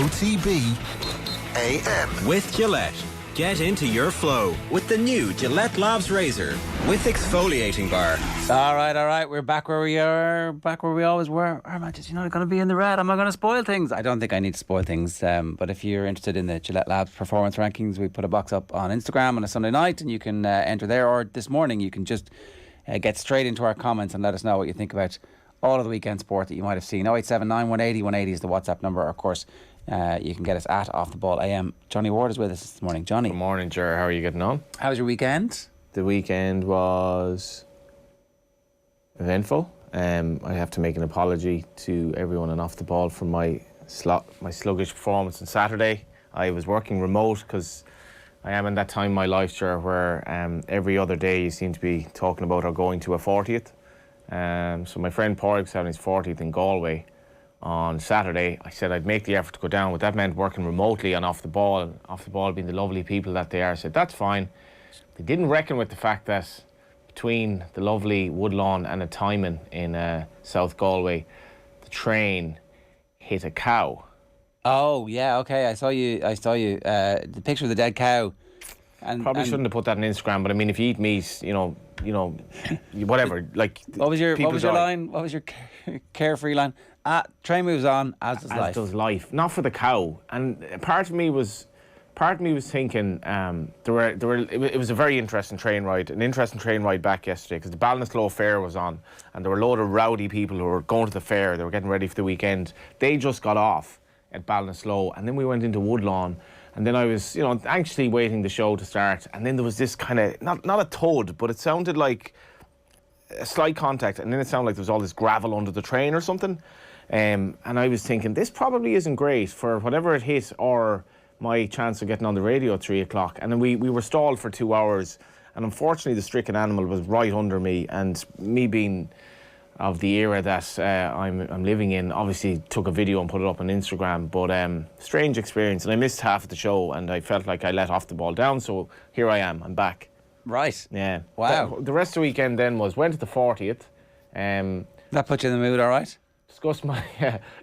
OTB AM. With Gillette. Get into your flow with the new Gillette Labs Razor with exfoliating bar. All right. We're back where we are, back where we always were. Our matches, you're not going to be in the red. Am I going to spoil things? I don't think I need to spoil things. But if you're interested in the Gillette Labs performance rankings, we put a box up on Instagram on a Sunday night, and you can enter there. Or this morning, you can just get straight into our comments and let us know what you think about all of the weekend sport that you might have seen. 0879 180 180 is the WhatsApp number. Of course, you can get us at Off the Ball AM. Johnny Ward is with us this morning. Johnny. Good morning, Ger. How are you getting on? How was your weekend? The weekend was eventful. I have to make an apology to everyone on Off the Ball for my sluggish performance on Saturday. I was working remote because I am in that time in my life, Ger, where every other day you seem to be talking about or going to a 40th. So my friend Porrick's having his 40th in Galway on Saturday. I said I'd make the effort to go down, but that meant working remotely on Off the Ball. Off the Ball being the lovely people that they are. I said, that's fine. They didn't reckon with the fact that between the lovely Woodlawn and a Timon in South Galway, the train hit a cow. Oh, yeah, okay. I saw you. The picture of the dead cow. Probably shouldn't have put that on Instagram, but I mean, if you eat meat, you know, whatever. Like, what was your line? What was your carefree line? Train moves on, as does life. As does life. Not for the cow. And part of me was thinking it was a very interesting train ride back yesterday, because the Ballinasloe Fair was on, and there were a load of rowdy people who were going to the fair. They were getting ready for the weekend. They just got off at Ballinasloe, and then we went into Woodlawn. And then I was, anxiously waiting the show to start. And then there was this kind of, not a thud, but it sounded like a slight contact. And then it sounded like there was all this gravel under the train or something. And I was thinking, this probably isn't great for whatever it hit or my chance of getting on the radio at 3 o'clock. And then we were stalled for 2 hours. And unfortunately, the stricken animal was right under me. And me being of the era that I'm living in, obviously took a video and put it up on Instagram, but strange experience, and I missed half of the show, and I felt like I let Off the Ball down, so here I am, I'm back. Right. Yeah. Wow. The rest of the weekend then went to the 40th. That put you in the mood, all right?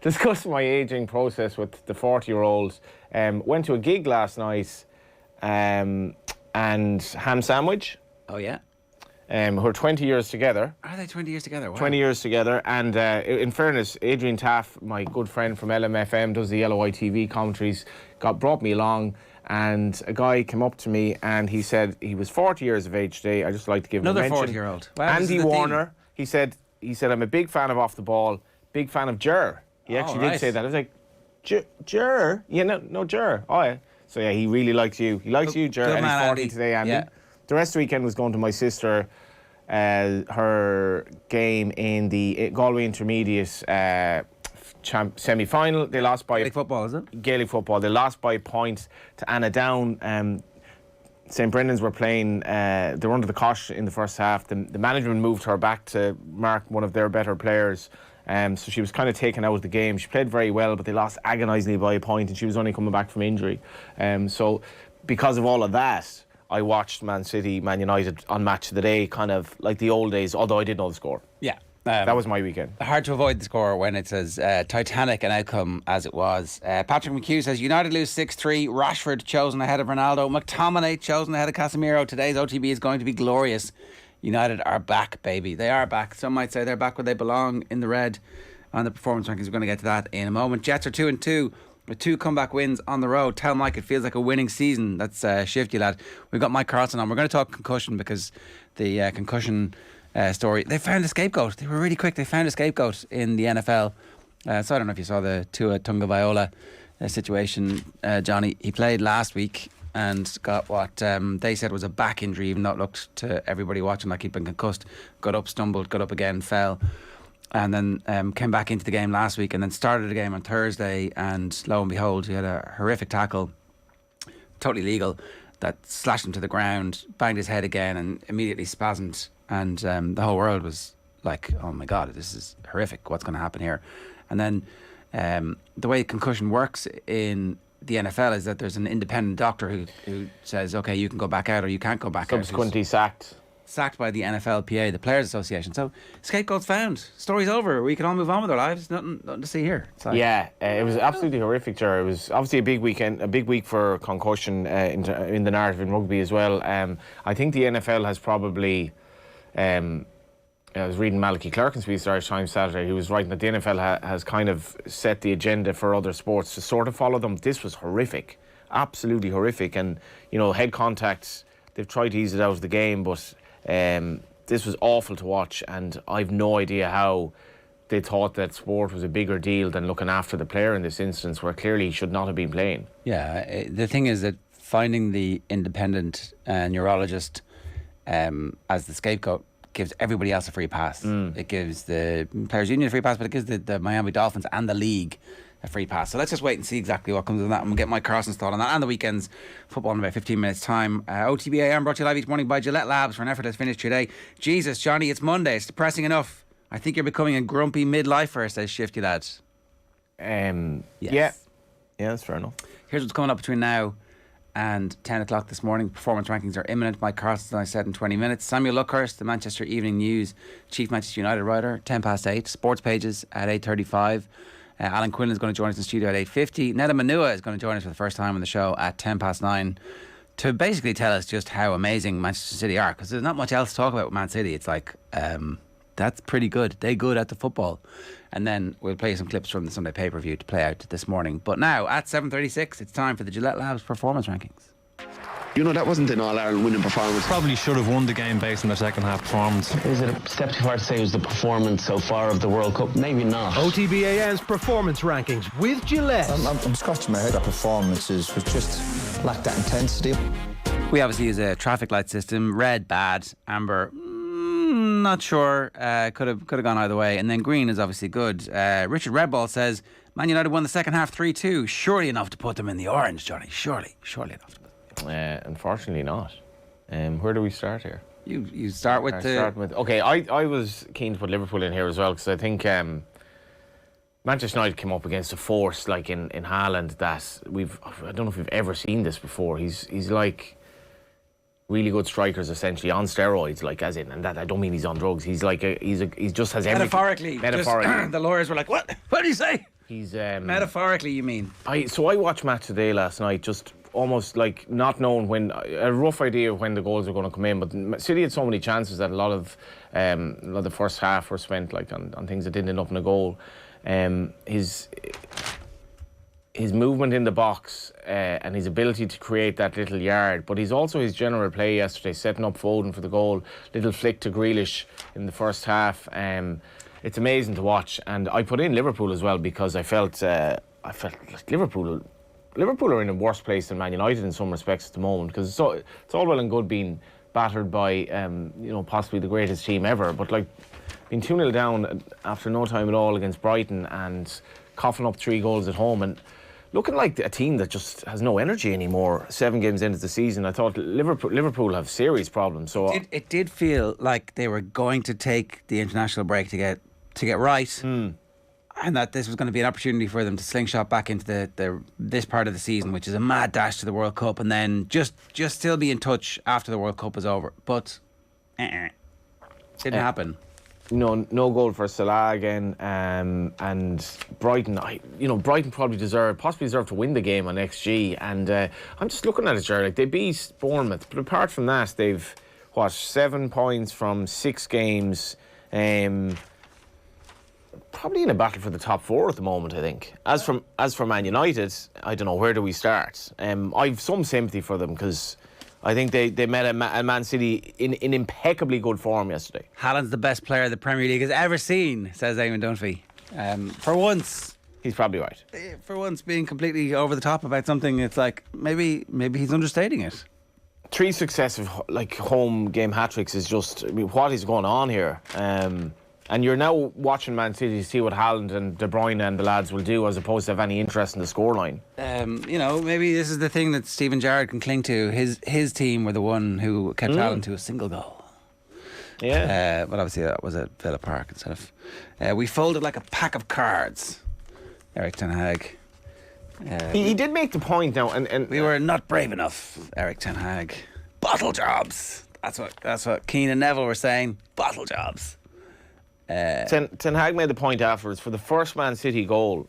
Discussed my ageing process with the 40-year-olds. Went to a gig last night, and ham sandwich. Oh, yeah. Who are 20 years together. Are they 20 years together? Wow. 20 years together. And in fairness, Adrian Taff, my good friend from LMFM, does the LOITV commentaries, brought me along, and a guy came up to me and he said he was 40 years of age today. I just like to give him a mention. Another 40-year-old. Wow, Andy Warner. He said I'm a big fan of Off the Ball, big fan of Ger. He actually did say that. I was like, Ger? Yeah, no, Ger. Oh, yeah. So yeah, he really likes you. He likes you, Ger, and he's 40 today, Andy. Yeah. The rest of the weekend was going to my sister, her game in the Galway Intermediate semi-final. They lost by... Gaelic football, is it? Gaelic football. They lost by a point to Annadown. St. Brendan's were playing... they were under the cosh in the first half. The management moved her back to mark one of their better players. So she was kind of taken out of the game. She played very well, but they lost agonisingly by a point, and she was only coming back from injury. So because of all of that, I watched Man City, Man United on Match of the Day, kind of like the old days, although I did know the score. Yeah. That was my weekend. Hard to avoid the score when it's as titanic an outcome as it was. Patrick McHugh says, United lose 6-3, Rashford chosen ahead of Ronaldo, McTominay chosen ahead of Casemiro. Today's OTB is going to be glorious. United are back, baby. They are back. Some might say they're back where they belong, in the red on the performance rankings. We're going to get to that in a moment. Jets are 2-2. With 2 comeback wins on the road. Tell Mike it feels like a winning season. That's shifty, lad. We've got Mike Carlson on. We're going to talk concussion, because the concussion story, they found a scapegoat. They were really quick. They found a scapegoat in the NFL. So I don't know if you saw the Tua Tagovailoa situation, Johnny. He played last week and got what they said was a back injury, even though it looked to everybody watching like he'd been concussed. Got up, stumbled, got up again, fell. And then came back into the game last week, and then started the game on Thursday, and lo and behold, he had a horrific tackle, totally legal, that slashed him to the ground, banged his head again, and immediately spasmed. And the whole world was like, oh my God, this is horrific, what's going to happen here? And then the way concussion works in the NFL is that there's an independent doctor who says, okay, you can go back out or you can't go back out. Subsequently sacked. sacked by the NFLPA, the Players Association. So scapegoats found. Story's over. We can all move on with our lives. Nothing to see here. It was absolutely horrific, Ger. It was obviously a big weekend, a big week for concussion in the narrative in rugby as well. I think the NFL has probably. I was reading Malachy Clerkin's piece Irish Times Saturday. He was writing that the NFL has kind of set the agenda for other sports to sort of follow them. This was horrific, absolutely horrific. And, head contacts, they've tried to ease it out of the game, but this was awful to watch. And I've no idea how they thought that sport was a bigger deal than looking after the player in this instance, where clearly he should not have been playing. Yeah, the thing is that finding the independent neurologist as the scapegoat gives everybody else a free pass. It gives the Players Union a free pass, but it gives the Miami Dolphins and the league a free pass. So let's just wait and see exactly what comes of that, and we'll get Mike Carlson's thought on that and the weekend's football in about 15 minutes time. OTB AM brought to you live each morning by Gillette Labs for an effort that's finished today. Jesus, Johnny, it's Monday. It's depressing enough. I think you're becoming a grumpy midlifer, says Shifty Lad. Yes. Yeah, that's fair enough. Here's what's coming up between now and 10 o'clock this morning. Performance rankings are imminent. Mike Carlson, I said, in 20 minutes. Samuel Luckhurst, the Manchester Evening News chief Manchester United writer, 8:10. Sports Pages at 8:35. Alan Quinlan is going to join us in the studio at 8:50. Nedum is going to join us for the first time on the show at 9:10 to basically tell us just how amazing Manchester City are, because there's not much else to talk about with Man City. It's like, that's pretty good. They're good at the football. And then we'll play some clips from the Sunday pay-per-view to play out this morning. But now, at 7:36, it's time for the Gillette Labs performance rankings. That wasn't an All-Ireland winning performance. Probably should have won the game based on their second half performance. Is it a step too far to say it was the performance so far of the World Cup? Maybe not. OTB AM's performance rankings with Gillette. I'm scratching my head. Our performances was just lacked that intensity. We obviously use a traffic light system. Red, bad. Amber, not sure. Could have gone either way. And then green is obviously good. Richard Redball says Man United won the second half 3-2. Surely enough to put them in the orange, Johnny. Surely enough. Unfortunately not. Where do we start here? You start with okay, I was keen to put Liverpool in here as well, because I think Manchester United came up against a force like in Haaland that I don't know if we've ever seen this before. He's like really good strikers essentially on steroids, like, as in, and that I don't mean he's on drugs. He's like he just has everything. Metaphorically. The lawyers were like, what do you say? He's metaphorically, you mean? I watched Match Today last night, just almost like not knowing when, a rough idea of when the goals were going to come in, but City had so many chances that a lot of the first half were spent like on things that didn't end up in a goal. His movement in the box and his ability to create that little yard, but he's also his general play yesterday, setting up Foden for the goal, little flick to Grealish in the first half. It's amazing to watch, and I put in Liverpool as well because I felt like Liverpool are in a worse place than Man United in some respects at the moment, because it's all well and good being battered by possibly the greatest team ever, but like being 2-0 down after no time at all against Brighton and coughing up 3 goals at home and looking like a team that just has no energy anymore 7 games into the season. I thought Liverpool have serious problems. So it did feel like they were going to take the international break to get right. And that this was going to be an opportunity for them to slingshot back into this part of the season, which is a mad dash to the World Cup, and then just still be in touch after the World Cup was over. But didn't happen. No goal for Salah again, and Brighton. Brighton possibly deserved to win the game on XG. And I'm just looking at it, Ger. Like, they beat Bournemouth, but apart from that, they've 7 points from 6 games. Probably in a battle for the top 4 at the moment, I think. As for Man United, I don't know, where do we start? I've some sympathy for them because I think they met a Man City in impeccably good form yesterday. Haaland's the best player the Premier League has ever seen, says Eamon Dunphy. For once, he's probably right. For once, being completely over the top about something, it's like maybe he's understating it. 3 successive home game hat-tricks is just, what is going on here? And you're now watching Man City to see what Haaland and De Bruyne and the lads will do, as opposed to have any interest in the scoreline. Maybe this is the thing that Steven Gerrard can cling to. His team were the one who kept Haaland to a single goal. Yeah. But obviously that was at Villa Park instead of... we folded like a pack of cards, Erik ten Hag. He did make the point now, and we were not brave enough, Erik ten Hag. Bottle jobs. That's what Keane and Neville were saying. Bottle jobs. Ten Hag made the point afterwards for the first Man City goal,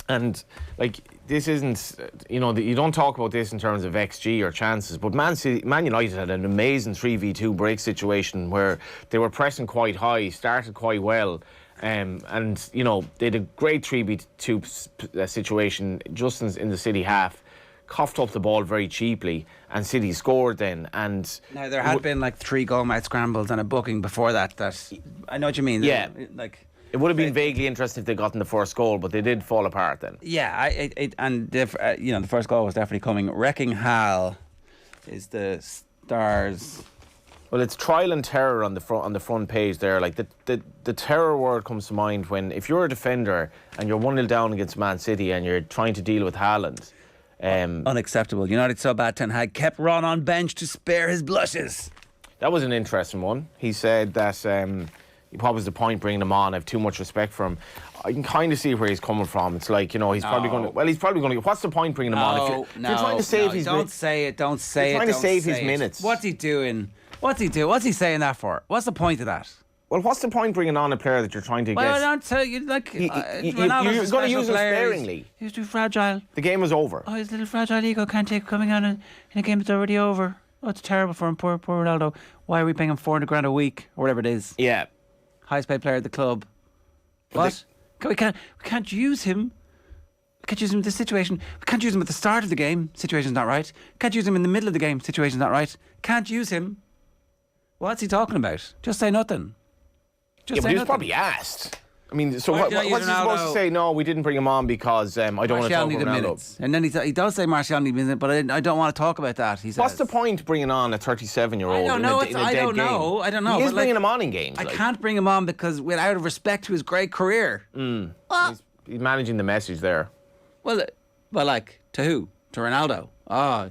and like this isn't, you don't talk about this in terms of XG or chances, but Man United had an amazing 3v2 break situation where they were pressing quite high, started quite well, and they had a great 3v2 situation just in the City half. Coughed up the ball very cheaply, and City scored then. And now there had been like 3 goal-mouth scrambles and a booking before that. That I know what you mean. Yeah, like it would have been vaguely interesting if they gotten the first goal, but they did fall apart then. Yeah, the first goal was definitely coming. Wrecking Hal is the Stars. Well, it's trial and terror on the front page there. Like the terror word comes to mind when if you're a defender and you're 1-0 down against Man City and you're trying to deal with Haaland. Unacceptable. United so bad Ten Hag kept Ron on bench to spare his blushes. That was an interesting one. He said that what was the point bringing him on? I have too much respect for him. I can kind of see where he's coming from. It's like, he's probably going to... Well, he's probably going to... What's the point bringing him on? If you're trying to save his... Don't say it. Don't say it. You're trying to save his minutes. What's he doing? What's he saying that for? What's the point of that? Well, what's the point bringing on a player that you're trying to Well, I don't tell you, like... you're going to use him sparingly. He's too fragile. The game was over. Oh, his little fragile ego can't take coming on in a game that's already over. Oh, it's terrible for him, poor Ronaldo. Why are we paying him 400 grand a week, or whatever it is? Yeah. Highest paid player at the club. What? We can't use him. We can't use him in this situation. We can't use him at the start of the game. Situation's not right. Can't use him in the middle of the game. Situation's not right. Can't use him. What's he talking about? Just say nothing. But he was probably asked. I mean, so what's he supposed to say? No, we didn't bring him on because I don't want to talk about Ronaldo. And then he does say Martial needed minutes, but I don't want to talk about that. He says. What's the point bringing on a 37-year-old? I don't know. He is bringing him on in games. I can't bring him on because, out of respect to his great career. He's managing the message there. Well, to who? To Ronaldo? Oh,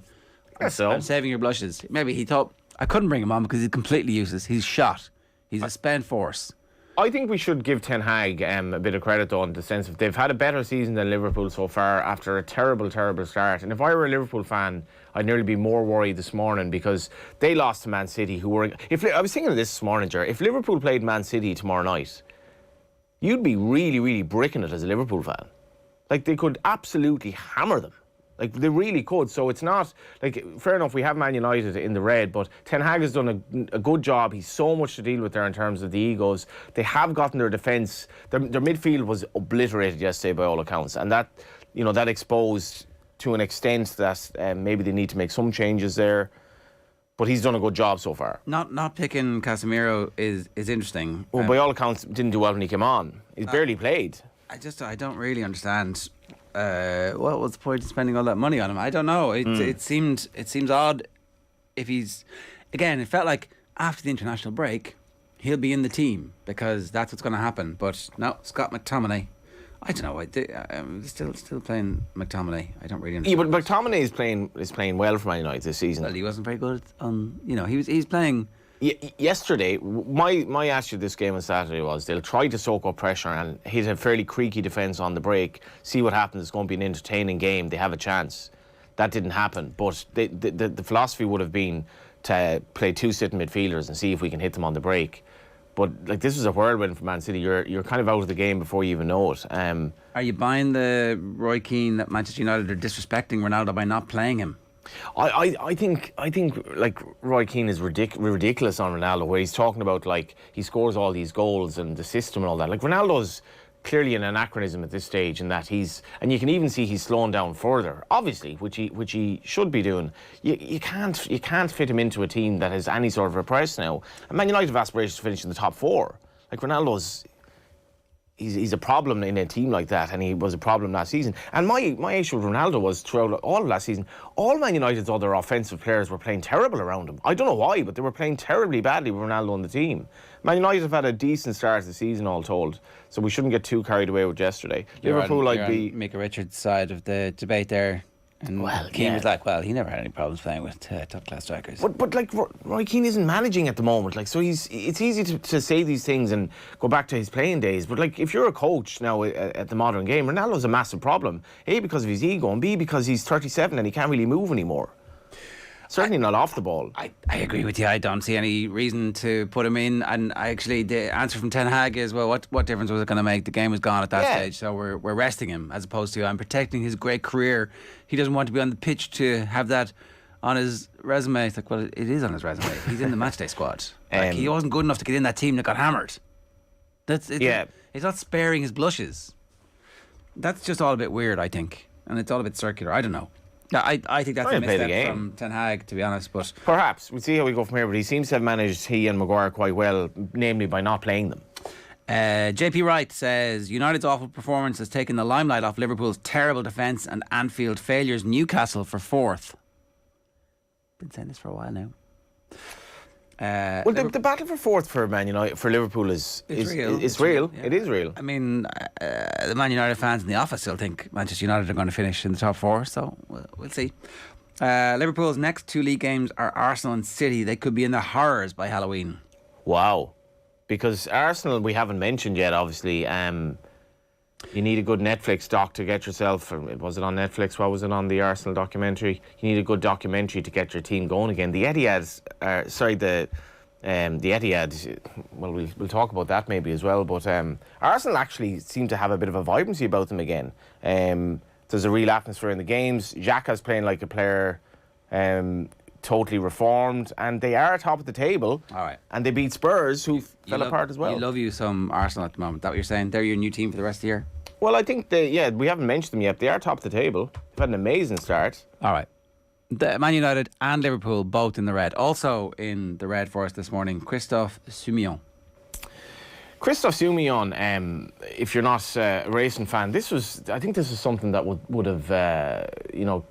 I'm saving your blushes. Maybe he thought I couldn't bring him on because he's completely useless. He's shot. He's a spent force. I think we should give Ten Hag a bit of credit, though, in the sense of they've had a better season than Liverpool so far after a terrible, terrible start. And if I were a Liverpool fan, I'd nearly be more worried this morning because they lost to Man City, who were... I was thinking of this morning, Ger. If Liverpool played Man City tomorrow night, you'd be really, really bricking it as a Liverpool fan. Like, they could absolutely hammer them. Like, they really could. So it's not... Like, fair enough, we have Man United in the red, but Ten Hag has done a good job. He's so much to deal with there in terms of the egos. They have gotten their defence... Their midfield was obliterated yesterday by all accounts. And that, that exposed to an extent that maybe they need to make some changes there. But he's done a good job so far. Not picking Casemiro is interesting. Well, by all accounts, didn't do well when he came on. He's barely played. I don't really understand... what was the point of spending all that money on him? I don't know. It seems odd. If he's again, it felt like after the international break, he'll be in the team because that's what's going to happen. But no, Scott McTominay. I don't know. I'm still playing McTominay. I don't really understand. Yeah, but McTominay is playing well for Man United this season. Well, he wasn't very good on. He's playing. Yesterday, my attitude this game on Saturday was they'll try to soak up pressure and hit a fairly creaky defence on the break, see what happens. It's going to be an entertaining game. They have a chance. That didn't happen. But the philosophy would have been to play 2 sitting midfielders and see if we can hit them on the break. But this was a whirlwind for Man City. You're kind of out of the game before you even know it. Are you buying the Roy Keane that Manchester United are disrespecting Ronaldo by not playing him? I think like Roy Keane is ridiculous on Ronaldo, where he's talking about like he scores all these goals and the system and all that. Like Ronaldo's clearly an anachronism at this stage, in that and you can even see he's slowing down further, obviously, which he should be doing. You can't fit him into a team that has any sort of a press now. And Man United have aspirations to finish in the top 4. Like Ronaldo's. He's a problem in a team like that, and he was a problem last season. And my issue with Ronaldo was throughout all of last season, all Man United's other offensive players were playing terrible around him. I don't know why, but they were playing terribly badly with Ronaldo on the team. Man United have had a decent start to the season, all told, so we shouldn't get too carried away with yesterday. Liverpool, on Micah Richards' side of the debate there. And Keane was like, well, he never had any problems playing with top-class strikers. But like, Roy Keane isn't managing at the moment. Like, so it's easy to say these things and go back to his playing days. But like, if you're a coach now at the modern game, Ronaldo's a massive problem. A, because of his ego, and B, because he's 37 and he can't really move anymore. Certainly not off the ball. I agree with you. I don't see any reason to put him in. And the answer from Ten Hag is, well, what difference was it going to make? The game was gone at that stage, so we're resting him, as opposed to I'm protecting his great career. He doesn't want to be on the pitch to have that on his resume. It's like, well, it is on his resume. He's in the matchday squad. He wasn't good enough to get in that team that got hammered. It's not sparing his blushes. That's just all a bit weird, I think, and it's all a bit circular. I don't know. Yeah, I think that's a misstep from Ten Hag, to be honest. But perhaps we'll see how we go from here. But he seems to have managed he and Maguire quite well, namely by not playing them. JP Wright says United's awful performance has taken the limelight off Liverpool's terrible defence and Anfield failures. Newcastle for 4th. Been saying this for a while now. Well, the battle for 4th for Man United, for Liverpool is real. It's real. Yeah. It is real. I mean, the Man United fans in the office still think Manchester United are going to finish in the top 4, so we'll see. Liverpool's next 2 league games are Arsenal and City. They could be in the horrors by Halloween. Wow. Because Arsenal, we haven't mentioned yet, obviously. You need a good Netflix doc to get yourself. Was it on Netflix? What was it on the Arsenal documentary? You need a good documentary to get your team going again. The Etihad. The Etihad. Well, we'll talk about that maybe as well. But Arsenal actually seem to have a bit of a vibrancy about them again. There's a real atmosphere in the games. Xhaka's playing like a player. Totally reformed, and they are top of the table. All right. And they beat Spurs, who fell apart as well. You love some Arsenal at the moment. That what you're saying? They're your new team for the rest of the year? Well, I think we haven't mentioned them yet. They are top of the table. They've had an amazing start. All right. The Man United and Liverpool both in the red. Also in the red for us this morning, Christophe Soumillon. Christophe Soumillon, if you're not a racing fan, I think this was something that would have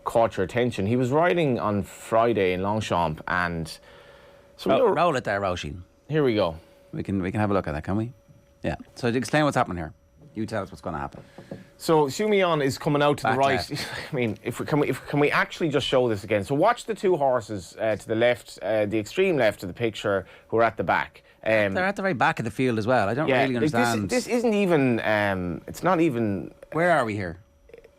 caught your attention. He was riding on Friday in Longchamp, and so roll it there, Roisin. Here we go. We can have a look at that, can we? Yeah. So to explain what's happening here, you tell us what's going to happen. So Soumillon is coming out to the right. Left. I mean, can we actually just show this again? So watch the 2 horses to the left, the extreme left of the picture, who are at the back. They're at the very back of the field as well. I don't really understand. This isn't even. It's not even. Where are we here?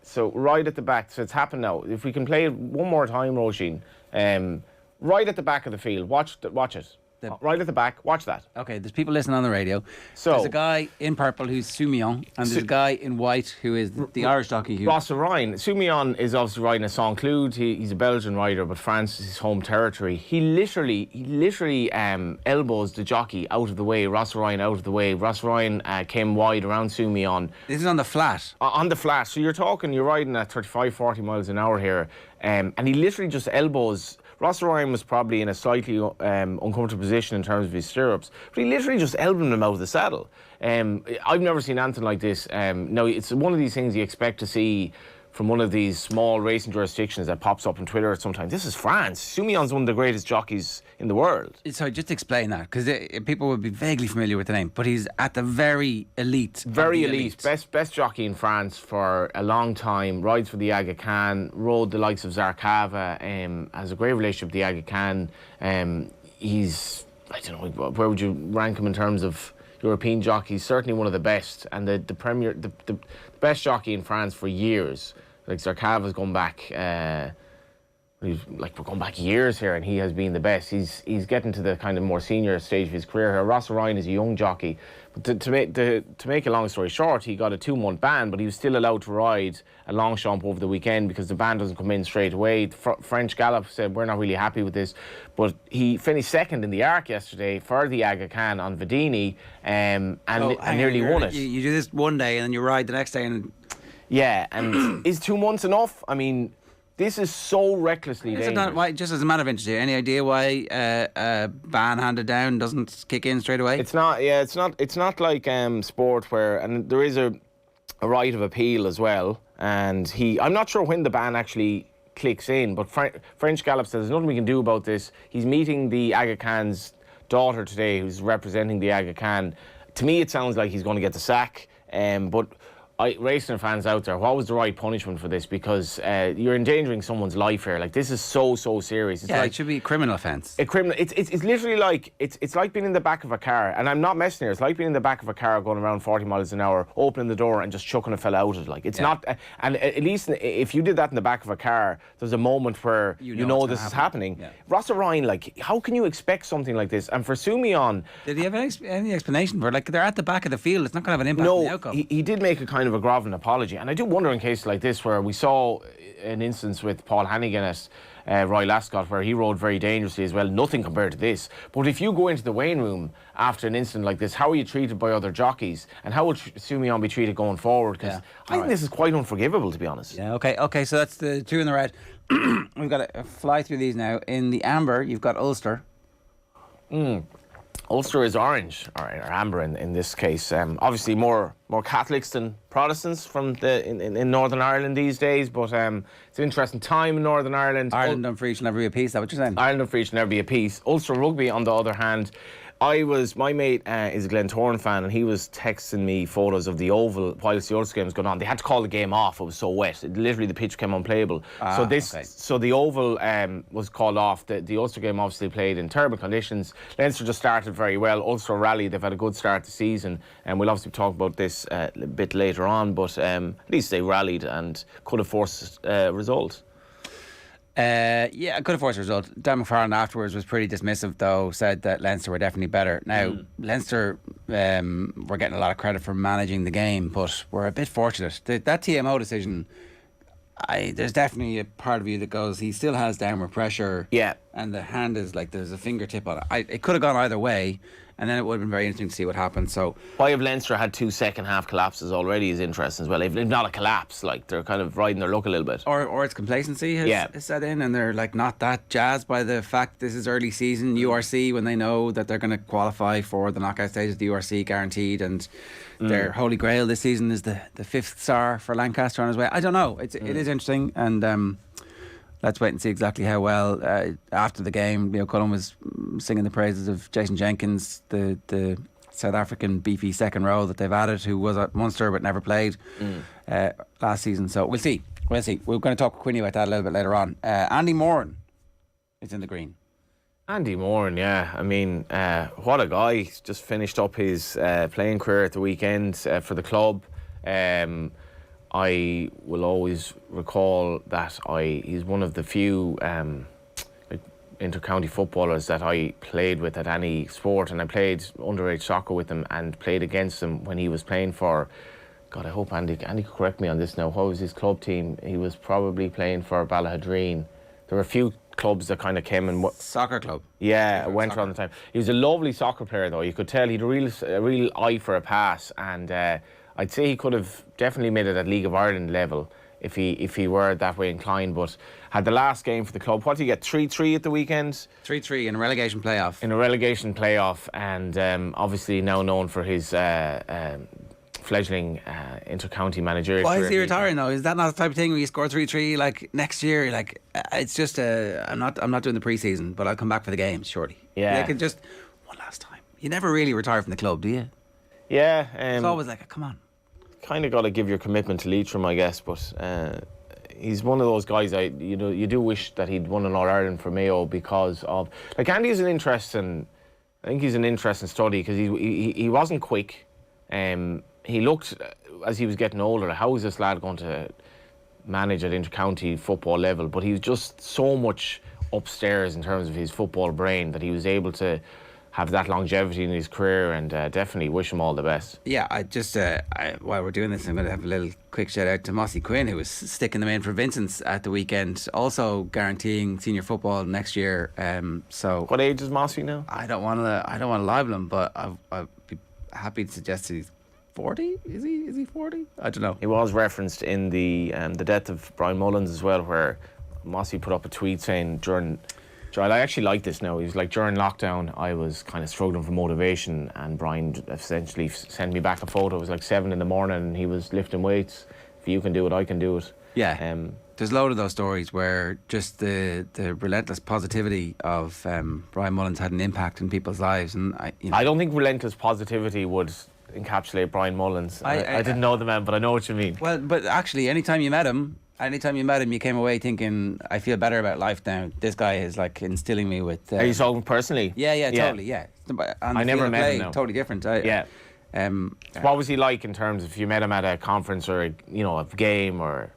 So right at the back. So it's happened now. If we can play it one more time, Roisin. Right at the back of the field. Watch it. Right at the back. Watch that. Okay, there's people listening on the radio. So there's a guy in purple who's Soumillon, and there's a guy in white who is the Irish jockey. Ross Ryan. Soumillon is obviously riding a Saint-Cloud. He's a Belgian rider, but France is his home territory. He literally elbows the jockey out of the way. Ross Ryan out of the way. Ross Ryan came wide around Soumillon. This is on the flat. On the flat. So you're riding at 35, 40 miles an hour here, and he literally just elbows. Ross Ryan was probably in a slightly uncomfortable position in terms of his stirrups, but he literally just elbowed him out of the saddle. I've never seen anything like this. No, it's one of these things you expect to see from one of these small racing jurisdictions that pops up on Twitter sometimes. This is France. Soumillon's one of the greatest jockeys in the world. So just explain that, because people would be vaguely familiar with the name, but he's at the very elite. Very elite. Best jockey in France for a long time. Rides for the Aga Khan. Rode the likes of Zarkava. Has a great relationship with the Aga Khan. He's, I don't know, where would you rank him in terms of European jockeys? Certainly one of the best, and the best jockey in France for years. Like Zarkava's gone back, we're going back years here, and he has been the best. He's getting to the kind of more senior stage of his career here. Ross Ryan is a young jockey, but to make a long story short, he got a 2-month ban, but he was still allowed to ride a Longchamp over the weekend because the ban doesn't come in straight away. The French Gallop said we're not really happy with this, but he finished second in the Arc yesterday for the Aga Khan on Vadini, and nearly won it. You do this one day and then you ride the next day, and and is 2 months enough? I mean, this is so recklessly dangerous. Why, just as a matter of interest, any idea why a ban handed down doesn't kick in straight away? It's not. Yeah, it's not like sport where, and there is a right of appeal as well. And I'm not sure when the ban actually clicks in, but French Gallop says there's nothing we can do about this. He's meeting the Aga Khan's daughter today, who's representing the Aga Khan. To me, it sounds like he's going to get the sack. But racing fans out there, what was the right punishment for this? Because you're endangering someone's life here. Like, this is so serious. It's it should be a criminal offence. It's literally like it's like being in the back of a car, and I'm not messing here. It's like being in the back of a car going around 40 miles an hour, opening the door and just chucking a fella out of it. Like, it's not. And at least if you did that in the back of a car, there's a moment where you know this is happening. Yeah. Ross O'Ryan, like, how can you expect something like this? And for Suomi, did he have any explanation for it? Like, they're at the back of the field. It's not going to have an impact on the outcome. He did make a kind of a grovelling apology, and I do wonder in cases like this where we saw an instance with Paul Hannigan at Royal Ascot where he rode very dangerously as well. Nothing compared to this. But if you go into the weighing room after an incident like this, how are you treated by other jockeys, and how will Suomi be treated going forward? Because I think this is quite unforgivable, to be honest. Yeah. Okay. So that's the 2 in the red. We've got to fly through these now. In the amber, you've got Ulster. Ulster is orange, or amber in this case. Obviously more Catholics than Protestants in Northern Ireland these days, but it's an interesting time in Northern Ireland. Ireland and for each and every a piece, is that what you're saying? Ireland and for each and every a piece. Ulster Rugby, on the other hand, my mate is a Glentoran fan, and he was texting me photos of the Oval whilst the Ulster game was going on. They had to call the game off. It was so wet. Literally, the pitch became unplayable. So the Oval was called off. The Ulster game obviously played in terrible conditions. Leinster just started very well. Ulster rallied. They've had a good start to the season, and we'll obviously talk about this a bit later on. But at least they rallied and could have forced a result. Could have forced a result. Dan McFarland afterwards was pretty dismissive, though, said that Leinster were definitely better. Now, Leinster were getting a lot of credit for managing the game, but we're a bit fortunate. That TMO decision, there's definitely a part of you that goes, he still has downward pressure. Yeah. And the hand is like, there's a fingertip on it. It could have gone either way, and then it would have been very interesting to see what happened. So, why have Leinster had 2 second half collapses already is interesting as well. If not a collapse, like, they're kind of riding their luck a little bit. Or it's complacency has set in, and they're like not that jazzed by the fact this is early season URC, when they know that they're going to qualify for the knockout stage of the URC guaranteed, and their holy grail this season is the 5th star for Lancaster on his way. I don't know. It is interesting, and let's wait and see exactly how well. After the game, Cullen was singing the praises of Jason Jenkins, the South African beefy second row that they've added, who was at Munster but never played last season. So we'll see. We're going to talk with Quinny about that a little bit later on. Andy Moran is in the green. Andy Moran, yeah. I mean, what a guy. He's just finished up his playing career at the weekend for the club. I will always recall that he's one of the few inter-county footballers that I played with at any sport, and I played underage soccer with him and played against him when he was playing for, God, I hope Andy could correct me on this now. What was his club team? He was probably playing for Ballahadreen. There were a few clubs that kind of came and... Soccer club? Yeah, went around the time. He was a lovely soccer player, though. You could tell he had a real eye for a pass, and I'd say he could have definitely made it at League of Ireland level if he were that way inclined, but had the last game for the club. What did he get, 3-3 at the weekend? 3-3 in a relegation playoff. In a relegation playoff, and obviously now known for his fledgling inter-county managerial career. Why is he career. Retiring though? Is that not the type of thing where you score 3-3 like next year? Like, it's just I'm not doing the pre-season, but I'll come back for the games, surely. Yeah. Like, just one last time. You never really retire from the club, do you? Yeah. It's always like, come on. Kind of got to give your commitment to Leitrim, I guess, but he's one of those guys you do wish that he'd won an All-Ireland for Mayo, because of, like, Andy's I think he's an interesting study, because he wasn't quick. He looked, as he was getting older, how is this lad going to manage at inter-county football level? But he was just so much upstairs in terms of his football brain that he was able to have that longevity in his career, and definitely wish him all the best. Yeah, I just while we're doing this, I'm going to have a little quick shout out to Mossy Quinn, who was sticking them in for Vincent's at the weekend, also guaranteeing senior football next year. So what age is Mossy now? I don't want to libel him, but I'd be happy to suggest that he's 40. Is he 40? I don't know. He was referenced in the death of Brian Mullins as well, where Mossy put up a tweet saying I actually like this now. He was like, during lockdown, I was kind of struggling for motivation, and Brian essentially sent me back a photo. It was like 7 a.m, and he was lifting weights. If you can do it, I can do it. Yeah. There's a load of those stories where just the relentless positivity of Brian Mullins had an impact in people's lives, and I don't think relentless positivity would encapsulate Brian Mullins. I didn't know the man, but I know what you mean. Well, but actually, anytime you met him, you came away thinking, I feel better about life now. This guy is like instilling me with. Are you talking personally? Yeah, totally, yeah. And I never met him. Totally different. What was he like in terms of if you met him at a conference or a game or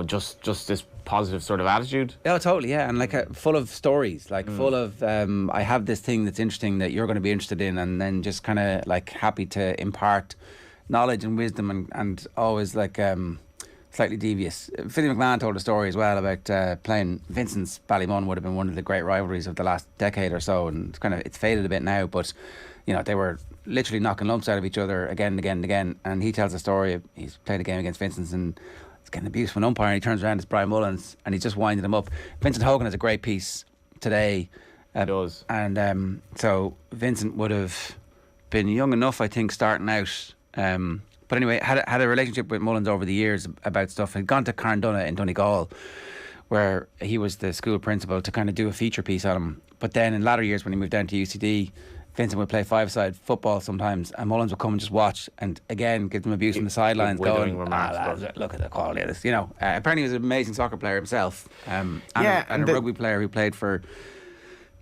just this positive sort of attitude? Oh, totally, yeah, and like full of stories, like full of I have this thing that's interesting that you're going to be interested in, and then just kind of like happy to impart knowledge and wisdom, and always like slightly devious. Philly McMahon told a story as well about playing Vincent's Ballymun would have been one of the great rivalries of the last decade or so, and it's faded a bit now, but they were literally knocking lumps out of each other again and again and again. And he tells a story, he's played a game against Vincent's and he's getting abused from an umpire, and he turns around, it's Brian Mullins, and he's just winding him up. Vincent Hogan has a great piece today. He does. And so Vincent would have been young enough, I think, starting out. But anyway, had a relationship with Mullins over the years about stuff. He'd gone to Carndonagh in Donegal, where he was the school principal, to kind of do a feature piece on him. But then in latter years, when he moved down to UCD, Vincent would play five-side football sometimes, and Mullins would come and just watch, and again give them abuse on the sidelines, going, lads, look at the quality of this. Apparently he was an amazing soccer player himself, and a rugby player who played for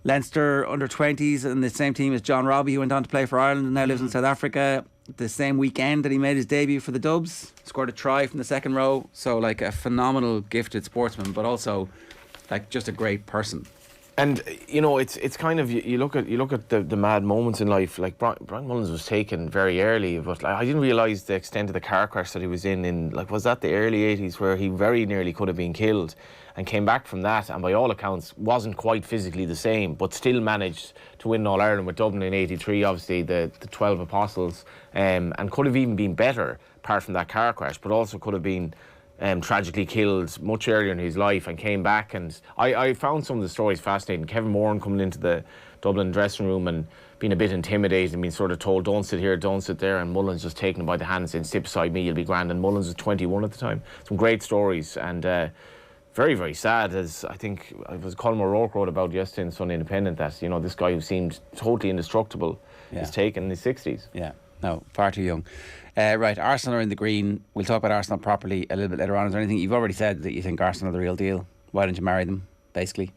Leinster under-20s and the same team as John Robbie, who went on to play for Ireland and now lives in South Africa. The same weekend that he made his debut for the Dubs, scored a try from the second row. So like a phenomenal gifted sportsman, but also like just a great person. And it's kind of, you look at the mad moments in life. Like Brian Mullins was taken very early, but I didn't realise the extent of the car crash that he was in like, was that the early 80s, where he very nearly could have been killed, and came back from that, and by all accounts wasn't quite physically the same, but still managed to win All Ireland with Dublin in '83, obviously the 12 Apostles, and could have even been better apart from that car crash, but also could have been tragically killed much earlier in his life, and came back. And I found some of the stories fascinating. Kevin Moran coming into the Dublin dressing room and being a bit intimidated and being sort of told, don't sit here, don't sit there, and Mullins just taking him by the hand and saying, sit beside me, you'll be grand. And Mullins was 21 at the time. Some great stories, and very, very sad, as I think it was Colm O'Rourke wrote about yesterday in Sunday Independent, that this guy who seemed totally indestructible is taken in his 60s. Yeah, no, far too young. Right, Arsenal are in the green. We'll talk about Arsenal properly a little bit later on. Is there anything, you've already said that you think Arsenal are the real deal? Why don't you marry them, basically?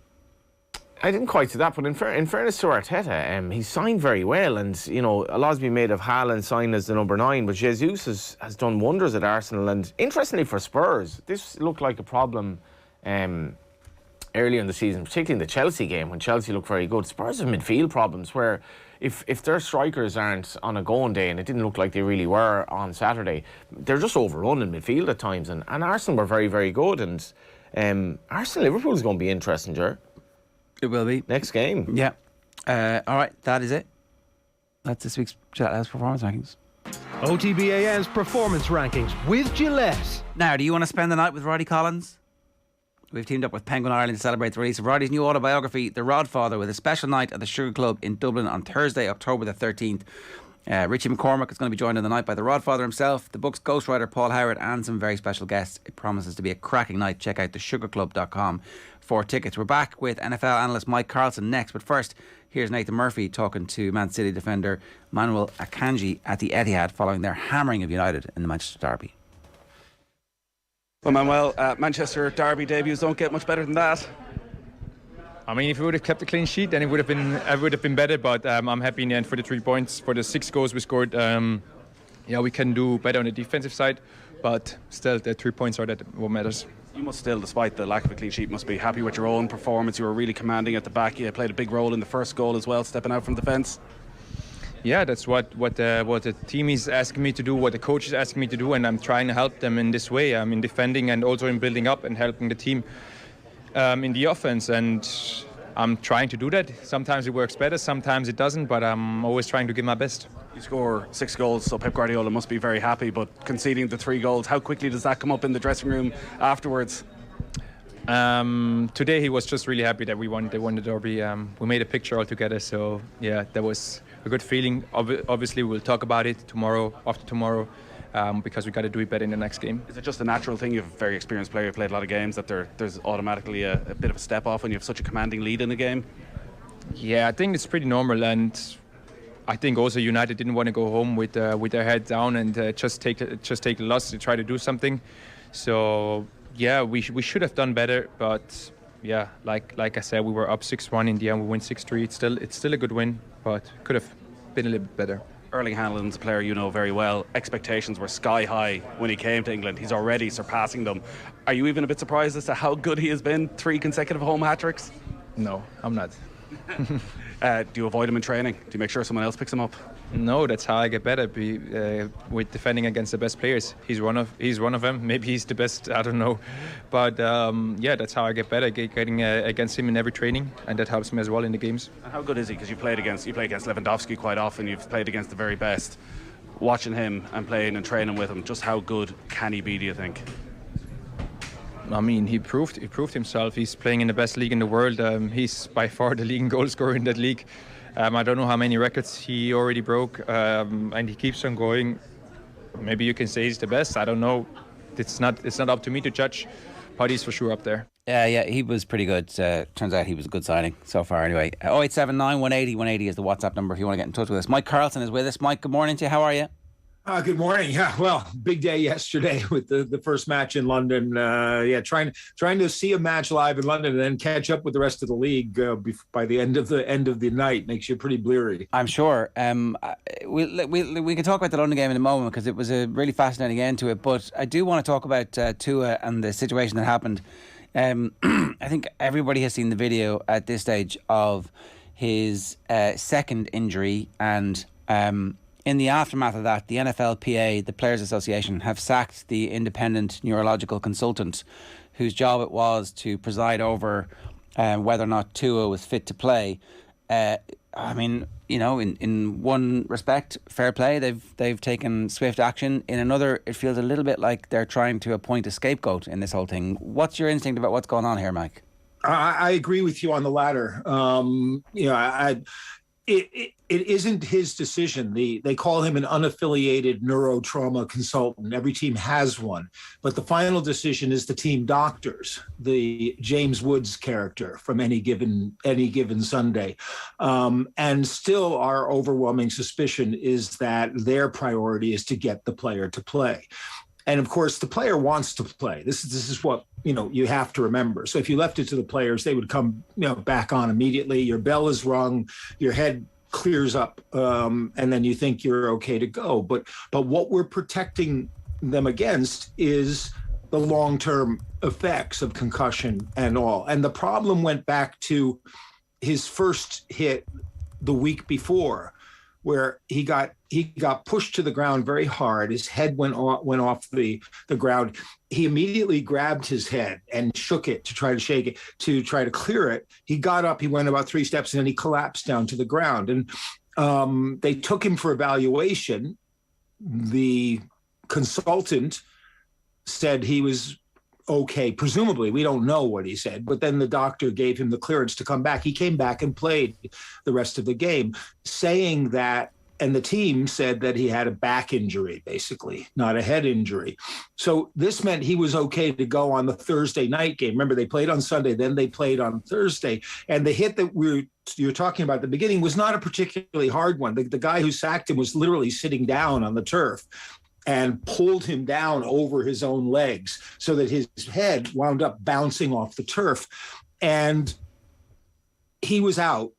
I didn't quite say that, but in fairness to Arteta, he signed very well, and a lot has been made of Haaland signed as the number 9, but Jesus has done wonders at Arsenal. And interestingly for Spurs, this looked like a problem earlier in the season, particularly in the Chelsea game when Chelsea looked very good. Spurs have midfield problems where if their strikers aren't on a going day, and it didn't look like they really were on Saturday, they're just overrun in midfield at times, and Arsenal were very, very good. And Arsenal-Liverpool is going to be interesting, Ger. It will be. Next game. Yeah. All right, that is it. That's this week's Gillette's Performance Rankings. OTB AM's Performance Rankings with Gillette. Now, do you want to spend the night with Roddy Collins? We've teamed up with Penguin Ireland to celebrate the release of Roddy's new autobiography, The Rodfather, with a special night at the Sugar Club in Dublin on Thursday, October the 13th. Richie McCormack is going to be joined on the night by the Rodfather himself, the book's ghostwriter Paul Howard, and some very special guests. It promises to be a cracking night. Check out thesugarclub.com for tickets. We're back with NFL analyst Mike Carlson next, but first, here's Nathan Murphy talking to Man City defender Manuel Akanji at the Etihad following their hammering of United in the Manchester Derby. Well, Manuel, Manchester Derby debuts don't get much better than that. I mean, if we would have kept a clean sheet, then it would have been better. But I'm happy in the end for the 3 points, for the 6 goals we scored. We can do better on the defensive side, but still, the 3 points are what matters. You must still, despite the lack of a clean sheet, must be happy with your own performance. You were really commanding at the back. You played a big role in the first goal as well, stepping out from defence. Yeah, that's what the team is asking me to do, what the coach is asking me to do, and I'm trying to help them in this way. I'm in defending and also in building up and helping the team in the offense, and I'm trying to do that. Sometimes it works better, sometimes it doesn't, but I'm always trying to give my best. You score 6 goals, so Pep Guardiola must be very happy, but conceding the 3 goals, how quickly does that come up in the dressing room afterwards? Today he was just really happy that they won the derby. We made a picture all together, so yeah, that was a good feeling. Obviously we'll talk about it tomorrow, after tomorrow, because we got to do it better in the next game. Is it just a natural thing? You're a very experienced player, you've played a lot of games, that there's automatically a bit of a step off when you have such a commanding lead in a game? Yeah, I think it's pretty normal, and I think also United didn't want to go home with their head down and just take the loss to try to do something. So yeah, we should have done better, but yeah, like I said, we were up 6-1 in the end. We win 6-3. It's still a good win, but could have been a little bit better. Erling Haaland's a player you know very well. Expectations were sky high when he came to England. He's already surpassing them. Are you even a bit surprised as to how good he has been? 3 consecutive home hat-tricks? No, I'm not. Do you avoid him in training? Do you make sure someone else picks him up? No, that's how I get better. With defending against the best players. He's one of them. Maybe he's the best. I don't know, but yeah, that's how I get better. Getting against him in every training, and that helps me as well in the games. And how good is he? Because you play against Lewandowski quite often. You've played against the very best. Watching him and playing and training with him, just how good can he be? Do you think? I mean, he proved himself. He's playing in the best league in the world. He's by far the leading goal scorer in that league. I don't know how many records he already broke, and he keeps on going. Maybe you can say he's the best. I don't know. It's not up to me to judge, but he's for sure up there. Yeah, he was pretty good. Turns out he was a good signing so far anyway. 0879 180 180 is the WhatsApp number if you want to get in touch with us. Mike Carlson is with us. Mike, good morning to you. How are you? Good morning. Yeah, well, big day yesterday with the first match in London. Trying to see a match live in London and then catch up with the rest of the league by the end of the night makes you pretty bleary. I'm sure. We can talk about the London game in a moment because it was a really fascinating end to it. But I do want to talk about Tua and the situation that happened. I think everybody has seen the video at this stage of his second injury and. In the aftermath of that, the NFLPA, the Players Association, have sacked the independent neurological consultant whose job it was to preside over whether or not Tua was fit to play. I mean, you know, in one respect, fair play. They've taken swift action. In another, it feels a little bit like they're trying to appoint a scapegoat in this whole thing. What's your instinct about what's going on here, Mike? I agree with you on the latter. It isn't his decision. They call him an unaffiliated neurotrauma consultant. Every team has one. But the final decision is the team doctors, the James Woods character from any given Sunday. And still our overwhelming suspicion is that their priority is to get the player to play. And of course, the player wants to play. This is what, you have to remember. So if you left it to the players, they would come, back on immediately. Your bell is rung, your head clears up, and then you think you're okay to go. But what we're protecting them against is the long-term effects of concussion and all. And the problem went back to his first hit the week before, where he got pushed to the ground very hard. His head went off the ground. He immediately grabbed his head and shook it to try to shake it, to try to clear it. He got up, he went about 3 steps, and then he collapsed down to the ground. And they took him for evaluation. The consultant said he was okay, presumably. We don't know what he said, but then the doctor gave him the clearance to come back. He came back and played the rest of the game, saying that, and the team said that he had a back injury, basically, not a head injury. So this meant he was okay to go on the Thursday night game. Remember, they played on Sunday, then they played on Thursday. And the hit that you're talking about at the beginning was not a particularly hard one. The guy who sacked him was literally sitting down on the turf and pulled him down over his own legs so that his head wound up bouncing off the turf. And he was out,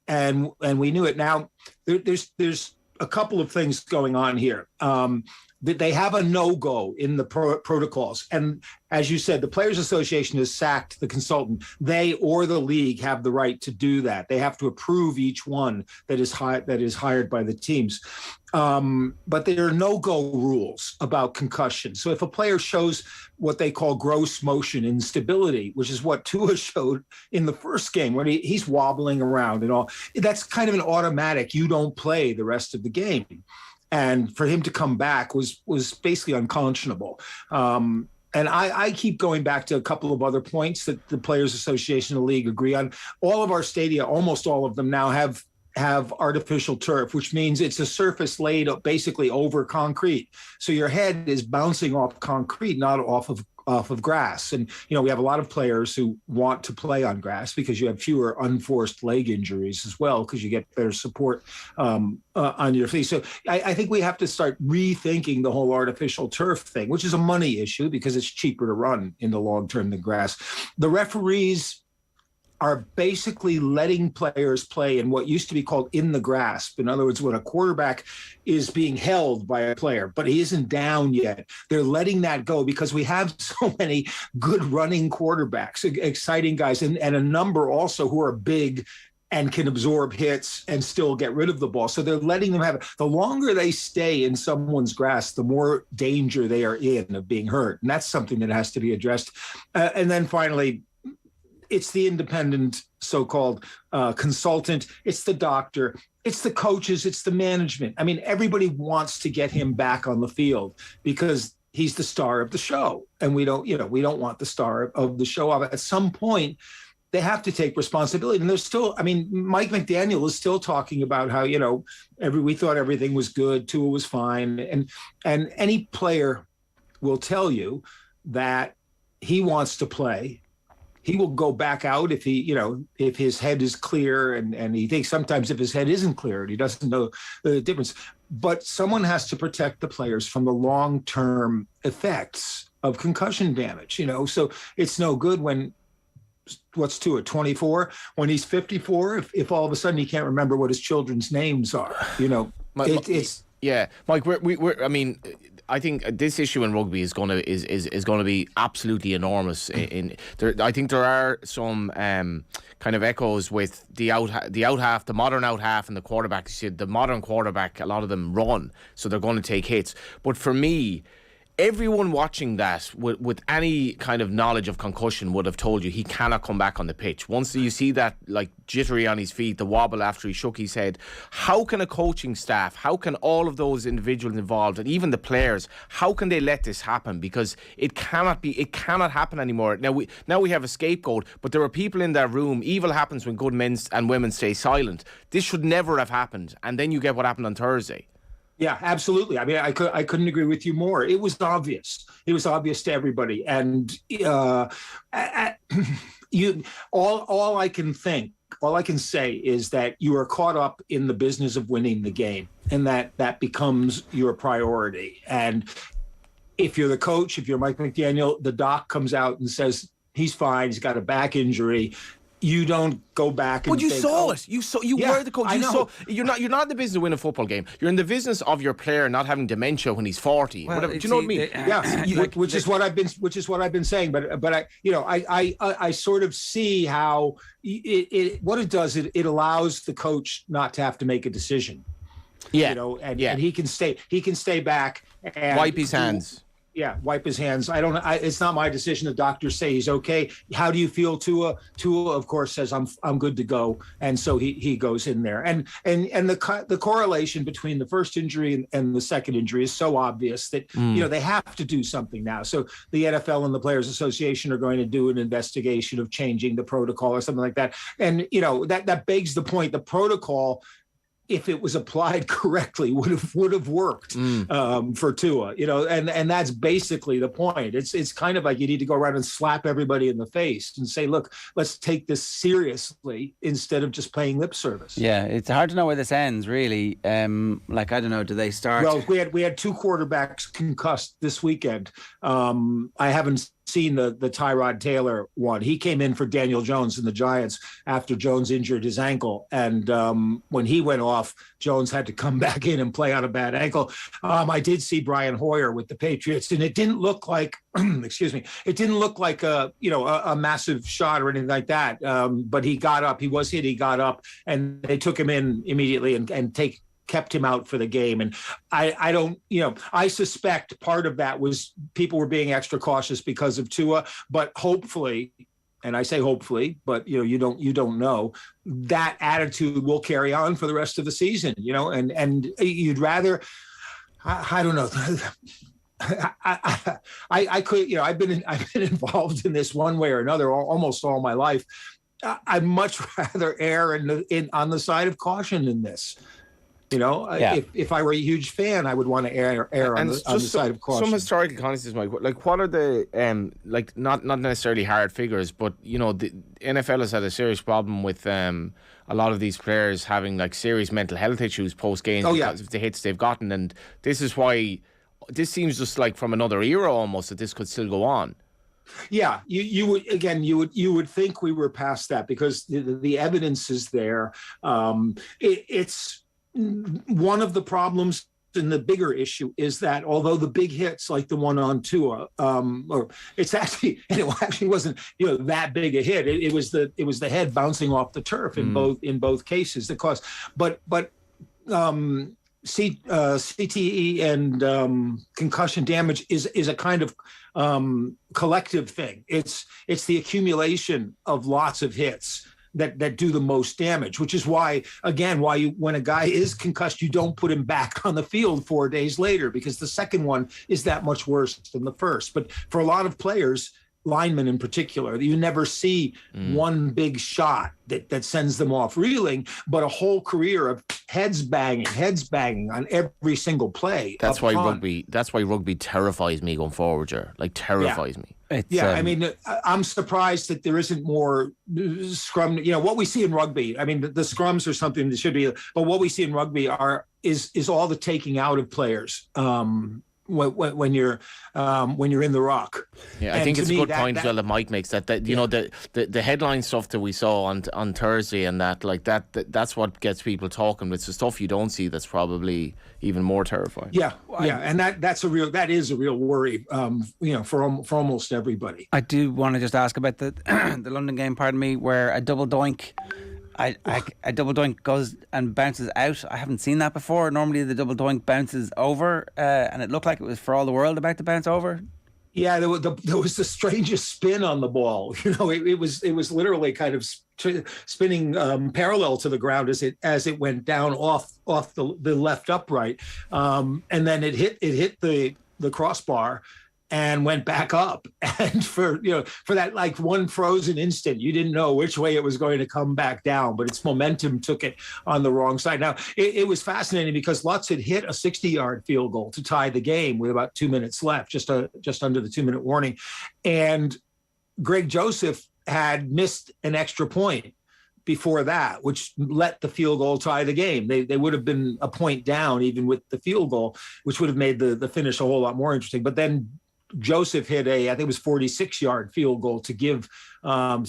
and we knew it. Now, there's a couple of things going on here. That they have a no-go in the protocols. And as you said, the Players Association has sacked the consultant. They or the league have the right to do that. They have to approve each one that is hired by the teams. But there are no-go rules about concussion. So if a player shows what they call gross motion instability, which is what Tua showed in the first game, when he's wobbling around and all, that's kind of an automatic, you don't play the rest of the game. And for him to come back was basically unconscionable. And I keep going back to a couple of other points that the Players Association and the league agree on. All of our stadia, almost all of them now have artificial turf, which means it's a surface laid basically over concrete. So your head is bouncing off concrete, not off off of grass. And, we have a lot of players who want to play on grass because you have fewer unforced leg injuries as well, because you get better support on your feet. So I think we have to start rethinking the whole artificial turf thing, which is a money issue because it's cheaper to run in the long term than grass. The referees are basically letting players play in what used to be called in the grasp. In other words, when a quarterback is being held by a player, but he isn't down yet, they're letting that go because we have so many good running quarterbacks, exciting guys, and a number also who are big and can absorb hits and still get rid of the ball. So they're letting them have it. The longer they stay in someone's grasp, the more danger they are in of being hurt. And that's something that has to be addressed. And then finally, it's the independent so-called consultant. It's the doctor. It's the coaches. It's the management. I mean, everybody wants to get him back on the field because he's the star of the show. And we don't want the star of the show. At some point, they have to take responsibility. And there's still, Mike McDaniel is still talking about how, we thought everything was good. Tua was fine. And any player will tell you that he wants to play. He will go back out if if his head is clear, and he thinks sometimes if his head isn't clear and he doesn't know the difference. But someone has to protect the players from the long-term effects of concussion damage, So it's no good when, what's Tua, 24? When he's 54, if all of a sudden he can't remember what his children's names are, it's... Yeah, Mike, I think this issue in rugby is going to be absolutely enormous. I think there are some kind of echoes with the out half, the modern out half, and the quarterback. You see, the modern quarterback, a lot of them run, so they're going to take hits. But for me, everyone watching that with any kind of knowledge of concussion would have told you he cannot come back on the pitch. Once you see that, like, jittery on his feet, the wobble after he shook his head, how can a coaching staff, how can all of those individuals involved, and even the players, how can they let this happen? Because it cannot happen anymore. Now we have a scapegoat, but there are people in that room. Evil happens when good men and women stay silent. This should never have happened. And then you get what happened on Thursday. Yeah, absolutely. I couldn't agree with you more. It was obvious. It was obvious to everybody. And all I can say is that you are caught up in the business of winning the game, and that becomes your priority. And if you're the coach, if you're Mike McDaniel, the doc comes out and says he's fine, he's got a back injury. You don't go back and But you saw it. You were the coach. You're not in the business of winning a football game. You're in the business of your player not having dementia when he's 40. Well, do you know what I mean? Yeah, which is what I've been saying. But I sort of see how what it does. It allows the coach not to have to make a decision. Yeah, and he can stay back and wipe his hands. Yeah, wipe his hands. It's not my decision. The doctors say he's okay. How do you feel, Tua? Tua, of course, says I'm good to go, and so he goes in there. And the correlation between the first injury and the second injury is so obvious that they have to do something now. So the NFL and the Players Association are going to do an investigation of changing the protocol or something like that. And that begs the point. The protocol, if it was applied correctly, would have worked for Tua, and that's basically the point. It's kind of like you need to go around and slap everybody in the face and say, look, let's take this seriously instead of just playing lip service. Yeah, it's hard to know where this ends, really. I don't know, do they start? Well, we had two quarterbacks concussed this weekend. I haven't seen the Tyrod Taylor one. He came in for Daniel Jones and the Giants after Jones injured his ankle. And when he went off, Jones had to come back in and play on a bad ankle. I did see Brian Hoyer with the Patriots, and it didn't look like, it didn't look like a massive shot or anything like that. But he got up, he was hit, he got up, and they took him in immediately and kept him out for the game. And I suspect part of that was people were being extra cautious because of Tua, but hopefully, and I say hopefully, but you don't know, that attitude will carry on for the rest of the season, and you'd rather, I don't know. I could, I've been involved in this one way or another almost all my life. I'd much rather err on the side of caution in this. You know, if I were a huge fan, I would want to err on the side of caution. Some historical context, Mike. Like, what are the not necessarily hard figures, but you know, the NFL has had a serious problem with a lot of these players having like serious mental health issues post games because of the hits they've gotten, and this is why this seems just like from another era almost that this could still go on. Yeah, you would think we were past that because the evidence is there. It's one of the problems, and the bigger issue is that although the big hits like the one on Tua, it actually wasn't that big a hit. It was the head bouncing off the turf in both cases that caused. But CTE and concussion damage is a kind of collective thing. It's the accumulation of lots of hits that do the most damage, which is why when a guy is concussed, you don't put him back on the field 4 days later, because the second one is that much worse than the first. But for a lot of players, linemen in particular, you never see one big shot that sends them off reeling, but a whole career of heads banging on every single play. That's why rugby terrifies me going forward, Ger. Like, terrifies me. I mean, I'm surprised that there isn't more scrum. You know, what we see in rugby, I mean, the scrums are something that should be, but what we see in rugby is all the taking out of players. When you're in the rock. Yeah, I think it's a good point as well that Mike makes that you know the headline stuff that we saw on Thursday and that's what gets people talking. It's the stuff you don't see that's probably even more terrifying. And that is a real worry for almost everybody. I do want to just ask about the the London game, pardon me, where a double doink a double doink goes and bounces out. I haven't seen that before. Normally the double doink bounces over, and it looked like it was for all the world about to bounce over. Yeah, there was the strangest spin on the ball. You know, it was literally kind of spinning parallel to the ground as it went down off the left upright, and then it hit the crossbar and went back up. And for that like one frozen instant, you didn't know which way it was going to come back down, but its momentum took it on the wrong side. Now, it was fascinating because Lutz had hit a 60-yard field goal to tie the game with about 2 minutes left, just under the 2-minute warning. And Greg Joseph had missed an extra point before that, which let the field goal tie the game. They would have been a point down even with the field goal, which would have made the finish a whole lot more interesting. But then Joseph hit I think it was 46-yard field goal to give them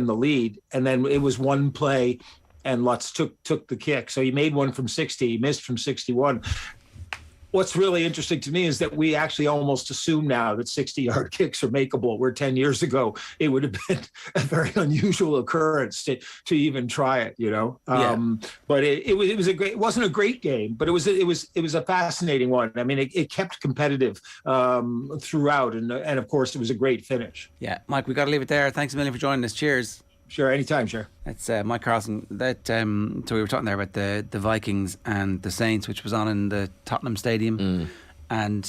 the lead, and then it was one play, and Lutz took the kick. So he made one from 60, he missed from 61. What's really interesting to me is that we actually almost assume now that 60-yard kicks are makeable, where 10 years ago it would have been a very unusual occurrence to even try it, you know. But it wasn't a great game, but it was a fascinating one. I mean, it kept competitive throughout, and of course it was a great finish. Yeah, Mike, we got to leave it there. Thanks a million for joining us. Cheers. Sure, anytime, sure. It's Mike Carlson. So we were talking there about the Vikings and the Saints, which was on in the Tottenham Stadium, and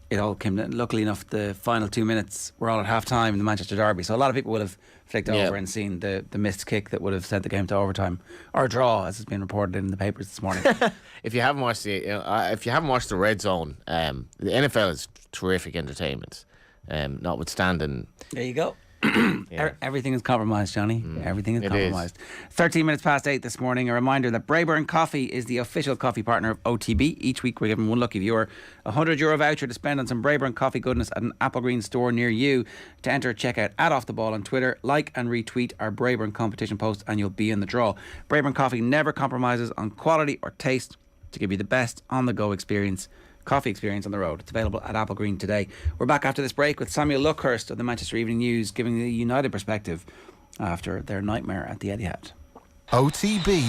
it all came. Luckily enough, the final 2 minutes were all at half time in the Manchester Derby. So a lot of people would have flicked over and seen the missed kick that would have sent the game to overtime or a draw, as has been reported in the papers this morning. If you haven't watched the Red Zone, the NFL is terrific entertainment. Notwithstanding, there you go. Everything is compromised, Johnny. Everything is compromised. 13 minutes past 8 this morning. A reminder that Braeburn Coffee is the official coffee partner of OTB. Each week we're giving one lucky viewer a €100 voucher to spend on some Braeburn coffee goodness at an Apple Green store near you. To enter, check out @OffTheBall on Twitter, like and retweet our Braeburn competition post, and you'll be in the draw. Braeburn Coffee never compromises on quality or taste to give you the best on-the-go coffee experience on the road. It's available at Apple Green today. We're back after this break with Samuel Luckhurst of the Manchester Evening News, giving the United perspective after their nightmare at the Etihad. OTB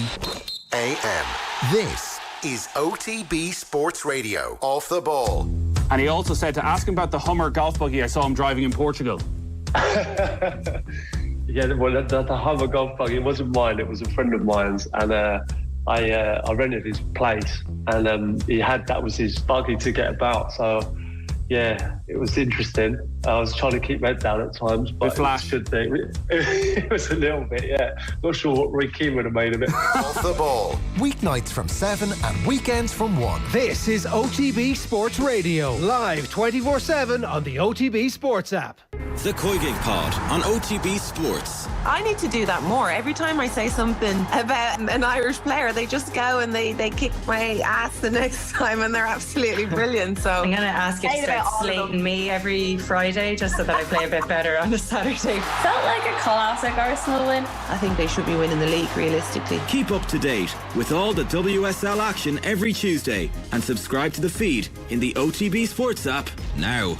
AM. This is OTB Sports Radio. Off the ball. And he also said to ask him about the Hummer golf buggy I saw him driving in Portugal. Yeah, well, the Hummer golf buggy, it wasn't mine, it was a friend of mine's, and I rented his place, and that was his buggy to get about. So Yeah, it was interesting. I was trying to keep my head down at times, but it was a little bit, yeah. Not sure what Roy Keane would have made of it. Off the ball. Weeknights from 7 and weekends from 1. This is OTB Sports Radio, live 24/7 on the OTB Sports app. The Koigig Pod on OTB Sports. I need to do that more. Every time I say something about an Irish player, they just go and they kick my ass the next time, and they're absolutely brilliant. So I'm going to ask you to start slating me every Friday just so that I play a bit better on a Saturday. Felt like a classic Arsenal win. I think they should be winning the league, realistically. Keep up to date with all the WSL action every Tuesday and subscribe to the feed in the OTB Sports app now.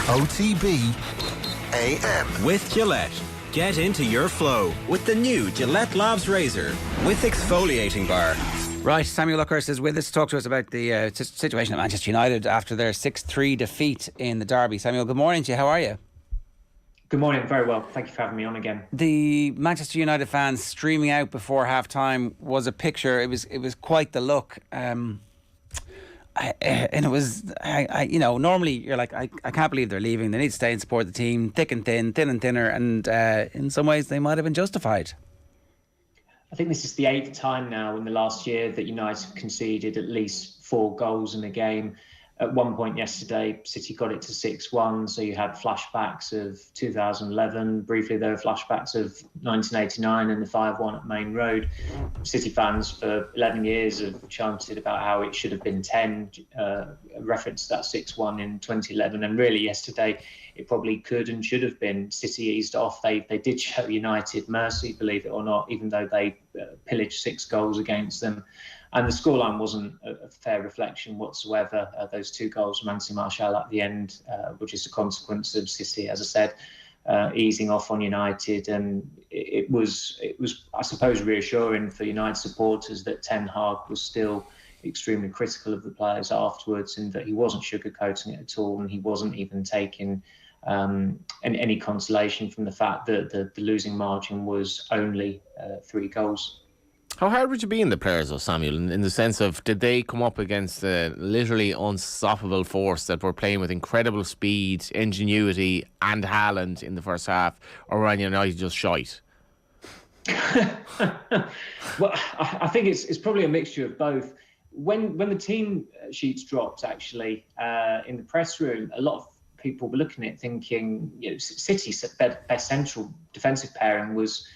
OTB AM. With Gillette. Get into your flow with the new Gillette Labs Razor with exfoliating bar. Right, Samuel Luckhurst is with us to talk to us about the situation at Manchester United after their 6-3 defeat in the derby. Samuel, good morning to you. How are you? Good morning. Very well. Thank you for having me on again. The Manchester United fans streaming out before half-time was a picture. It was quite the look. And it was, normally you're like, I can't believe they're leaving. They need to stay and support the team, thick and thin, thin and thinner. And in some ways, they might have been justified. I think this is the 8th time now in the last year that United conceded at least 4 goals in a game. At one point yesterday, City got it to 6-1, so you had flashbacks of 2011. Briefly, there were flashbacks of 1989 and the 5-1 at Main Road. City fans for 11 years have chanted about how it should have been 10, reference that 6-1 in 2011. And really, yesterday, it probably could and should have been. City eased off. They did show United mercy, believe it or not, even though they pillaged 6 goals against them. And the scoreline wasn't a fair reflection whatsoever. Those 2 goals from Anthony Martial at the end were just a consequence of City, as I said, easing off on United. And it was, I suppose, reassuring for United supporters that Ten Hag was still extremely critical of the players afterwards, and that he wasn't sugarcoating it at all, and he wasn't even taking any consolation from the fact that the losing margin was only 3 goals. How hard would you be in the players, though, Samuel, in the sense of, did they come up against a literally unstoppable force that were playing with incredible speed, ingenuity and Haaland in the first half, or were United just shite? Well, I think it's probably a mixture of both. When the team sheets dropped, actually, in the press room, a lot of people were looking at it thinking, City's best central defensive pairing was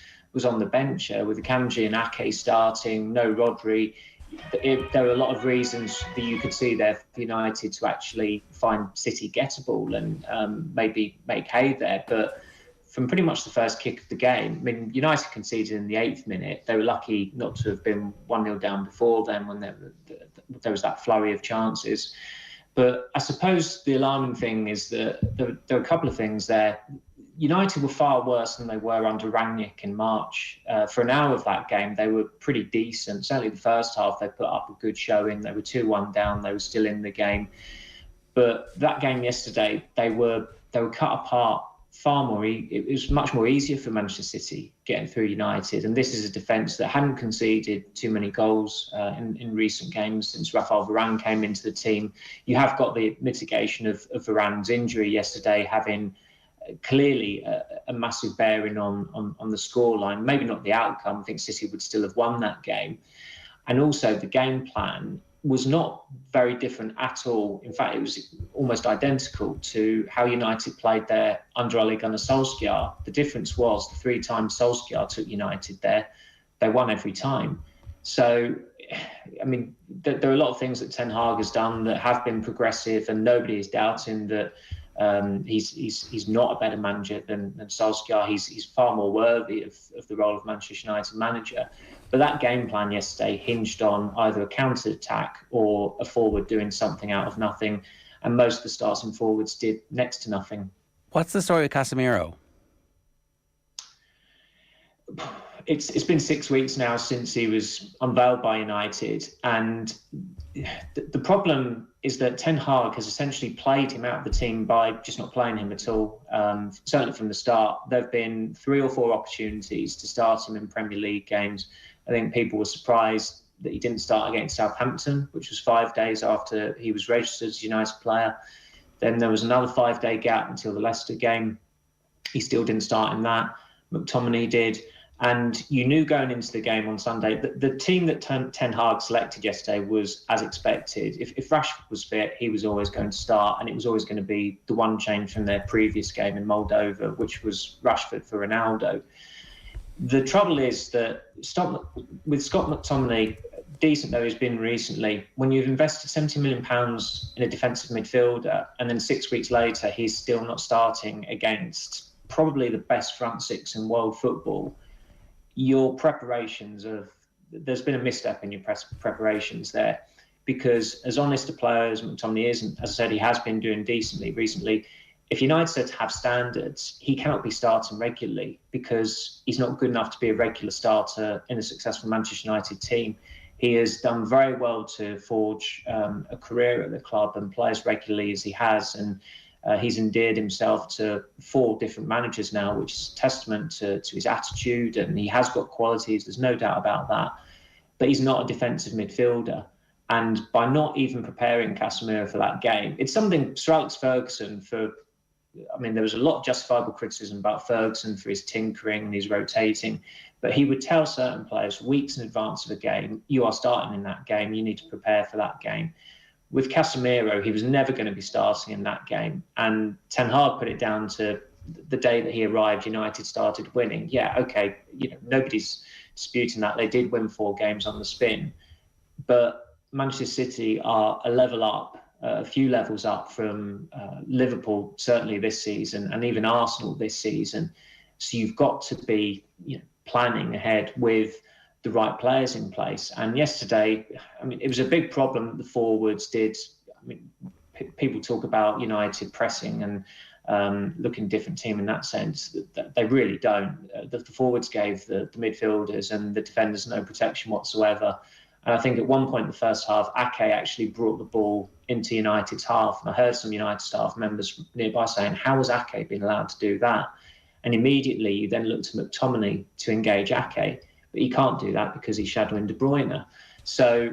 on the bench with Akanji and Ake starting, no Rodri. There were a lot of reasons that you could see there for United to actually find City gettable and maybe make hay there. But from pretty much the first kick of the game, I mean, United conceded in the 8th minute. They were lucky not to have been 1-0 down before then when there was that flurry of chances. But I suppose the alarming thing is that there are a couple of things there. United were far worse than they were under Rangnick in March. For an hour of that game, they were pretty decent. Certainly the first half, they put up a good showing. They were 2-1 down. They were still in the game. But that game yesterday, they were cut apart far more. It was much more easier for Manchester City getting through United. And this is a defence that hadn't conceded too many goals in recent games since Raphael Varane came into the team. You have got the mitigation of Varane's injury yesterday, having clearly a massive bearing on the scoreline. Maybe not the outcome. I think City would still have won that game. And also the game plan was not very different at all. In fact, it was almost identical to how United played there under Ole Gunnar Solskjaer. The difference was the 3 times Solskjaer took United there, they won every time. So, I mean, there are a lot of things that Ten Hag has done that have been progressive, and nobody is doubting that he's not a better manager than Solskjaer. He's far more worthy of the role of Manchester United manager. But that game plan yesterday hinged on either a counter-attack or a forward doing something out of nothing. And most of the starting forwards did next to nothing. What's the story of Casemiro? It's been 6 weeks now since he was unveiled by United. And the problem is that Ten Hag has essentially played him out of the team by just not playing him at all. Certainly from the start, there have been 3 or 4 opportunities to start him in Premier League games. I think people were surprised that he didn't start against Southampton, which was 5 days after he was registered as a United player. Then there was another 5-day gap until the Leicester game. He still didn't start in that. McTominay did. And you knew going into the game on Sunday that the team that Ten Hag selected yesterday was as expected. If Rashford was fit, he was always going to start, and it was always going to be the one change from their previous game in Moldova, which was Rashford for Ronaldo. The trouble is that with Scott McTominay, decent though he's been recently, when you've invested £70 million in a defensive midfielder and then 6 weeks later he's still not starting against probably the best front six in world football, your preparations there's been a misstep in your preparations there, because as honest a player as McTominay is, and as I said, he has been doing decently recently, if United have standards, he cannot be starting regularly because he's not good enough to be a regular starter in a successful Manchester United team. He has done very well to forge a career at the club and play as regularly as he has, and he's endeared himself to 4 different managers now, which is a testament to his attitude, and he has got qualities, there's no doubt about that. But he's not a defensive midfielder. And by not even preparing Casemiro for that game, it's something Sir Alex Ferguson there was a lot of justifiable criticism about Ferguson for his tinkering and his rotating, but he would tell certain players weeks in advance of a game, you are starting in that game, you need to prepare for that game. With Casemiro, he was never going to be starting in that game. And Ten Hag put it down to the day that he arrived, United started winning. Yeah, okay, nobody's disputing that. They did win 4 games on the spin. But Manchester City are a level up, a few levels up from Liverpool, certainly this season, and even Arsenal this season. So you've got to be planning ahead with the right players in place. And yesterday, it was a big problem that the forwards did. People talk about United pressing and looking different team in that sense. They really don't. The forwards gave the midfielders and the defenders no protection whatsoever. And I think at one point in the first half, Ake actually brought the ball into United's half. And I heard some United staff members nearby saying, how has Ake been allowed to do that? And immediately you then look to McTominay to engage Ake. But he can't do that because he's shadowing De Bruyne. So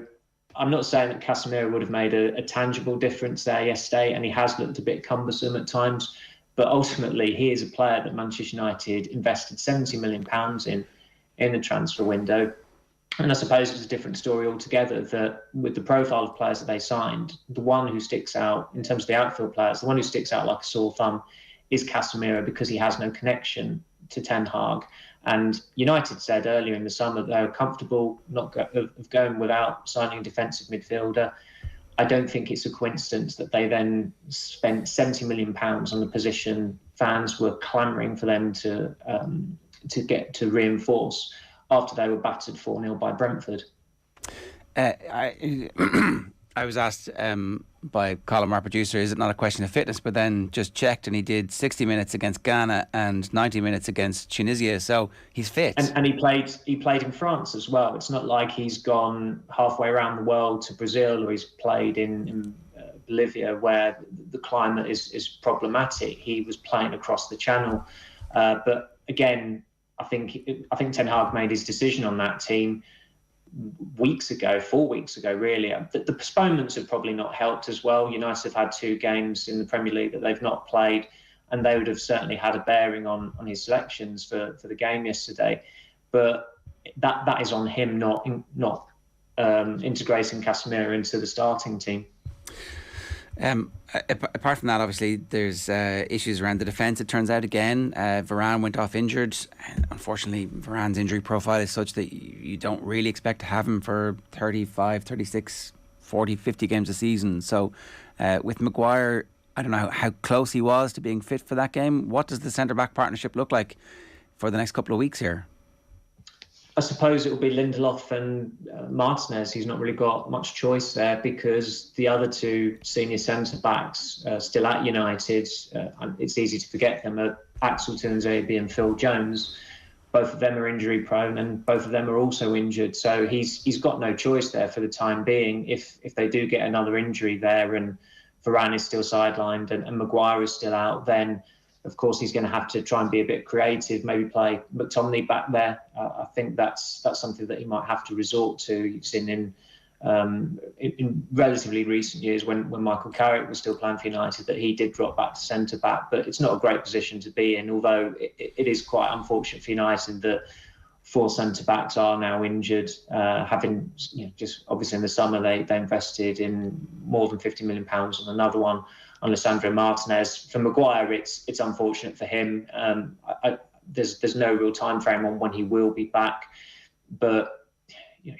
I'm not saying that Casemiro would have made a tangible difference there yesterday, and he has looked a bit cumbersome at times. But ultimately, he is a player that Manchester United invested £70 million in the transfer window. And I suppose it's a different story altogether that with the profile of players that they signed, the one who sticks out in terms of the outfield players, the one who sticks out like a sore thumb is Casemiro, because he has no connection to Ten Hag. And United said earlier in the summer that they were comfortable of going without signing a defensive midfielder. I don't think it's a coincidence that they then spent £70 million on the position fans were clamouring for them to get to reinforce after they were battered 4-0 by Brentford. I was asked by Colin, our producer, is it not a question of fitness? But then just checked, and he did 60 minutes against Ghana and 90 minutes against Tunisia, so he's fit. And he played in France as well. It's not like he's gone halfway around the world to Brazil, or he's played in Bolivia, where the climate is problematic. He was playing across the channel. But again, I think Ten Hag made his decision on that team 4 weeks ago, really. The postponements have probably not helped as well. United have had 2 games in the Premier League that they've not played, and they would have certainly had a bearing on his selections for the game yesterday. But that is on him, not integrating Casemiro into the starting team. Apart from that, obviously, there's issues around the defence. It turns out again, Varane went off injured. Unfortunately, Varane's injury profile is such that you don't really expect to have him for 35, 36, 40, 50 games a season. So with Maguire, I don't know how close he was to being fit for that game. What does the centre-back partnership look like for the next couple of weeks here? I suppose it will be Lindelof and Martinez. He's not really got much choice there, because the other 2 senior centre-backs still at United, it's easy to forget them, are Axel Tuanzebe and Phil Jones. Both of them are injury prone, and both of them are also injured. So he's got no choice there for the time being. If they do get another injury there and Varane is still sidelined and Maguire is still out, then Of course, he's going to have to try and be a bit creative, maybe play McTominay back there. I think that's something that he might have to resort to. You've seen in relatively recent years when Michael Carrick was still playing for United that he did drop back to centre-back, but it's not a great position to be in, although it is quite unfortunate for United that 4 centre-backs are now injured, having just obviously in the summer they invested in more than £50 million on another one on Lisandro Martinez. For Maguire, it's unfortunate for him. There's no real time frame on when he will be back, but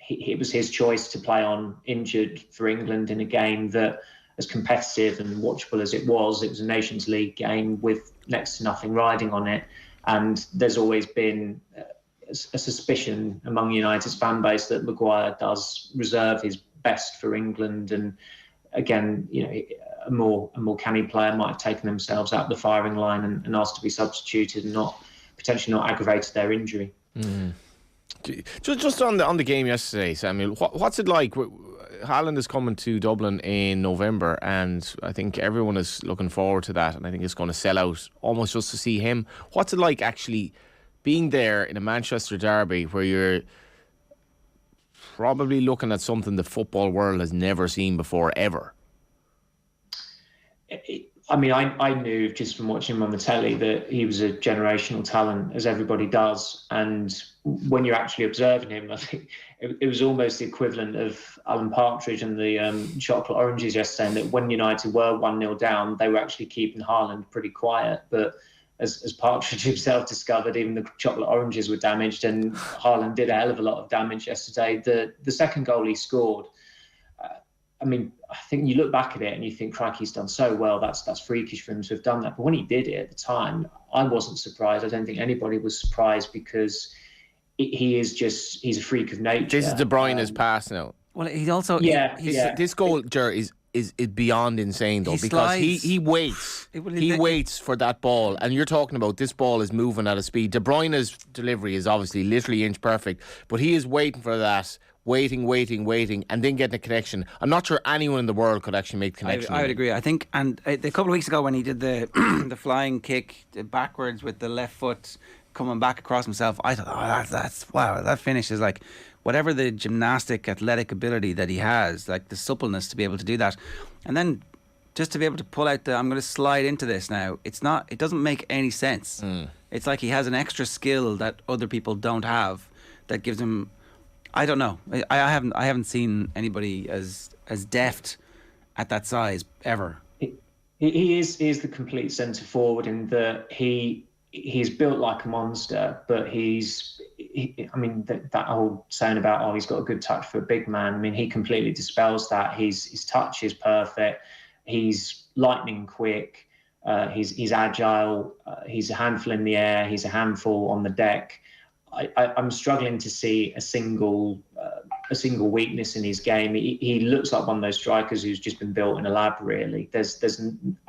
it was his choice to play on injured for England in a game that, as competitive and watchable as it was a Nations League game with next to nothing riding on it. And there's always been a suspicion among United's fan base that Maguire does reserve his best for England. And again, a more canny player might have taken themselves out of the firing line and asked to be substituted and potentially not aggravated their injury. Mm. Just on the game yesterday, Samuel, what's it like? Haaland is coming to Dublin in November, and I think everyone is looking forward to that, and I think it's going to sell out almost just to see him. What's it like actually being there in a Manchester derby where you're probably looking at something the football world has never seen before, ever? I knew just from watching him on the telly that he was a generational talent, as everybody does. And when you're actually observing him, I think it was almost the equivalent of Alan Partridge and the chocolate oranges yesterday, and that when United were 1-0 down, they were actually keeping Haaland pretty quiet. But as Partridge himself discovered, even the chocolate oranges were damaged, and Haaland did a hell of a lot of damage yesterday. The second goal he scored, I think you look back at it and you think, crikey, he's done so well. That's freakish for him to have done that. But when he did it at the time, I wasn't surprised. I don't think anybody was surprised, because he's a freak of nature. This is De Bruyne's pass now. Well, he's also this goal, Ger, is beyond insane though, because he waits. He waits for that ball, and you're talking about this ball is moving at a speed. De Bruyne's delivery is obviously literally inch perfect, but he is waiting for that. Waiting, and then getting a connection. I'm not sure anyone in the world could actually make the connection. I would agree. I think, and a couple of weeks ago when he did the the flying kick backwards with the left foot coming back across himself, I thought, that's wow, that finish is like whatever the gymnastic athletic ability that he has, like the suppleness to be able to do that, and then just to be able to pull out I'm going to slide into this now. It doesn't make any sense. It's like he has an extra skill that other people don't have that gives him. I don't know. I haven't seen anybody as deft at that size ever. He is the complete centre forward in that he's built like a monster, but that whole saying about he's got a good touch for a big man. I mean, he completely dispels that. His touch is perfect. He's lightning quick. He's agile. He's a handful in the air. He's a handful on the deck. I'm struggling to see a single weakness in his game. He looks like one of those strikers who's just been built in a lab, really. I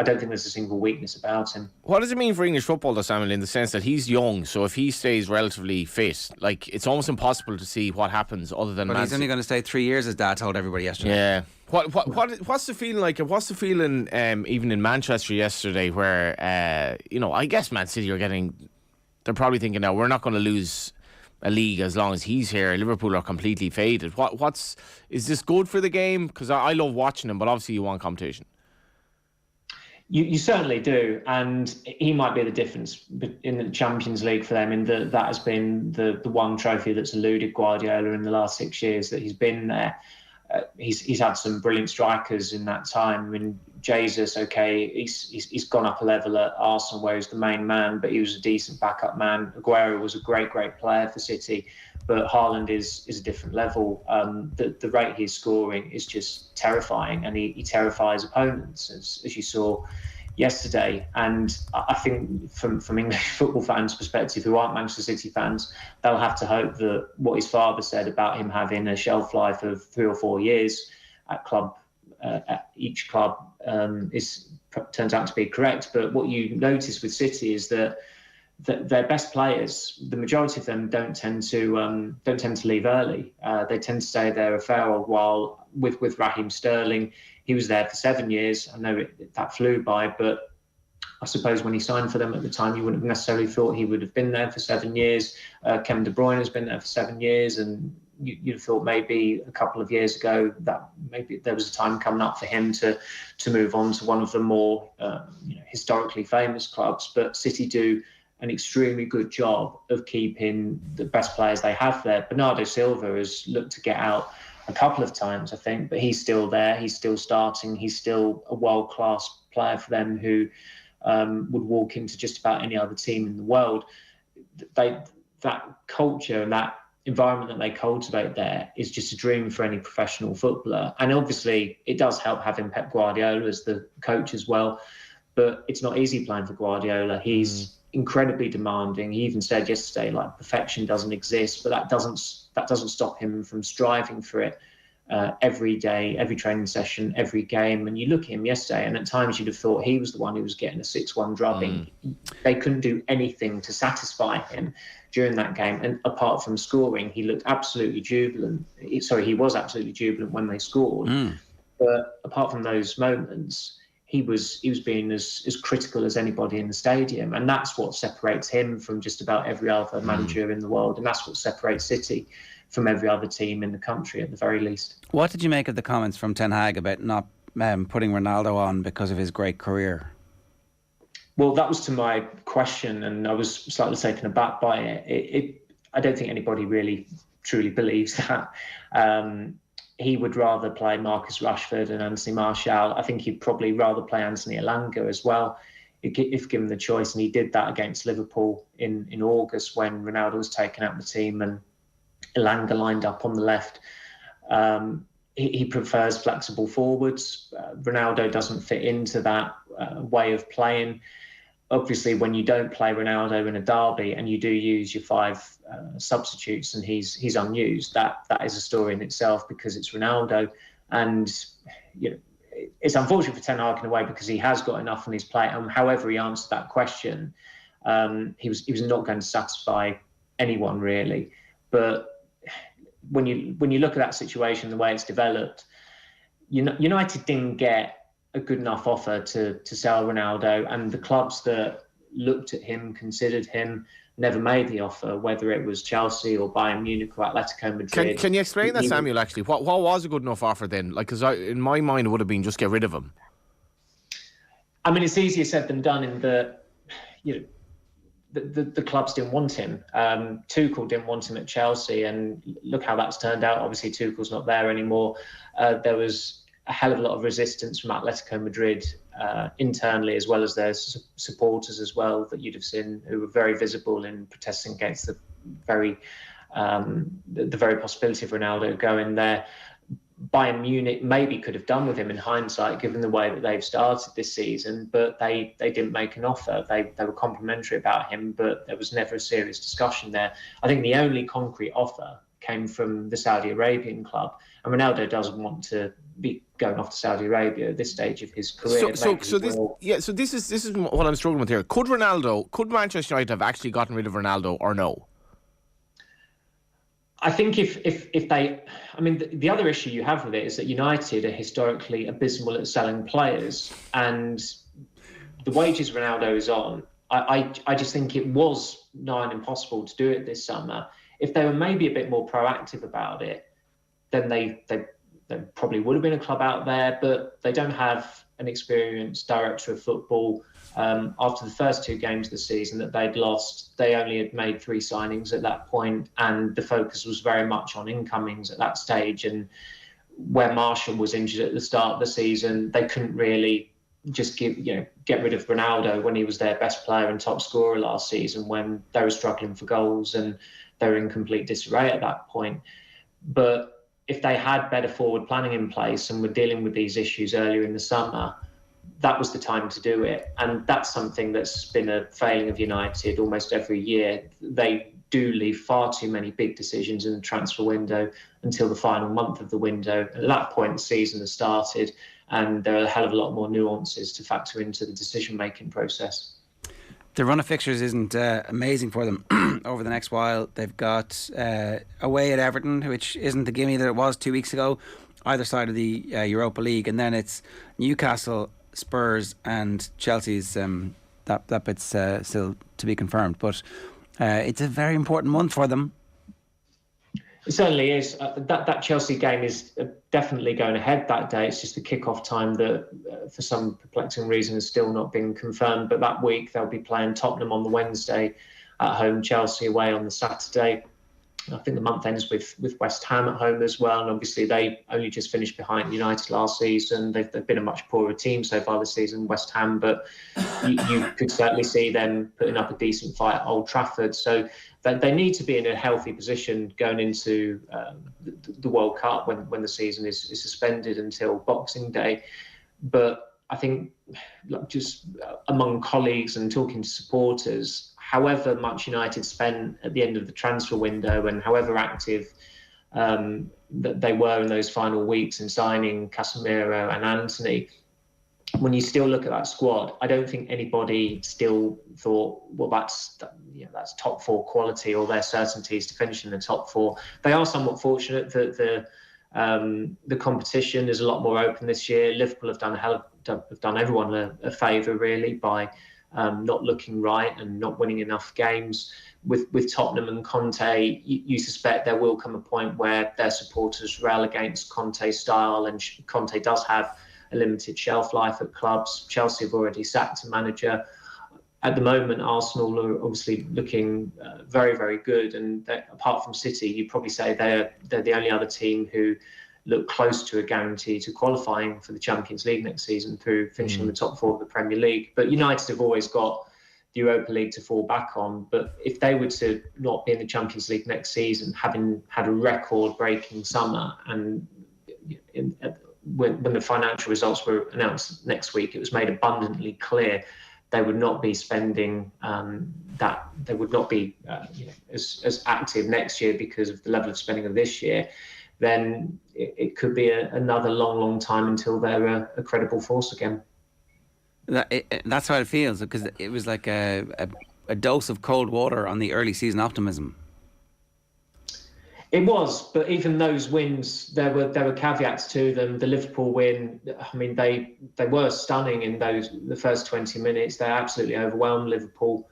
don't think there's a single weakness about him. What does it mean for English football, though, Samuel, in the sense that he's young, so if he stays relatively fit, like, it's almost impossible to see what happens other than... But he's only going to stay 3 years, as Dad told everybody yesterday. Yeah. What's the feeling like? What's the feeling even in Manchester yesterday where, I guess Man City they're probably thinking now, we're not going to lose a league as long as he's here. Liverpool are completely faded. Is this good for the game? Because I love watching him, but obviously you want competition. You certainly do, and he might be the difference in the Champions League for them. In that has been the one trophy that's eluded Guardiola in the last 6 years that he's been there. He's had some brilliant strikers in that time. I mean, Jesus, he's gone up a level at Arsenal where he's the main man, but he was a decent backup man. Aguero was a great player for City, but Haaland is a different level. The rate he's scoring is just terrifying, and he terrifies opponents, as you saw yesterday. And I think from English football fans' perspective, who aren't Manchester City fans, they'll have to hope that what his father said about him having a shelf life of 3 or 4 years at each club turns out to be correct. But what you notice with City is that their best players, the majority of them, don't tend to leave early. They tend to stay there a fair old while. With Raheem Sterling, he was there for 7 years. I know that flew by, but I suppose when he signed for them at the time, you wouldn't have necessarily thought he would have been there for 7 years. Kevin De Bruyne has been there for 7 years, and you'd have thought maybe a couple of years ago that maybe there was a time coming up for him to move on to one of the more historically famous clubs. But City do an extremely good job of keeping the best players they have there. Bernardo Silva has looked to get out a couple of times, I think, but he's still there. He's still starting. He's still a world-class player for them who would walk into just about any other team in the world. That culture and that environment that they cultivate there is just a dream for any professional footballer. And obviously, it does help having Pep Guardiola as the coach as well. But it's not easy playing for Guardiola. He's incredibly demanding. He even said yesterday, like, perfection doesn't exist, but that doesn't stop him from striving for it every day, every training session, every game. And you look at him yesterday, and at times you'd have thought he was the one who was getting a 6-1 drubbing. They couldn't do anything to satisfy him during that game. And apart from scoring, he looked absolutely jubilant. He was absolutely jubilant when they scored. But apart from those moments, he was being as critical as anybody in the stadium. And that's what separates him from just about every other manager in the world. And that's what separates City from every other team in the country, at the very least. What did you make of the comments from Ten Hag about not putting Ronaldo on because of his great career? Well, that was to my question, and I was slightly taken aback by it. I don't think anybody really truly believes that. He would rather play Marcus Rashford and Anthony Martial. I think he'd probably rather play Anthony Elanga as well, if given the choice. And he did that against Liverpool in August when Ronaldo was taken out of the team and Elanga lined up on the left. He prefers flexible forwards. Ronaldo doesn't fit into that way of playing. Obviously, when you don't play Ronaldo in a derby and you do use your 5 substitutes and he's unused, that is a story in itself, because it's Ronaldo. And it's unfortunate for Ten Hag in a way, because he has got enough on his plate. And however he answered that question, he was not going to satisfy anyone really. But when you look at that situation, the way it's developed, United didn't get a good enough offer to sell Ronaldo, and the clubs that looked at him, considered him, never made the offer, whether it was Chelsea or Bayern Munich or Atletico Madrid. Can you explain that, Samuel, actually? What was a good enough offer then? Like, because in my mind it would have been just get rid of him. I mean, it's easier said than done in that, the clubs didn't want him. Tuchel didn't want him at Chelsea, and look how that's turned out. Obviously, Tuchel's not there anymore. There was a hell of a lot of resistance from Atletico Madrid internally, as well as their supporters as well, that you'd have seen, who were very visible in protesting against the very possibility of Ronaldo going there. Bayern Munich maybe could have done with him in hindsight, given the way that they've started this season, but they didn't make an offer. They were complimentary about him, but there was never a serious discussion there. I think the only concrete offer came from the Saudi Arabian club, and Ronaldo doesn't want to be going off to Saudi Arabia at this stage of his career. So this is what I'm struggling with here. Could Manchester United have actually gotten rid of Ronaldo or no? I think if they, I mean, the other issue you have with it is that United are historically abysmal at selling players, and the wages Ronaldo is on, I just think it was nigh on impossible to do it this summer. If they were maybe a bit more proactive about it, then they probably would have been a club out there, but they don't have an experienced director of football. After the first 2 games of the season that they'd lost, they only had made 3 signings at that point, and the focus was very much on incomings at that stage. And where Martial was injured at the start of the season, they couldn't really just get rid of Ronaldo when he was their best player and top scorer last season, when they were struggling for goals and they were in complete disarray at that point. But if they had better forward planning in place and were dealing with these issues earlier in the summer, that was the time to do it. And that's something that's been a failing of United almost every year. They do leave far too many big decisions in the transfer window until the final month of the window. At that point, the season has started, and there are a hell of a lot more nuances to factor into the decision-making process. The run of fixtures isn't amazing for them over the next while. They've got away at Everton, which isn't the gimme that it was 2 weeks ago, either side of the Europa League. And then it's Newcastle, Spurs and Chelsea's that bit's still to be confirmed. But it's a very important month for them. It certainly is. That Chelsea game is definitely going ahead that day. It's just the kick-off time that, for some perplexing reason, has still not been confirmed. But that week they'll be playing Tottenham on the Wednesday at home, Chelsea away on the Saturday. I think the month ends with West Ham at home as well. And obviously they only just finished behind United last season. They've been a much poorer team so far this season, West Ham. But you could certainly see them putting up a decent fight at Old Trafford. So they need to be in a healthy position going into the World Cup when the season is suspended until Boxing Day. But I think just among colleagues and talking to supporters, however much United spent at the end of the transfer window and however active that they were in those final weeks in signing Casemiro and Anthony, when you still look at that squad, I don't think anybody still thought, well, that's top four quality or their certainties to finish in the top four. They are somewhat fortunate that the competition is a lot more open this year. Liverpool have done everyone a favour really by not looking right and not winning enough games. With Tottenham and Conte, you suspect there will come a point where their supporters rail against Conte's style, and Conte does have a limited shelf life at clubs. Chelsea have already sacked a manager. At the moment, Arsenal are obviously looking very, very good, and apart from City, you'd probably say they're the only other team who look close to a guarantee to qualifying for the Champions League next season through finishing the top four of the Premier League. But United have always got the Europa League to fall back on. But if they were to not be in the Champions League next season, having had a record-breaking summer, and when the financial results were announced next week, it was made abundantly clear they would not be spending that. They would not be as active next year because of the level of spending of this year. Then it could be another long, long time until they're a credible force again. That's how it feels, because it was like a dose of cold water on the early season optimism. It was, but even those wins, there were caveats to them. The Liverpool win, I mean, they were stunning in the first 20 minutes. They absolutely overwhelmed Liverpool,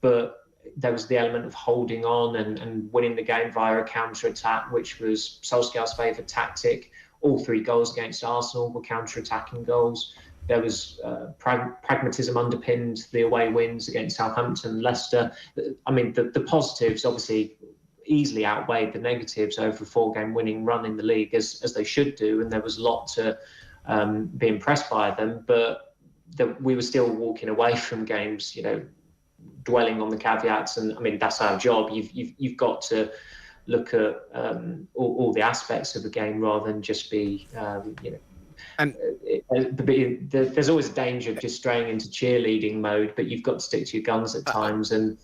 but there was the element of holding on and winning the game via a counter-attack, which was Solskjaer's favourite tactic. All three goals against Arsenal were counter-attacking goals. There was pragmatism underpinned the away wins against Southampton, Leicester. I mean, the positives obviously easily outweighed the negatives over a 4-game winning run in the league, as they should do, and there was a lot to be impressed by them. But we were still walking away from games, dwelling on the caveats, and I mean that's our job. You've got to look at all the aspects of the game rather than just be there's always a danger of just straying into cheerleading mode, but you've got to stick to your guns at times. And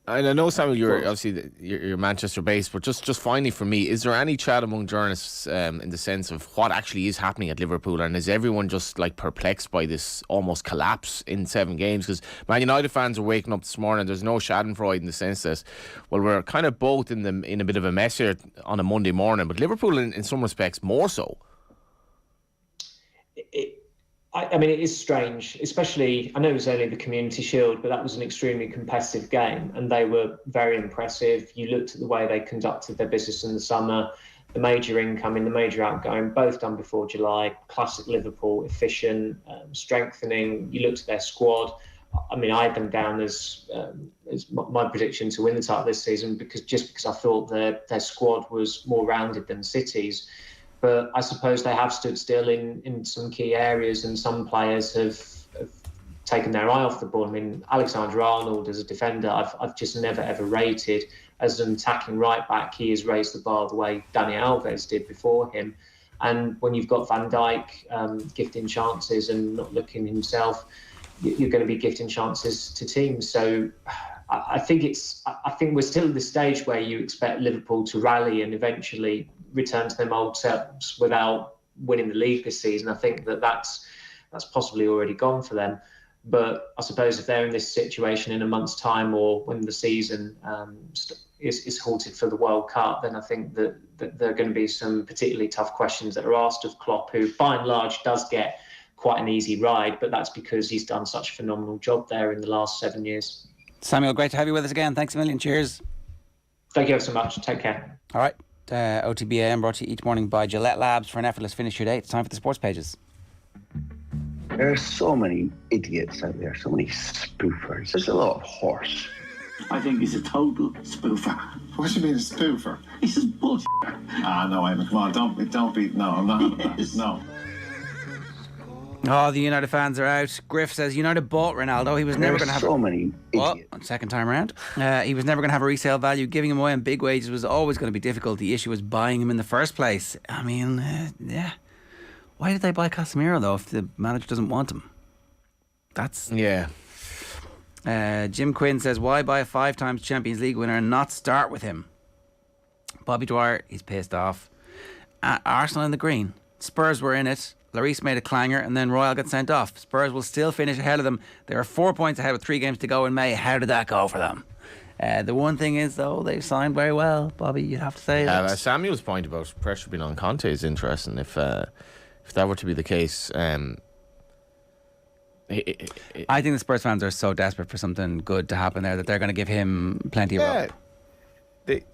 I know, Samuel, you're obviously you're Manchester based, but just finally for me, is there any chat among journalists in the sense of what actually is happening at Liverpool, and is everyone just like perplexed by this almost collapse in 7 games? Because Man United fans are waking up this morning, there's no schadenfreude in the sense that, well, we're kind of both in a bit of a mess here on a Monday morning, but Liverpool in some respects more so. I mean, it is strange, especially, I know it was only the Community Shield, but that was an extremely competitive game and they were very impressive. You looked at the way they conducted their business in the summer, the major incoming, the major outgoing, both done before July, classic Liverpool, efficient, strengthening. You looked at their squad. I mean, I had them down as my prediction to win the title this season because I thought their squad was more rounded than City's. But I suppose they have stood still in some key areas, and some players have taken their eye off the ball. I mean, Alexander-Arnold as a defender, I've just never ever rated. As an attacking right back, he has raised the bar the way Dani Alves did before him. And when you've got Van Dijk gifting chances and not looking himself, you're going to be gifting chances to teams. So I think we're still at the stage where you expect Liverpool to rally and eventually return to their old selves without winning the league this season. I think that's possibly already gone for them. But I suppose if they're in this situation in a month's time, or when the season is halted for the World Cup, then I think that there are going to be some particularly tough questions that are asked of Klopp, who by and large does get quite an easy ride, but that's because he's done such a phenomenal job there in the last 7 years. Samuel, great to have you with us again. Thanks a million. Cheers. Thank you so much. Take care. All right. OTB AM brought to you each morning by Gillette Labs. For an effortless finish your day, it's time for the sports pages. There are so many idiots out there, so many spoofers. There's a lot of horse. I think he's a total spoofer. What do you mean a spoofer? He's just bullshit. No, Eamon, come on, don't be, no, I'm not having that, no. Oh, the United fans are out. Griff says United bought Ronaldo. He was never going to have so many idiots. On second time around. He was never going to have a resale value. Giving him away on big wages was always going to be difficult. The issue was buying him in the first place. I mean, yeah. Why did they buy Casemiro though if the manager doesn't want him? That's Jim Quinn says, why buy a 5 times Champions League winner and not start with him? Bobby Dwyer, he's pissed off. Arsenal in the green. Spurs were in it. Lloris made a clanger and then Royal got sent off. Spurs will still finish ahead of them. They are 4 points ahead with 3 games to go in May. How did that go for them? The one thing is, though, they've signed very well, Bobby, you'd have to say that. Samuel's point about pressure being on Conte is interesting. If that were to be the case... I think the Spurs fans are so desperate for something good to happen there that they're going to give him plenty of rope.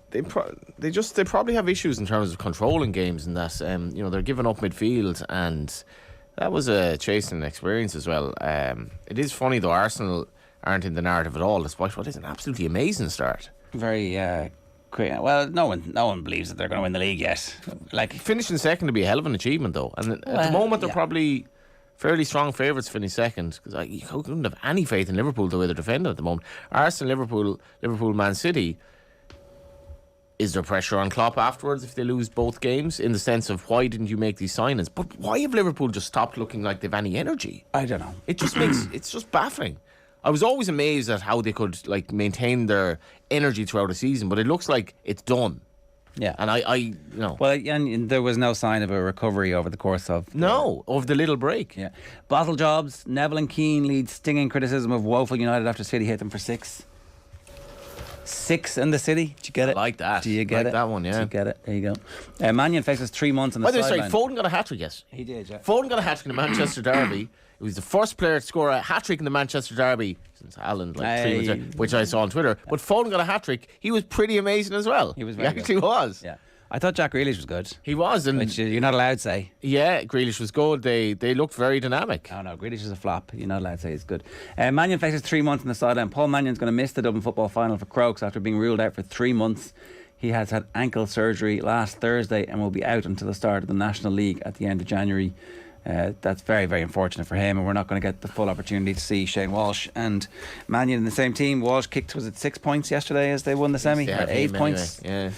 They probably have issues in terms of controlling games and that they're giving up midfield, and that was a chasing experience as well. It is funny though, Arsenal aren't in the narrative at all, despite what is an absolutely amazing start. Very quick. Well, no one believes that they're going to win the league yet. Like finishing second would be a hell of an achievement though, and at the moment they're probably fairly strong favourites to finish second, because you couldn't have any faith in Liverpool the way they're defending at the moment. Arsenal, Liverpool, Man City. Is there pressure on Klopp afterwards if they lose both games, in the sense of why didn't you make these signings? But why have Liverpool just stopped looking like they've any energy? I don't know. It just it's just baffling. I was always amazed at how they could maintain their energy throughout a season, but it looks like it's done. Yeah, and I Well, and there was no sign of a recovery over the course of the little break. Yeah, bottle jobs. Neville and Keane lead stinging criticism of woeful United after City hit them for 6. 6 in the City. Did you get it? I like that. Do you get it? That one, yeah. Do you get it? There you go. Mannion faces 3 months on the sideline. Foden got a hat-trick, yes. He did, yeah. Foden got a hat-trick in the Manchester Derby. He was the first player to score a hat-trick in the Manchester Derby since Haaland, 3 months, which I saw on Twitter. But Foden got a hat-trick. He was pretty amazing as well. He was very good. He actually was. Yeah. I thought Jack Grealish was good. He was. Which you're not allowed to say. Yeah, Grealish was good. They looked very dynamic. Oh no, Grealish is a flop. You're not allowed to say he's good. Mannion faces 3 months on the sideline. Paul Mannion's going to miss the Dublin football final for Crokes after being ruled out for 3 months. He has had ankle surgery last Thursday and will be out until the start of the National League at the end of January. That's very, very unfortunate for him, and we're not going to get the full opportunity to see Shane Walsh and Mannion in the same team. Walsh kicked, was it 6 points yesterday as they won the semi? 8 points. Anyway.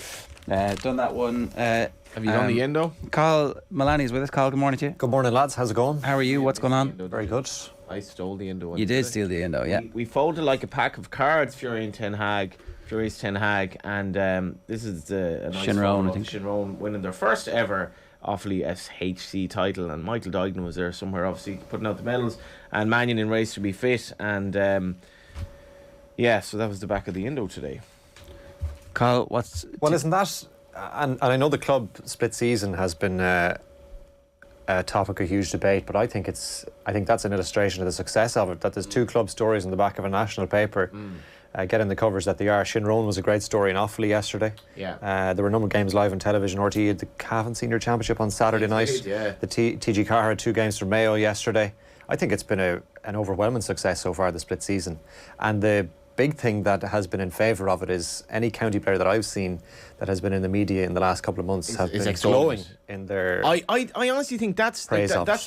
Yeah. Done that one. Have you done the endo? Carl Mullaney is with us. Carl, good morning to you. Good morning, lads. How's it going? How are you? What's going on? Very good. I stole the endo. You did steal the endo, yeah. We folded like a pack of cards, Furious Ten Hag, and this is a nice Shinrone, I think. Shinrone winning their first ever Offaly SHC title, and Michael Duignan was there somewhere, obviously putting out the medals, and Mannion in race to be fit, and so that was the back of the endo today. Carl, isn't that, and I know the club split season has been a topic of huge debate, but I think that's an illustration of the success of it, that there's 2 club stories in the back of a national paper getting the coverage that they are. Shinrone was a great story in Offaly yesterday. Yeah. There were a number of games live on television. RTE had the Cavan Senior Championship on Saturday night. Yeah. The TG Carr had 2 games for Mayo yesterday. I think it's been an overwhelming success so far, the split season. And the big thing that has been in favour of it is any county player that I've seen that has been in the media in the last couple of months have been glowing in their I honestly think that's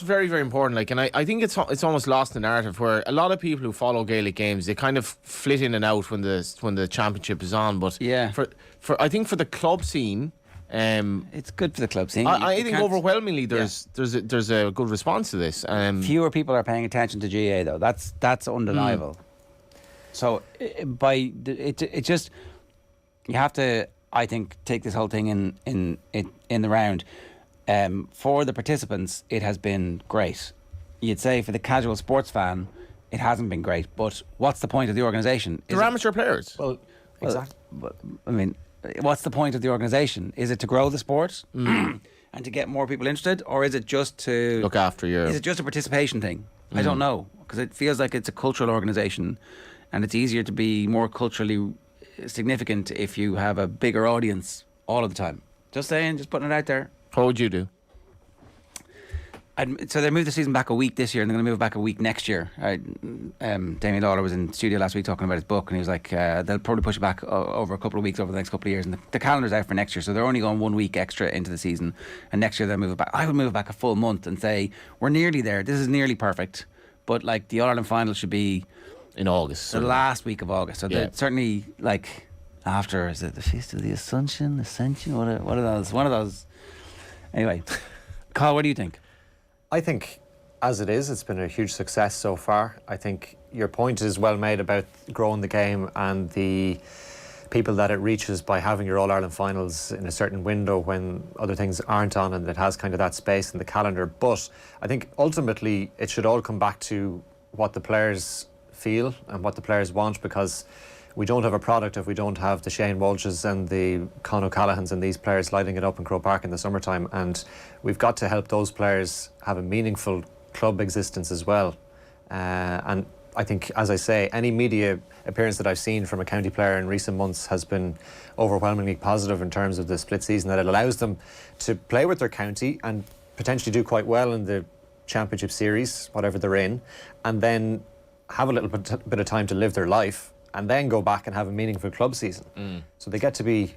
very, very important. And I think it's almost lost the narrative, where a lot of people who follow Gaelic games, they kind of flit in and out when the championship is on. But for I think for the club scene, it's good for the club scene. I think overwhelmingly there's a good response to this. Fewer people are paying attention to GA though. That's undeniable. So it just, you have to, I think, take this whole thing in the round. For the participants, it has been great. You'd say for the casual sports fan, it hasn't been great. But what's the point of the organisation? They're amateur players. Well, exactly. I mean, what's the point of the organisation? Is it to grow the sport? and to get more people interested, or is it just to look after your? Is it just a participation thing? I don't know, because it feels like it's a cultural organisation, and it's easier to be more culturally significant if you have a bigger audience all of the time. Just saying, just putting it out there. What would you do? So they moved the season back a week this year, and they're going to move it back a week next year. Damien Lawler was in the studio last week talking about his book, and he was like, they'll probably push it back over a couple of weeks over the next couple of years. And the calendar's out for next year, so they're only going 1 week extra into the season, and next year they'll move it back. I would move it back a full month and say, we're nearly there. This is nearly perfect. But like the All-Ireland final should be in August. The last week of August. So certainly like after, is it the Feast of the Ascension? What are those? One of those. Anyway, Carl, what do you think? I think, as it is, it's been a huge success so far. I think your point is well made about growing the game and the people that it reaches by having your All-Ireland finals in a certain window when other things aren't on, and it has kind of that space in the calendar. But I think ultimately it should all come back to what the players feel and what the players want, because we don't have a product if we don't have the Shane Walshes and the Con O'Callaghan's and these players lighting it up in Croke Park in the summertime, and we've got to help those players have a meaningful club existence as well. And I think, as I say, any media appearance that I've seen from a county player in recent months has been overwhelmingly positive in terms of the split season, that it allows them to play with their county and potentially do quite well in the championship series, whatever they're in, and then have a little bit of time to live their life, and then go back and have a meaningful club season. So they get to be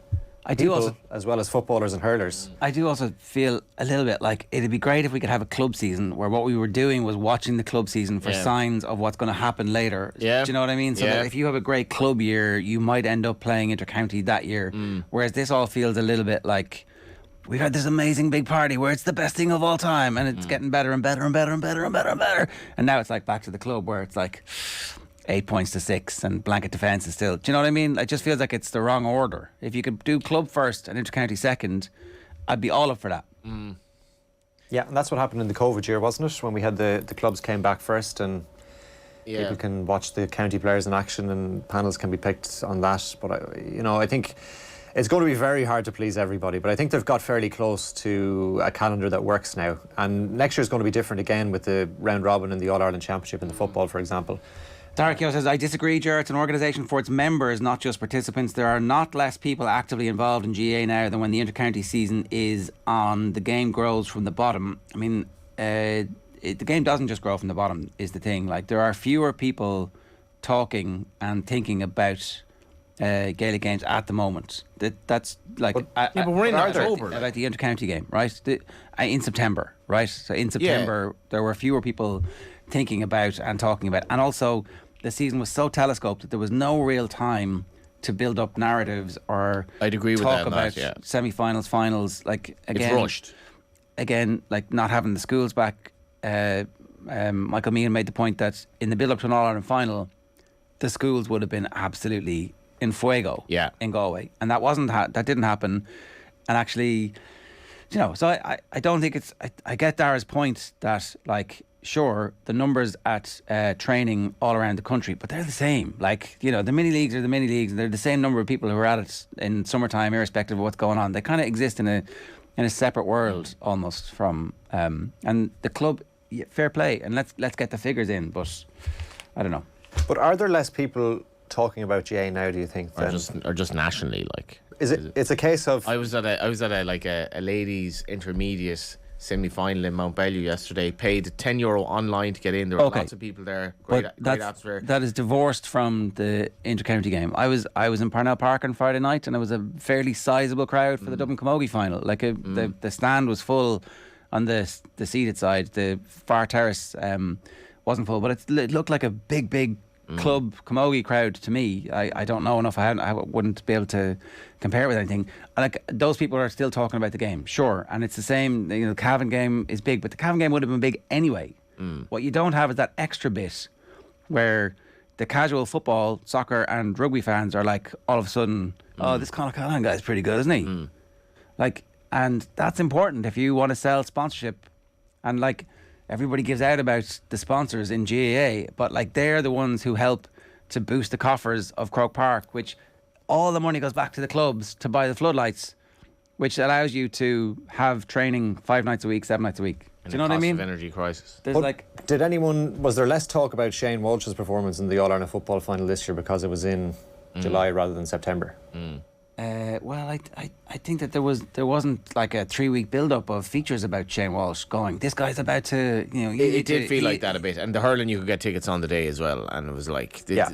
people as well as footballers and hurlers. I do also feel a little bit like it'd be great if we could have a club season where what we were doing was watching the club season for signs of what's going to happen later. Yeah. Do you know what I mean? So that if you have a great club year, you might end up playing inter-county that year. Whereas this all feels a little bit like we've had this amazing big party where it's the best thing of all time, and it's getting better and better and better and better and better and better. And now it's like back to the club where it's like 8 points to 6 and blanket defence is still. Do you know what I mean? It just feels like it's the wrong order. If you could do club first and inter-county second, I'd be all up for that. Yeah, and that's what happened in the COVID year, wasn't it? When we had the clubs came back first, and people can watch the county players in action and panels can be picked on that. But I think it's going to be very hard to please everybody, but I think they've got fairly close to a calendar that works now. And next year is going to be different again with the round robin and the All-Ireland Championship in the football, for example. Darakio says, I disagree, Ger. It's an organisation for its members, not just participants. There are not less people actively involved in GAA now than when the inter-county season is on. The game grows from the bottom. I mean, the game doesn't just grow from the bottom, is the thing. Like, there are fewer people talking and thinking about Gaelic games at the moment. That's like... but we're in October. About the inter-county game, right? In September, right? So in September, there were fewer people thinking about and talking about. And also, the season was so telescoped that there was no real time to build up narratives or I'd agree talk with about that, semi-finals, finals. Like again, it's rushed. Again, like not having the schools back. Michael Meehan made the point that in the build-up to an All-Ireland final, the schools would have been absolutely in fuego in Galway, and that didn't happen. And actually, so I don't think it's. I get Dara's point that like, sure, the numbers at training all around the country, but they're the same. Like, the mini leagues are the mini leagues, and they're the same number of people who are at it in summertime, irrespective of what's going on. They kind of exist in a separate world almost from. And the club, fair play, and let's get the figures in. But I don't know. But are there less people talking about GA now, do you think? Or just nationally, like? It's a case of... I was at a ladies' intermediate semi-final in Mount Bellew yesterday. Paid €10 online to get in. There were lots of people there. Great atmosphere. That is divorced from the inter-county game. I was in Parnell Park on Friday night, and it was a fairly sizable crowd for the Dublin Camogie final. Like the stand was full on the seated side. The far terrace wasn't full, but it looked like a big club camogie crowd to me. I don't know enough. I wouldn't be able to compare it with anything. Like, those people are still talking about the game, sure, and it's the same. The Cavan game is big, but the Cavan game would have been big anyway. What you don't have is that extra bit where the casual football, soccer and rugby fans are like, all of a sudden, oh, this Conor Callahan guy's pretty good, isn't he? Like, and that's important if you want to sell sponsorship. And like, everybody gives out about the sponsors in GAA, but like, they're the ones who help to boost the coffers of Croke Park, which all the money goes back to the clubs to buy the floodlights. which allows you to have training 5 nights a week, 7 nights a week. Do you know what I mean? Energy crisis. There's was there less talk about Shane Walsh's performance in the All-Ireland football final this year because it was in July rather than September? Well, I think that there wasn't like a 3-week build-up of features about Shane Walsh going, this guy's about to, It did feel like that a bit. And the hurling, you could get tickets on the day as well. And it was like... I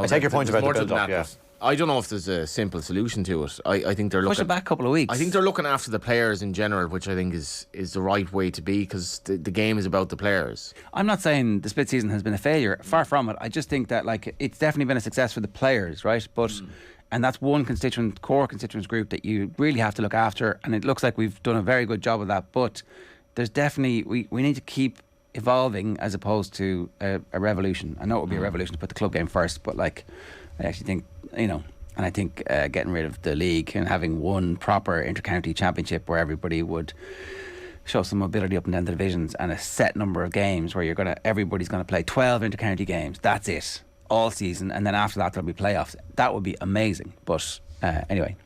take your point about the build-up, yeah. I don't know if there's a simple solution to it. I think they're looking... Push it back a couple of weeks. I think they're looking after the players in general, which I think is the right way to be, because the game is about the players. I'm not saying the split season has been a failure. Far from it. I just think that it's definitely been a success for the players, right? But... And that's one core constituents group that you really have to look after. And it looks like we've done a very good job of that. But there's definitely... We need to keep evolving as opposed to a revolution. I know it would be a revolution to put the club game first, but I actually think, and I think getting rid of the league and having one proper inter-county championship where everybody would show some mobility up and down the divisions, and a set number of games where everybody's going to play 12 inter-county games. That's it. All season, and then after that there'll be playoffs. That would be amazing. But anyway,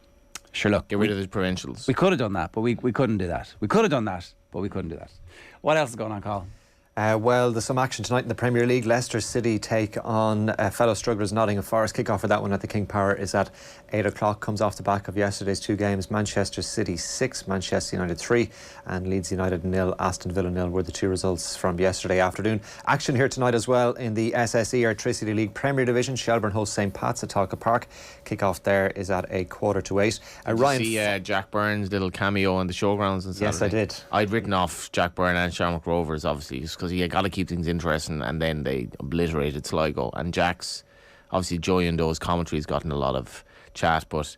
sure, look, get rid of the provincials. We could have done that, but we couldn't do that. We could have done that, but we couldn't do that. What else is going on, Carl? Well, there's some action tonight in the Premier League. Leicester City take on fellow strugglers Nottingham Forest. Kick-off for that one at the King Power is at 8 o'clock. Comes off the back of yesterday's 2 games. Manchester City 6, Manchester United 3, and Leeds United 0, Aston Villa 0 were the 2 results from yesterday afternoon. Action here tonight as well in the SSE Electricity League Premier Division. Shelbourne hosts St Pat's at Talca Park. Kick-off there is at 7:45. Did you see Jack Byrne's little cameo on the showgrounds on Saturday? Yes, I did. I'd written off Jack Byrne and Shamrock Rovers, obviously, because you got to keep things interesting, and then they obliterated Sligo. And Jack's, obviously, Joy and those commentaries gotten a lot of chat, but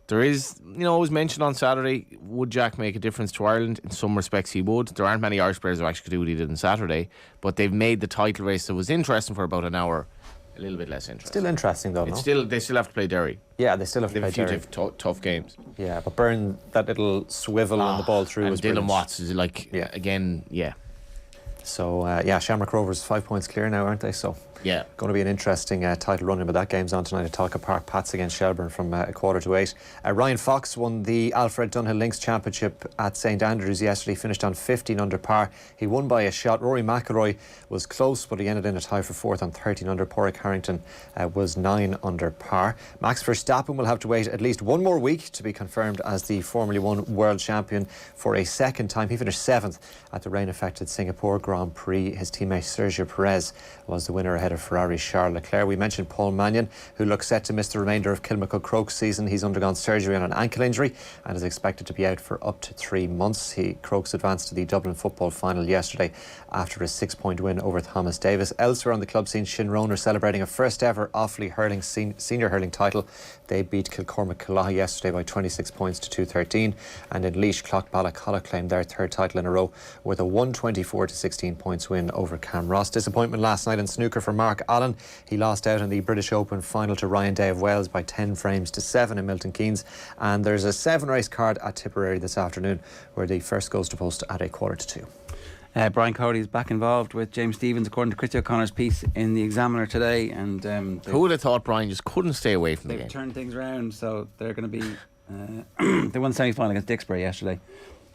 there is, it was mentioned on Saturday, would Jack make a difference to Ireland? In some respects he would. There aren't many Irish players who actually could do what he did on Saturday, but they've made the title race that was interesting for about an hour a little bit less interesting. Still interesting though, They still have to play Derry. Yeah, they still have to play Derry. They have a few tough games. Yeah, but Byrne, that little swivel on the ball through was Dylan brilliant. Watts is again. So, Shamrock Rovers 5 points clear now, aren't they? So, going to be an interesting title run-in, but that game's on tonight at Talca Park. Pats against Shelbourne from 7:15. Ryan Fox won the Alfred Dunhill Lynx Championship at St Andrews yesterday, finished on 15 under par. He won by a shot. Rory McIlroy was close, but he ended in a tie for 4th on 13 under. Porrick Harrington was 9 under par. Max Verstappen will have to wait at least one more week to be confirmed as the Formula 1 World Champion for a second time. He finished 7th at the rain-affected Singapore Grand Prix. His teammate Sergio Perez was the winner ahead of Ferrari's Charles Leclerc. We mentioned Paul Mannion, who looks set to miss the remainder of Kilmacud Crokes season. He's undergone surgery on an ankle injury and is expected to be out for up to 3 months. Crokes advanced to the Dublin football final yesterday after a 6-point win over Thomas Davis. Elsewhere on the club scene, Shinrone are celebrating a first ever Offaly hurling senior hurling title. They beat Kilcormac Killaha yesterday by 26 points to 213, and in Laois, Clough-Ballacolla claimed their 3rd title in a row with a 124 to 16 points win over Camross. Disappointment last night in snooker for Mark Allen. He lost out in the British Open final to Ryan Day of Wales by 10 frames to 7 in Milton Keynes, and there's a 7-race card at Tipperary this afternoon where the first goes to post at 1:45. Brian Cody is back involved with James Stephens, according to Christy O'Connor's piece in the Examiner today. And who would have thought Brian just couldn't stay away from the game? They've turned things around, so they're going to be. They won the semi-final against Dixbury yesterday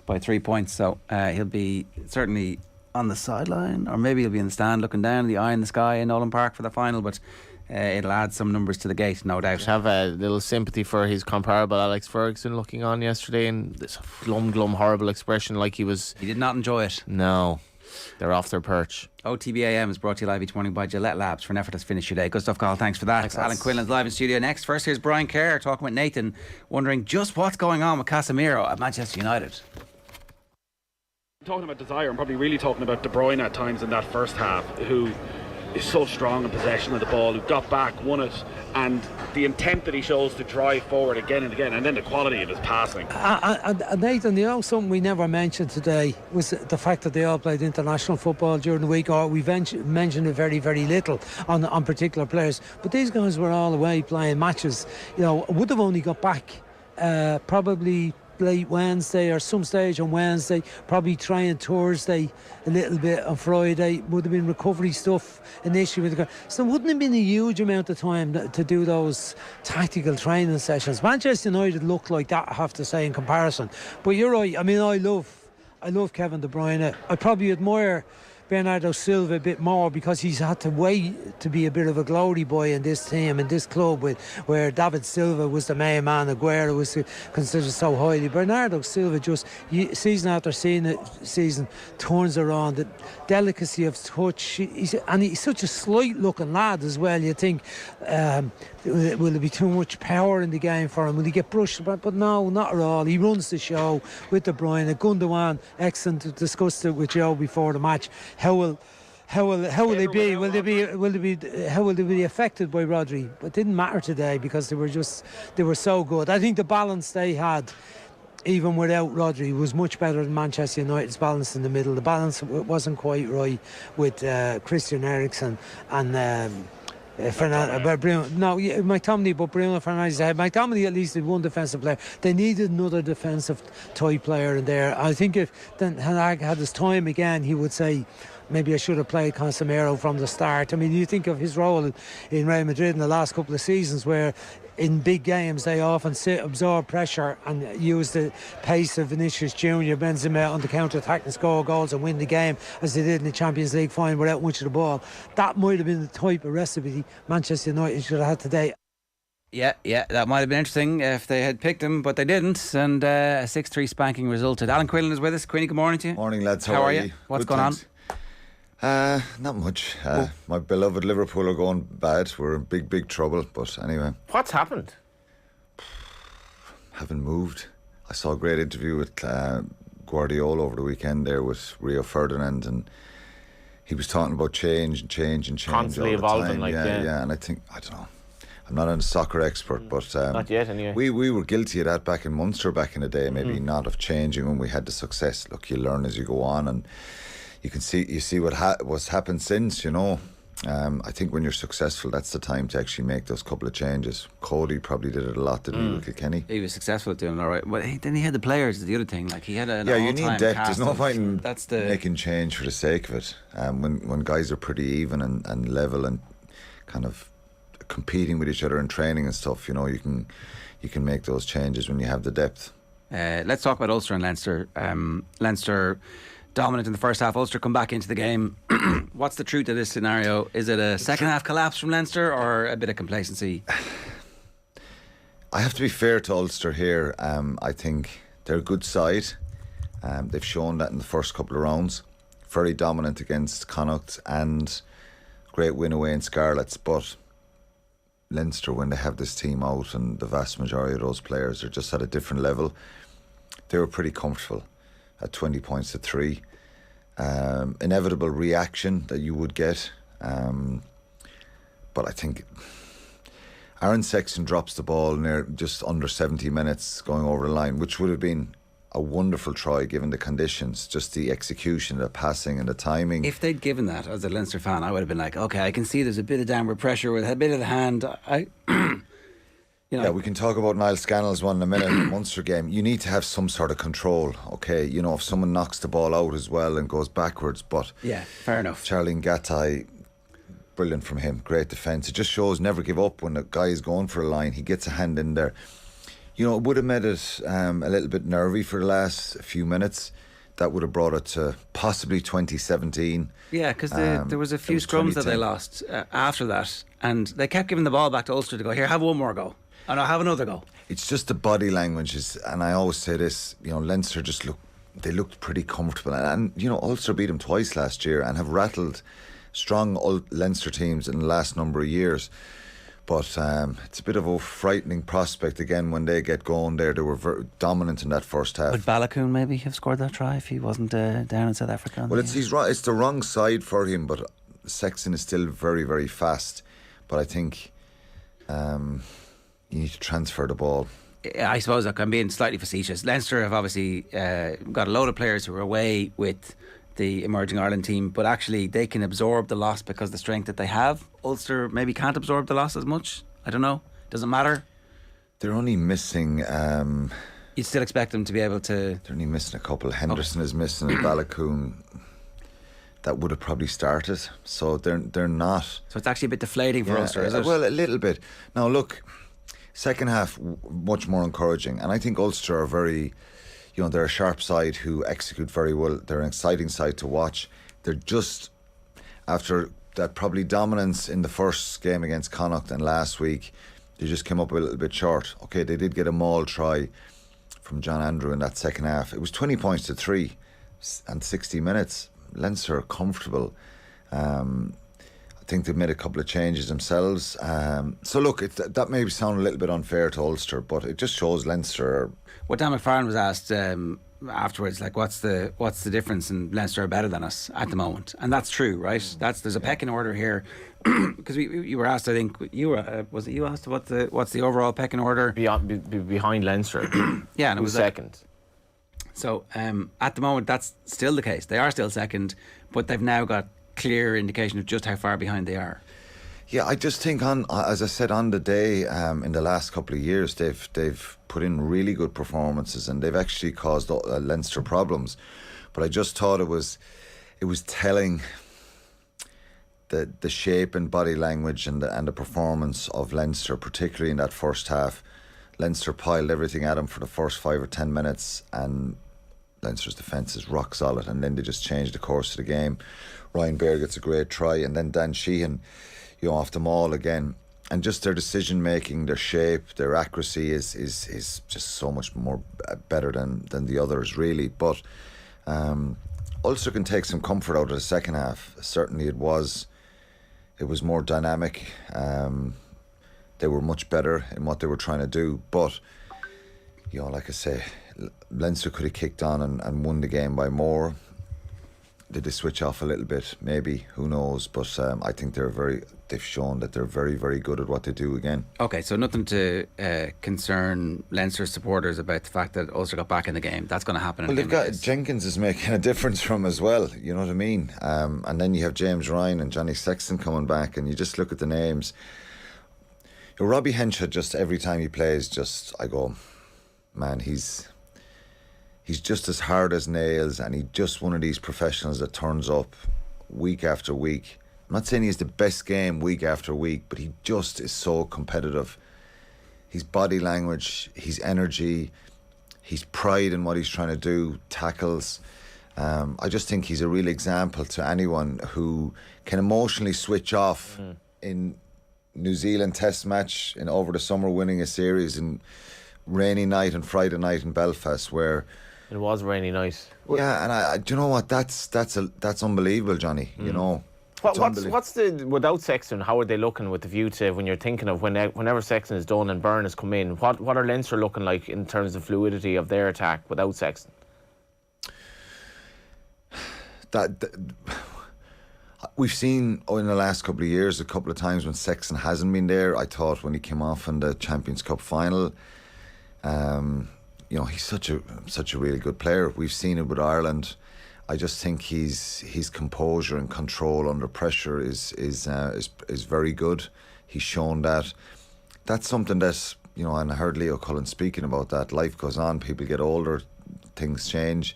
by 3 points, so he'll be certainly on the sideline, or maybe he'll be in the stand looking down, the eye in the sky in Nolan Park for the final. But it'll add some numbers to the gate, no doubt. Just have a little sympathy for his comparable Alex Ferguson looking on yesterday, and this glum horrible expression like he was. He did not enjoy it. No, they're off their perch. OTB AM is brought to you live each morning by Gillette Labs for an effortless finish your day. Good stuff, Carl. Thanks for that. Thanks, Alan Quinlan's live in studio next. First, here's Brian Kerr talking with Nathan, wondering just what's going on with Casemiro at Manchester United. Talking about desire, and probably really talking about De Bruyne at times in that first half, who is so strong in possession of the ball, who got back, won it, and the intent that he shows to drive forward again and again, and then the quality of his passing. Nathan, something we never mentioned today was the fact that they all played international football during the week, or we mentioned it very, very little on particular players. But these guys were all away playing matches. Would have only got back probably late Wednesday or some stage on Wednesday, probably trying Thursday a little bit on Friday. Would have been recovery stuff initially with the guy. So it wouldn't have been a huge amount of time to do those tactical training sessions. Manchester United looked like that, I have to say, in comparison. But you're right. I mean, I love Kevin De Bruyne. I probably admire Bernardo Silva a bit more because he's had to wait to be a bit of a glory boy in this team, in this club, where David Silva was the main man, Aguero was considered so highly. Bernardo Silva just, season after season, turns around. The delicacy of touch, he's such a slight looking lad as well. You think, will there be too much power in the game for him? Will he get brushed? But no, not at all. He runs the show with De Bruyne. Gundogan, excellent. Discussed it with Joe before the match. How will they be? How will they be affected by Rodri? But it didn't matter today because they were so good. I think the balance they had, even without Rodri, was much better than Manchester United's balance in the middle. The balance wasn't quite right with Christian Eriksen and Bruno McTominay, but Bruno Fernandes had McTominay at least had one defensive player. They needed another defensive type player in there. I think if Ten Hag had his time again, he would say, maybe I should have played Casemiro from the start. I mean, you think of his role in Real Madrid in the last couple of seasons, where in big games they often absorb pressure and use the pace of Vinicius Junior, Benzema on the counter-attack and score goals and win the game, as they did in the Champions League final without much of the ball. That might have been the type of recipe Manchester United should have had today. Yeah, that might have been interesting if they had picked him, but they didn't, and a 6-3 spanking resulted. Alan Quinlan is with us. Queenie, good morning to you. Morning, lads. How are you? What's going on? Not much. My beloved Liverpool are going bad. We're in big trouble. But anyway, what's happened? Haven't moved. I saw a great interview with Guardiola over the weekend there with Rio Ferdinand, and he was talking about change constantly all evolving. the time. Yeah. And I don't know. I'm not a soccer expert, but not yet anyway. We were guilty of that back in Munster back in the day. Maybe not of changing when we had the success. Look, you learn as you go on, and you see what's happened since, you know. I think when you're successful, that's the time to actually make those couple of changes. Cody probably did it a lot, didn't he, with Kilkenny? He was successful at doing it, all right. But then he had the players, the other thing. Like, he had an all-time you need depth. cast. There's no point in making change for the sake of it. When guys are pretty even and level and kind of competing with each other in training and stuff, you know, you can make those changes when you have the depth. Let's talk about Ulster and Leinster. Leinster dominant in the first half. Ulster come back into the game. What's the truth of this scenario? Is it a second half collapse from Leinster or a bit of complacency? I have to be fair to Ulster here. I think they're a good side. They've shown that in the first couple of rounds. Very dominant against Connacht and great win away in Scarlets. But Leinster, when they have this team out and the vast majority of those players are just at a different level, they were pretty comfortable at 20 points to 3. Inevitable reaction that you would get. But I think Aaron Sexton drops the ball near just under 70 minutes going over the line, which would have been a wonderful try given the conditions, just the execution, the passing and the timing. If they'd given that as a Leinster fan, I would have been like, okay, I can see there's a bit of downward pressure with a bit of the hand. Yeah, we can talk about Niall Scannell's one in a minute in the Munster game. You need to have some sort of control, okay? You know, if someone knocks the ball out as well and goes backwards, but yeah, fair enough. Charlie Ngatai, brilliant from him, great defence. It just shows never give up when the guy is going for a line. He gets a hand in there. You know, it would have made it a little bit nervy for the last few minutes. That would have brought it to possibly 2017. Yeah, because there was a few scrums that they lost after that, and they kept giving the ball back to Ulster to go, here, have one more go. And I'll have another go. It's just the body language, and I always say this, you know, Leinster just looked pretty comfortable. And you know, Ulster beat them twice last year and have rattled strong Leinster teams in the last number of years. But it's a bit of a frightening prospect again when they get going there. They were very dominant in that first half. Would Balakoon maybe have scored that try if he wasn't down in South Africa? Well, it's the wrong side for him, but Sexton is still very, very fast. But I think you need to transfer the ball. I suppose, look, I'm being slightly facetious. Leinster have obviously got a load of players who are away with the emerging Ireland team, but actually they can absorb the loss because of the strength that they have. Ulster maybe can't absorb the loss as much. I don't know. Doesn't matter. They're only missing You'd still expect them to be able to... They're only missing a couple. Henderson is missing, and Balakoon that would have probably started. So they're not... So it's actually a bit deflating for Ulster, is it? Well, a little bit. Now, look, second half, much more encouraging. And I think Ulster are very... they're a sharp side who execute very well. They're an exciting side to watch. They're just... After that probably dominance in the first game against Connacht and last week, they just came up a little bit short. Okay, they did get a maul try from John Andrew in that second half. It was 20 points to 3 and 60 minutes. Leinster are comfortable. I think they've made a couple of changes themselves. So look, that may sound a little bit unfair to Ulster, but it just shows Leinster. What Dan McFarlane was asked afterwards, like, what's the difference, and Leinster are better than us at the moment, and that's true, right? There's a pecking order here, because you were asked, I think was it you asked what's the overall pecking order behind Leinster? Yeah, and it was second. So at the moment, that's still the case. They are still second, but they've now got clear indication of just how far behind they are. Yeah, I just think as I said on the day, in the last couple of years, they've put in really good performances, and they've actually caused Leinster problems. But I just thought it was telling the shape and body language and the performance of Leinster, particularly in that first half. Leinster piled everything at them for the first 5 or 10 minutes, and Leinster's defence is rock solid, and then they just changed the course of the game. Ryan Baird gets a great try, and then Dan Sheehan, off the maul again. And just their decision making, their shape, their accuracy is just so much more better than the others, really. But Ulster can take some comfort out of the second half. Certainly it was more dynamic. They were much better in what they were trying to do. But, like I say, Leinster could have kicked on and won the game by more. Did they switch off a little bit? Maybe, who knows? But I think they've shown that they're very, very good at what they do again. Okay, so nothing to concern Leinster supporters about the fact that Ulster got back in the game. That's going to happen. Well, they've got Jenkins is making a difference from as well. You know what I mean? And then you have James Ryan and Johnny Sexton coming back, and you just look at the names. Robbie Henshaw, just every time he plays, I go, man, he's just as hard as nails, and he's just one of these professionals that turns up week after week. I'm not saying he's the best game week after week, but he just is so competitive. His body language, his energy, his pride in what he's trying to do, tackles. I just think he's a real example to anyone who can emotionally switch off in New Zealand Test match and over the summer, winning a series, and rainy night and Friday night in Belfast where it was a rainy night. Yeah, and I do you know what? That's unbelievable, Johnny. You know. What's the without Sexton? How are they looking with the view to when you're thinking of whenever Sexton is done and Byrne has come in? What are Leinster looking like in terms of fluidity of their attack without Sexton? We've seen in the last couple of years a couple of times when Sexton hasn't been there. I thought when he came off in the Champions Cup final, he's such a really good player. We've seen it with Ireland. I just think his composure and control under pressure is very good. He's shown that. That's something that, and I heard Leo Cullen speaking about that. Life goes on, people get older, things change,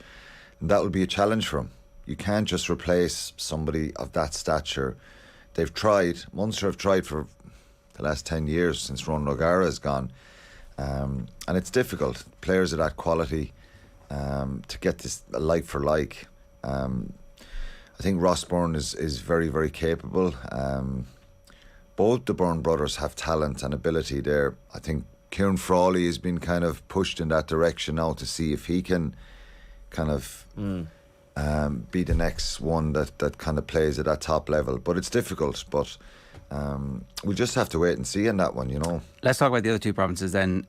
and that will be a challenge for him. You can't just replace somebody of that stature. They've tried. Munster have tried for the last 10 years since Ron O'Gara has gone. And it's difficult. Players of that quality, to get this like for like. I think Ross Byrne is very, very capable. Both the Byrne brothers have talent and ability there. I think Kieran Frawley has been kind of pushed in that direction now to see if he can kind of be the next one that kind of plays at that top level. But it's difficult. But we'll just have to wait and see on that one, Let's talk about the other two provinces then.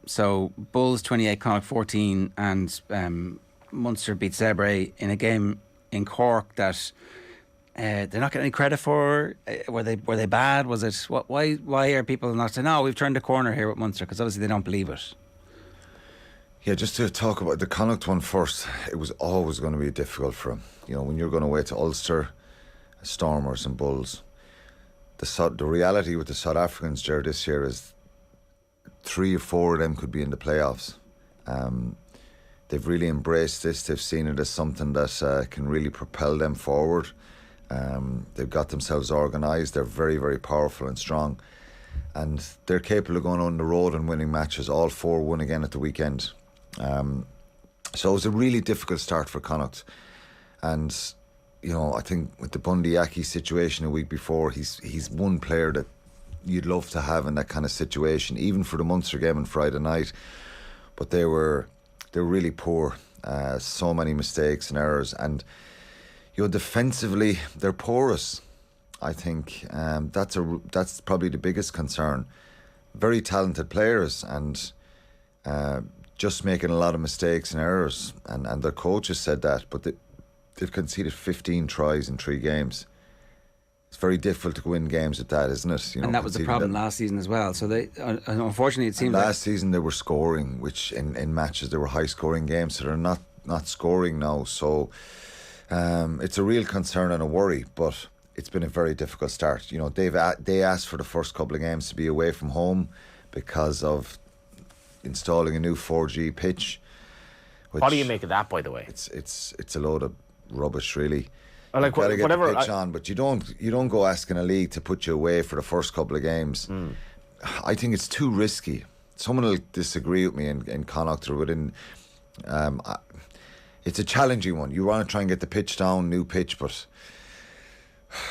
So Bulls 28, Connacht 14, and Munster beat Zebre in a game in Cork that they're not getting any credit for. Were they bad? Was it why are people not saying, no, we've turned the corner here with Munster? Because obviously they don't believe it. Yeah, just to talk about the Connacht one first, it was always going to be difficult for them. When you're going away to Ulster, Stormers and Bulls, the reality with the South Africans, Ger, this year is 3 or 4 of them could be in the playoffs. They've really embraced this. They've seen it as something that can really propel them forward. They've got themselves organised. They're very, very powerful and strong. And they're capable of going on the road and winning matches. All 4 won again at the weekend. So it was a really difficult start for Connacht. And, I think with the Bundy Aki situation a week before, he's one player that you'd love to have in that kind of situation, even for the Munster game on Friday night. But they were really poor. So many mistakes and errors. And, defensively, they're porous. I think that's probably the biggest concern. Very talented players and just making a lot of mistakes and errors. And their coaches said that, but they've conceded 15 tries in 3 games. It's very difficult to win games with that, isn't it? And that was the problem last season as well. So they, unfortunately, it seems last season they were scoring, which in matches they were high-scoring games. So they're not scoring now. So it's a real concern and a worry. But it's been a very difficult start. They asked for the first couple of games to be away from home because of installing a new 4G pitch. What do you make of that, by the way? It's a load of rubbish, really. Well, You've got to get the pitch on, but you don't go asking a league to put you away for the first couple of games. I think it's too risky. Someone will disagree with me in Connacht or within. It's a challenging one. You want to try and get the pitch down, new pitch, but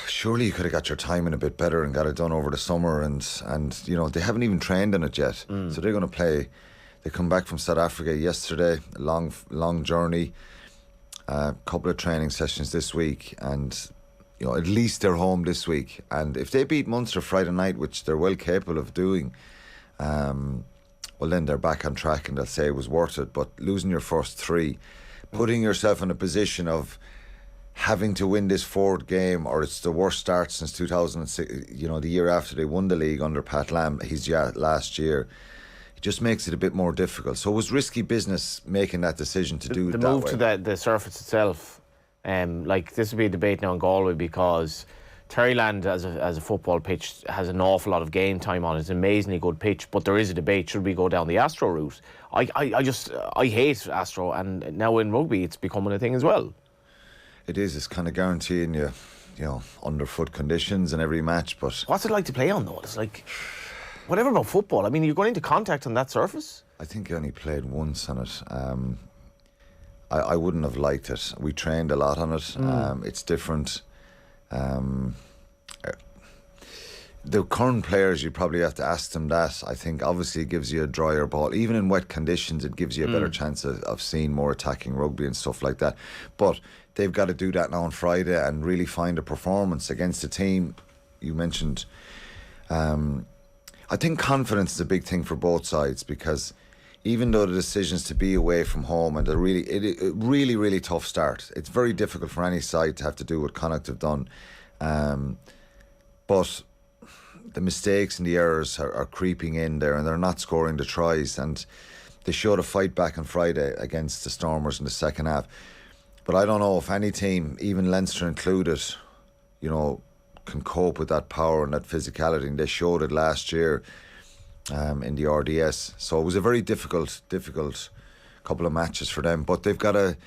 surely you could have got your timing a bit better and got it done over the summer. And they haven't even trained on it yet. So they're going to play. They come back from South Africa yesterday, a long journey. A couple of training sessions this week, and at least they're home this week. And if they beat Munster Friday night, which they're well capable of doing, well then they're back on track and they'll say it was worth it. But losing your first 3, putting yourself in a position of having to win this 4th game, or it's the worst start since 2006, the year after they won the league under Pat Lam, last year. Just makes it a bit more difficult. So it was risky business making that decision to do it that way. The move to the surface itself, this would be a debate now in Galway, because Terryland as a football pitch has an awful lot of game time on it. It's an amazingly good pitch, but there is a debate, should we go down the Astro route? I hate Astro, and now in rugby it's becoming a thing as well. It is. It's kind of guaranteeing you, underfoot conditions in every match. But what's it like to play on, though? It's like, whatever about football. I mean, you're going into contact on that surface? I think I only played once on it. I wouldn't have liked it. We trained a lot on it. It's different. The current players, you probably have to ask them that. I think obviously it gives you a drier ball. Even in wet conditions, it gives you a better chance of seeing more attacking rugby and stuff like that. But they've got to do that now on Friday and really find a performance against a team. You mentioned... I think confidence is a big thing for both sides, because even though the decisions to be away from home and a really tough start, it's very difficult for any side to have to do what Connacht have done. But the mistakes and the errors are creeping in there, and they're not scoring the tries. And they showed a fight back on Friday against the Stormers in the second half. But I don't know if any team, even Leinster included, can cope with that power and that physicality, and they showed it last year in the RDS. So it was a very difficult couple of matches for them, but they've got to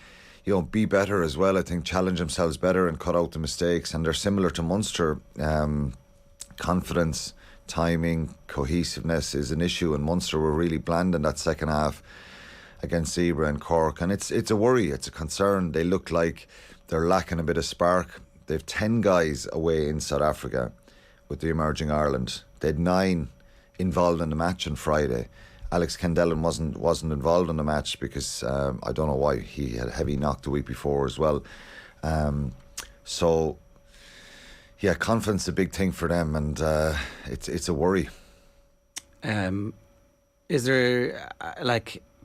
be better as well. I think challenge themselves better and cut out the mistakes, and they're similar to Munster. Confidence, timing, cohesiveness is an issue, and Munster were really bland in that second half against Zebra and Cork, and it's a worry, it's a concern. They look like they're lacking a bit of spark. They've 10 guys away in South Africa with the Emerging Ireland. They had 9 involved in the match on Friday. Alex Kendellen wasn't involved in the match because I don't know why. He had a heavy knock the week before as well. So yeah, confidence is a big thing for them, and it's a worry. Is there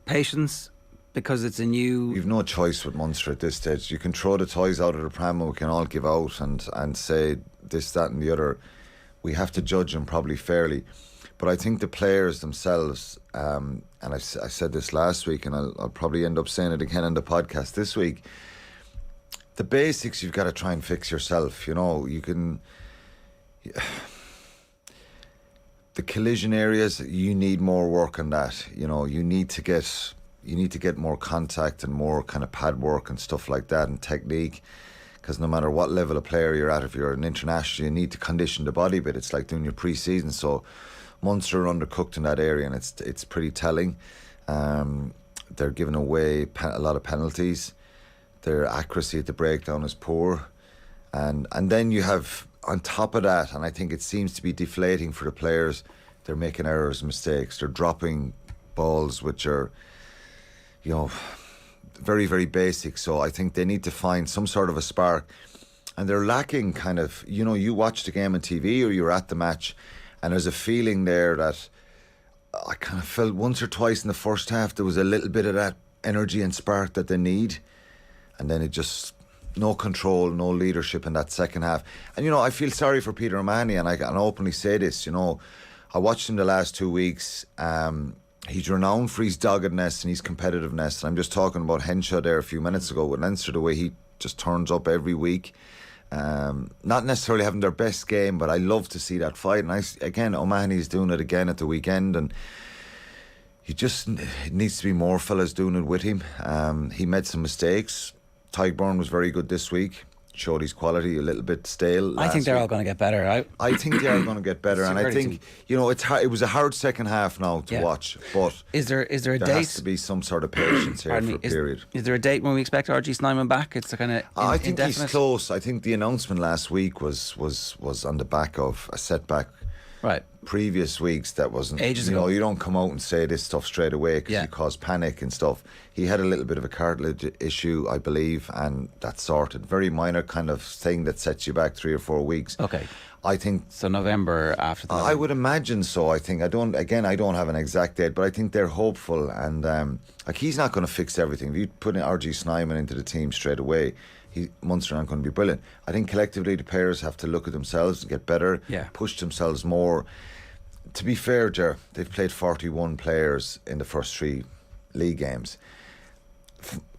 patience? Because it's a new... You've no choice with Munster at this stage. You can throw the toys out of the pram and we can all give out and say this, that and the other. We have to judge them probably fairly. But I think the players themselves, and I said this last week, and I'll probably end up saying it again on the podcast this week, the basics you've got to try and fix yourself. You can... The collision areas, you need more work on that. You need to get you need to get more contact and more kind of pad work and stuff like that and technique. Because no matter what level of player you're at, if you're an international, you need to condition the body a bit. It's like doing your pre-season. So Munster are undercooked in that area, and it's pretty telling. They're giving away a lot of penalties. Their accuracy at the breakdown is poor. And then you have, on top of that, and I think it seems to be deflating for the players, they're making errors and mistakes. They're dropping balls which are, very, very basic. So I think they need to find some sort of a spark. And they're lacking kind of, you watch the game on TV or you're at the match, and there's a feeling there that I kind of felt once or twice in the first half there was a little bit of that energy and spark that they need. And then it just, no control, no leadership in that second half. And, I feel sorry for Peter O'Mahony, and I can openly say this, I watched him the last 2 weeks. He's renowned for his doggedness and his competitiveness. And I'm just talking about Henshaw there a few minutes ago with Leinster, the way he just turns up every week. Not necessarily having their best game, but I love to see that fight. And O'Mahony's doing it again at the weekend. And it needs to be more fellas doing it with him. He made some mistakes. Tyburn was very good this week. Showed his quality, a little bit stale. I think they're all going to get better. I think they are going to get better, and I think it's hard, it was a hard second half now to watch. But is there a date? There has to be some sort of patience here for a period. Is there a date when we expect RG Snyman back? It's a kind of I think indefinite? He's close. I think the announcement last week was on the back of a setback. Right. Previous weeks that wasn't ages ago. You don't come out and say this stuff straight away because you cause panic and stuff. He had a little bit of a cartilage issue, I believe, and that's sorted. Very minor kind of thing that sets you back 3 or 4 weeks. Okay. I think so. November after that. I would imagine so. I think I don't have an exact date, but I think they're hopeful, and he's not going to fix everything. If you put in RG Snyman into the team straight away, Munster aren't going to be brilliant. I think collectively the players have to look at themselves and get better, push themselves more. To be fair, Ger, they've played 41 players in the first 3 league games.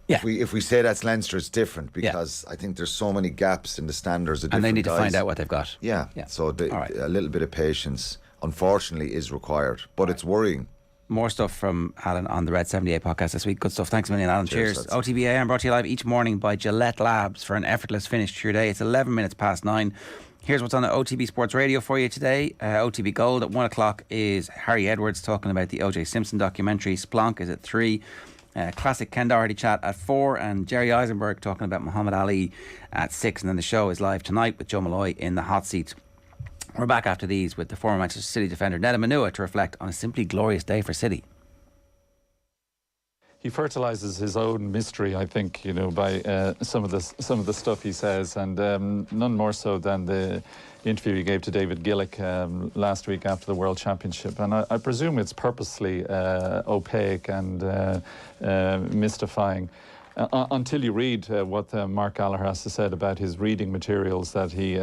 If we say that's Leinster, it's different because I think there's so many gaps in the standards of different and they need guys. to find out what they've got. Yeah. So a little bit of patience, unfortunately, is required, but it's worrying. More stuff from Alan on the Red 78 podcast this week. Good stuff. Thanks a million, Alan. Cheers. Cheers. OTB AM brought to you live each morning by Gillette Labs for an effortless finish to your day. It's 11 minutes past 9. Here's what's on the OTB Sports Radio for you today. OTB Gold at 1 o'clock is Harry Edwards talking about the O.J. Simpson documentary. Splonk is at 3. Classic Ken Doherty chat at 4. And Jerry Eisenberg talking about Muhammad Ali at 6. And then the show is live tonight with Joe Malloy in the hot seat. We're back after these with the former Manchester City defender Nedum to reflect on a simply glorious day for City. He fertilises his own mystery, I think, by some of the stuff he says, and none more so than the interview he gave to David Gillick last week after the World Championship. And I presume it's purposely opaque and mystifying. Until you read what Mark Gallagher has to say about his reading materials that he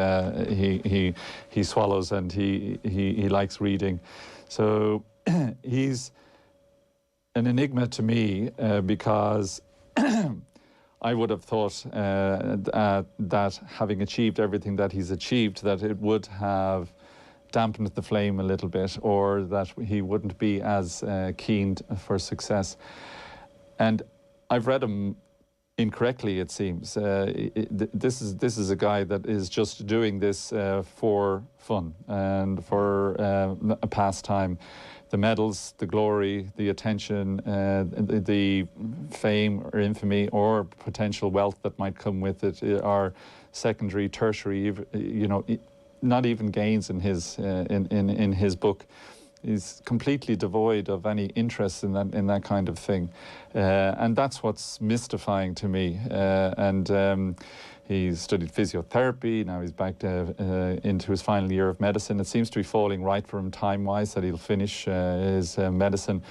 swallows and he likes reading. So he's an enigma to me because I would have thought that having achieved everything that he's achieved, that it would have dampened the flame a little bit, or that he wouldn't be as keen for success. And I've read him incorrectly, it seems. This is a guy that is just doing this for fun and for a pastime. The medals, the glory, the attention, the fame or infamy or potential wealth that might come with it are secondary, tertiary. Not even gains in his book. He's completely devoid of any interest in that kind of thing, and that's what's mystifying to me. He studied physiotherapy. Now he's back into his final year of medicine. It seems to be falling right for him time-wise that he'll finish his medicine,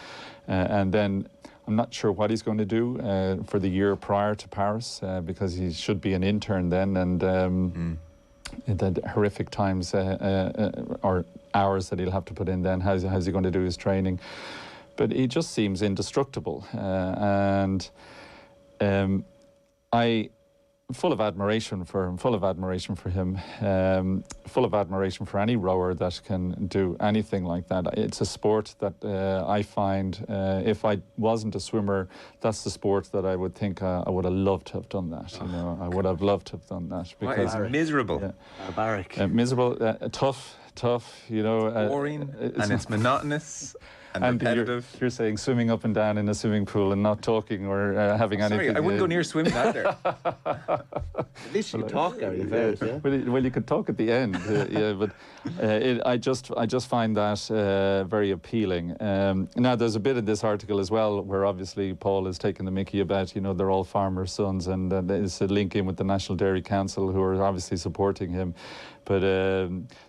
and then I'm not sure what he's going to do for the year prior to Paris because he should be an intern then, and. The horrific times or hours that he'll have to put in then, how's he going to do his training? But he just seems indestructible, and I full of admiration for him, full of admiration for any rower that can do anything like that. It's a sport that I find, if I wasn't a swimmer, that's the sport that I would think I would have loved to have done that. I would have loved to have done that. Because it's miserable. Yeah. Barbaric. Miserable, tough, boring, and it's monotonous. And you're saying swimming up and down in a swimming pool and not talking or having anything. Sorry, I wouldn't go near swimming either. At least you can talk, Gary. Well, you could talk at the end, but I just find that very appealing. Now, there's a bit in this article as well where obviously Paul is taking the mickey about, they're all farmers' sons, and there's a link in with the National Dairy Council, who are obviously supporting him. But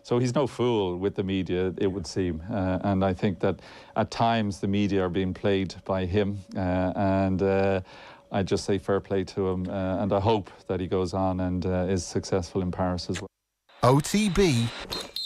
so he's no fool with the media, it would seem. And I think that at times the media are being played by him. And I just say fair play to him. And I hope that he goes on and is successful in Paris as well. OTB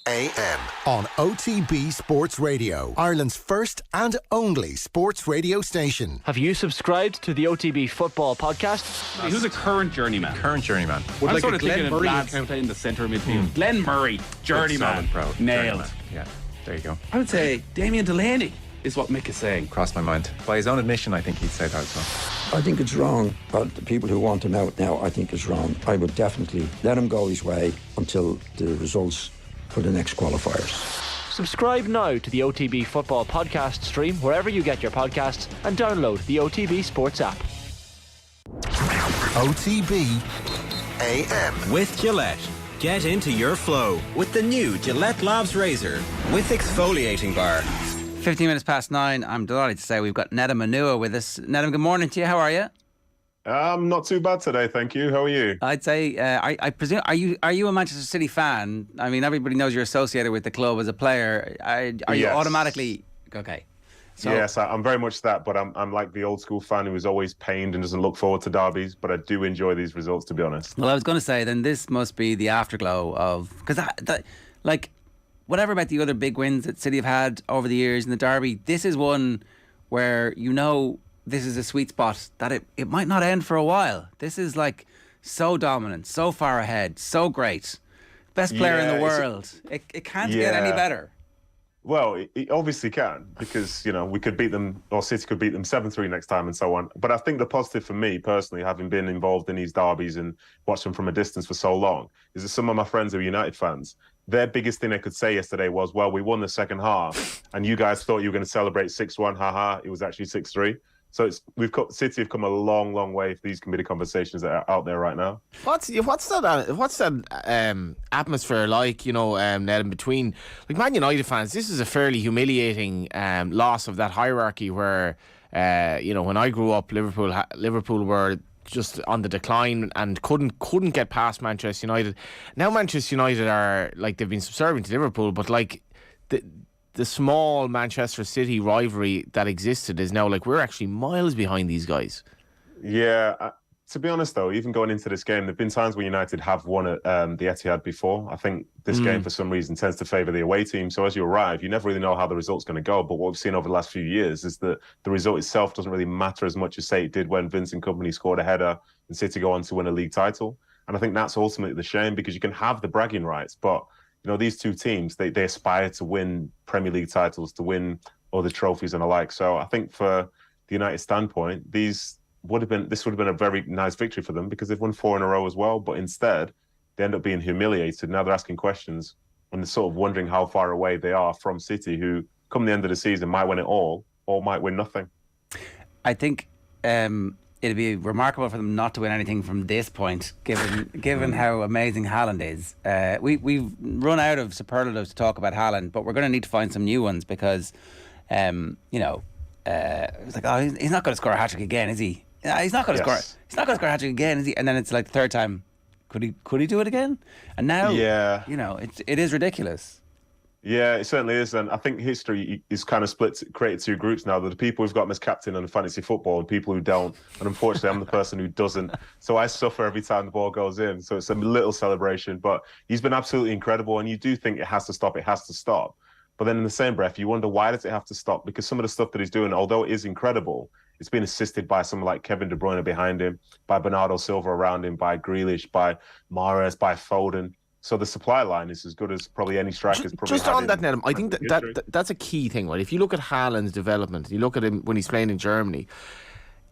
AM on OTB Sports Radio, Ireland's first and only sports radio station. Have you subscribed to the OTB Football Podcast? Who's a current journeyman? Current journeyman. I'm sort of thinking of lads playing the centre midfield. Glenn Murray, journeyman. Nailed. Yeah, there you go. I would say Damien Delaney is what Mick is saying. Crossed my mind. By his own admission, I think he'd say that as well. I think it's wrong. But the people who want him out now, I think it's wrong. I would definitely let him go his way until the results for the next qualifiers. Subscribe now to the OTB Football Podcast stream wherever you get your podcasts and download the OTB Sports app. OTB AM. With Gillette. Get into your flow with the new Gillette Labs Razor with exfoliating bar. 15 minutes past 9. I'm delighted to say we've got Nedum Onuoha with us. Nedum, good morning to you. How are you? Not too bad today, thank you. How are you? I'd say, I presume, are you a Manchester City fan? I mean, everybody knows you're associated with the club as a player. Are you automatically okay? So, yes, I'm very much that, but I'm like the old school fan who is always pained and doesn't look forward to derbies, but I do enjoy these results, to be honest. Well, I was going to say, then this must be the afterglow of, because like, whatever about the other big wins that City have had over the years in the derby, this is one where this is a sweet spot that it might not end for a while. This is like so dominant, so far ahead, so great. Best player in the world. It can't get any better. Well, it obviously can, because, we could beat them, or City could beat them 7-3 next time and so on. But I think the positive for me, personally, having been involved in these derbies and watched them from a distance for so long, is that some of my friends who are United fans, their biggest thing they could say yesterday was, well, we won the second half, and you guys thought you were going to celebrate 6-1, haha, it was actually 6-3. So City have come a long, long way if these can be the conversations that are out there right now. What's that atmosphere like, Nedum, between like Man United fans? This is a fairly humiliating loss of that hierarchy where, when I grew up, Liverpool were just on the decline and couldn't get past Manchester United. Now Manchester United are like, they've been subservient to Liverpool, but like the small Manchester City rivalry that existed is now like, we're actually miles behind these guys. Yeah, to be honest though, even going into this game, there have been times where United have won at the Etihad before. I think this game for some reason tends to favour the away team. So as you arrive, you never really know how the result's going to go. But what we've seen over the last few years is that the result itself doesn't really matter as much as, say, it did when Vincent Kompany scored a header and City go on to win a league title. And I think that's ultimately the shame, because you can have the bragging rights, but these two teams, they aspire to win Premier League titles, to win other trophies and the like. So I think for the United standpoint, this would have been a very nice victory for them, because they've won 4 in a row as well. But instead, they end up being humiliated. Now they're asking questions and they're sort of wondering how far away they are from City, who, come the end of the season, might win it all or might win nothing. I think it'd be remarkable for them not to win anything from this point, given how amazing Haaland is. We've run out of superlatives to talk about Haaland, but we're going to need to find some new ones, because, it's like, oh, he's not going to score a hat-trick again, is he? He's not going to score. He's not going to score a hat-trick again, is he? And then it's like the third time. Could he do it again? And now, it is ridiculous. Yeah, it certainly is. And I think history is kind of created two groups now. There are the people who've got him as captain on fantasy football and people who don't. And unfortunately, I'm the person who doesn't. So I suffer every time the ball goes in. So it's a little celebration. But he's been absolutely incredible. And you do think it has to stop. It has to stop. But then in the same breath, you wonder, why does it have to stop? Because some of the stuff that he's doing, although it is incredible, it's been assisted by someone like Kevin De Bruyne behind him, by Bernardo Silva around him, by Grealish, by Mahrez, by Foden. So the supply line is as good as probably any striker's probably Just on that, Nedum, I think that's a key thing, right? If you look at Haaland's development, you look at him when he's playing in Germany,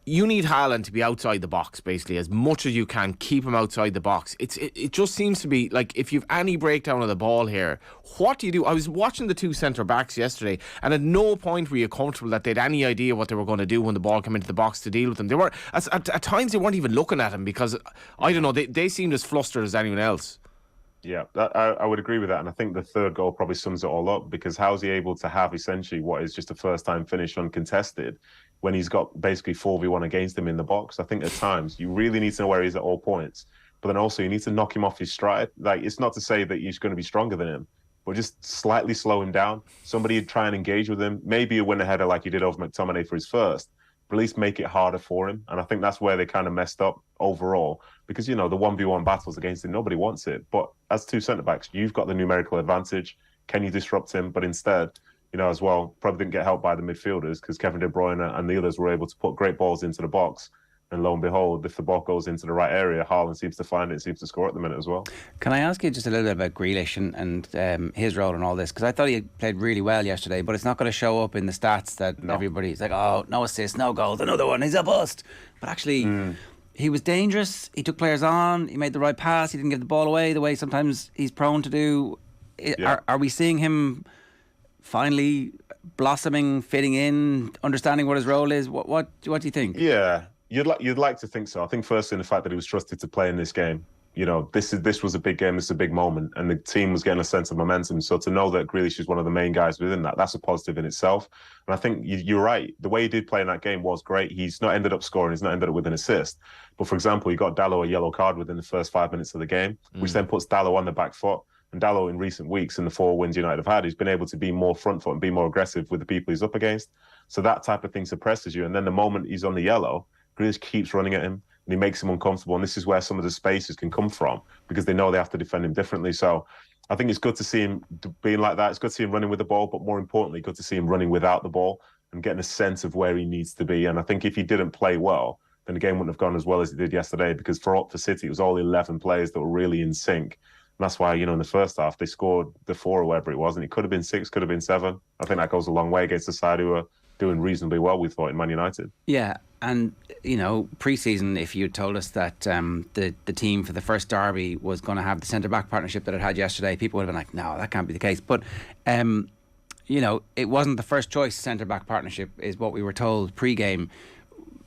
you need Haaland to be outside the box, basically, as much as you can. Keep him outside the box. It just seems to be like, if you've any breakdown of the ball here, what do you do? I was watching the two centre-backs yesterday, and at no point were you comfortable that they had any idea what they were going to do when the ball came into the box to deal with them. They were at times they weren't even looking at him, because, I don't know, they seemed as flustered as anyone else. Yeah, I would agree with that. And I think the third goal probably sums it all up, because how's he able to have essentially what is just a first-time finish uncontested when he's got basically 4v1 against him in the box? I think at times you really need to know where he's at all points. But then also you need to knock him off his stride. Like, it's not to say that he's going to be stronger than him, but just slightly slow him down. Somebody would try and engage with him. Maybe a winner header like he did over McTominay for his first, but at least make it harder for him. And I think that's where they kind of messed up overall, because, you know, the 1v1 battles against him, nobody wants it. But as two centre-backs, you've got the numerical advantage. Can you disrupt him? But instead, you know, as well, probably didn't get helped by the midfielders, because Kevin De Bruyne and the others were able to put great balls into the box. And lo and behold, if the ball goes into the right area, Haaland seems to find it, seems to score at the minute as well. Can I ask you just a little bit about Grealish and his role in all this? Because I thought he played really well yesterday, but it's not going to show up in the stats that everybody's like, oh, no assists, no goals, another one, he's a bust. But actually, he was dangerous. He took players on. He made the right pass. He didn't give the ball away the way sometimes he's prone to do. Yeah. Are we seeing him finally blossoming, fitting in, understanding what his role is? What do you think? Yeah, you'd like to think so. I think firstly the fact that he was trusted to play in this game. You know, this was a big game, this is a big moment, and the team was getting a sense of momentum. So to know that Grealish is one of the main guys within that, that's a positive in itself. And I think you're right. The way he did play in that game was great. He's not ended up scoring, he's not ended up with an assist. But for example, he got Dalot a yellow card within the first 5 minutes of the game, which then puts Dalot on the back foot. And Dalot in recent weeks, in the 4 wins United have had, he's been able to be more front foot and be more aggressive with the people he's up against. So that type of thing suppresses you. And then the moment he's on the yellow, Grealish keeps running at him, and he makes him uncomfortable. And this is where some of the spaces can come from, because they know they have to defend him differently. So I think it's good to see him being like that. It's good to see him running with the ball, but more importantly, good to see him running without the ball and getting a sense of where he needs to be. And I think if he didn't play well, then the game wouldn't have gone as well as it did yesterday, because for City, it was all 11 players that were really in sync. And that's why, you know, in the first half, they scored the 4 or whatever it was, and it could have been 6, could have been 7. I think that goes a long way against the side who are doing reasonably well, we thought, in Man United. Yeah, and, you know, pre-season, if you told us that the team for the first derby was going to have the centre-back partnership that it had yesterday, people would have been like, no, that can't be the case. But, you know, it wasn't the first choice centre-back partnership, is what we were told pre-game.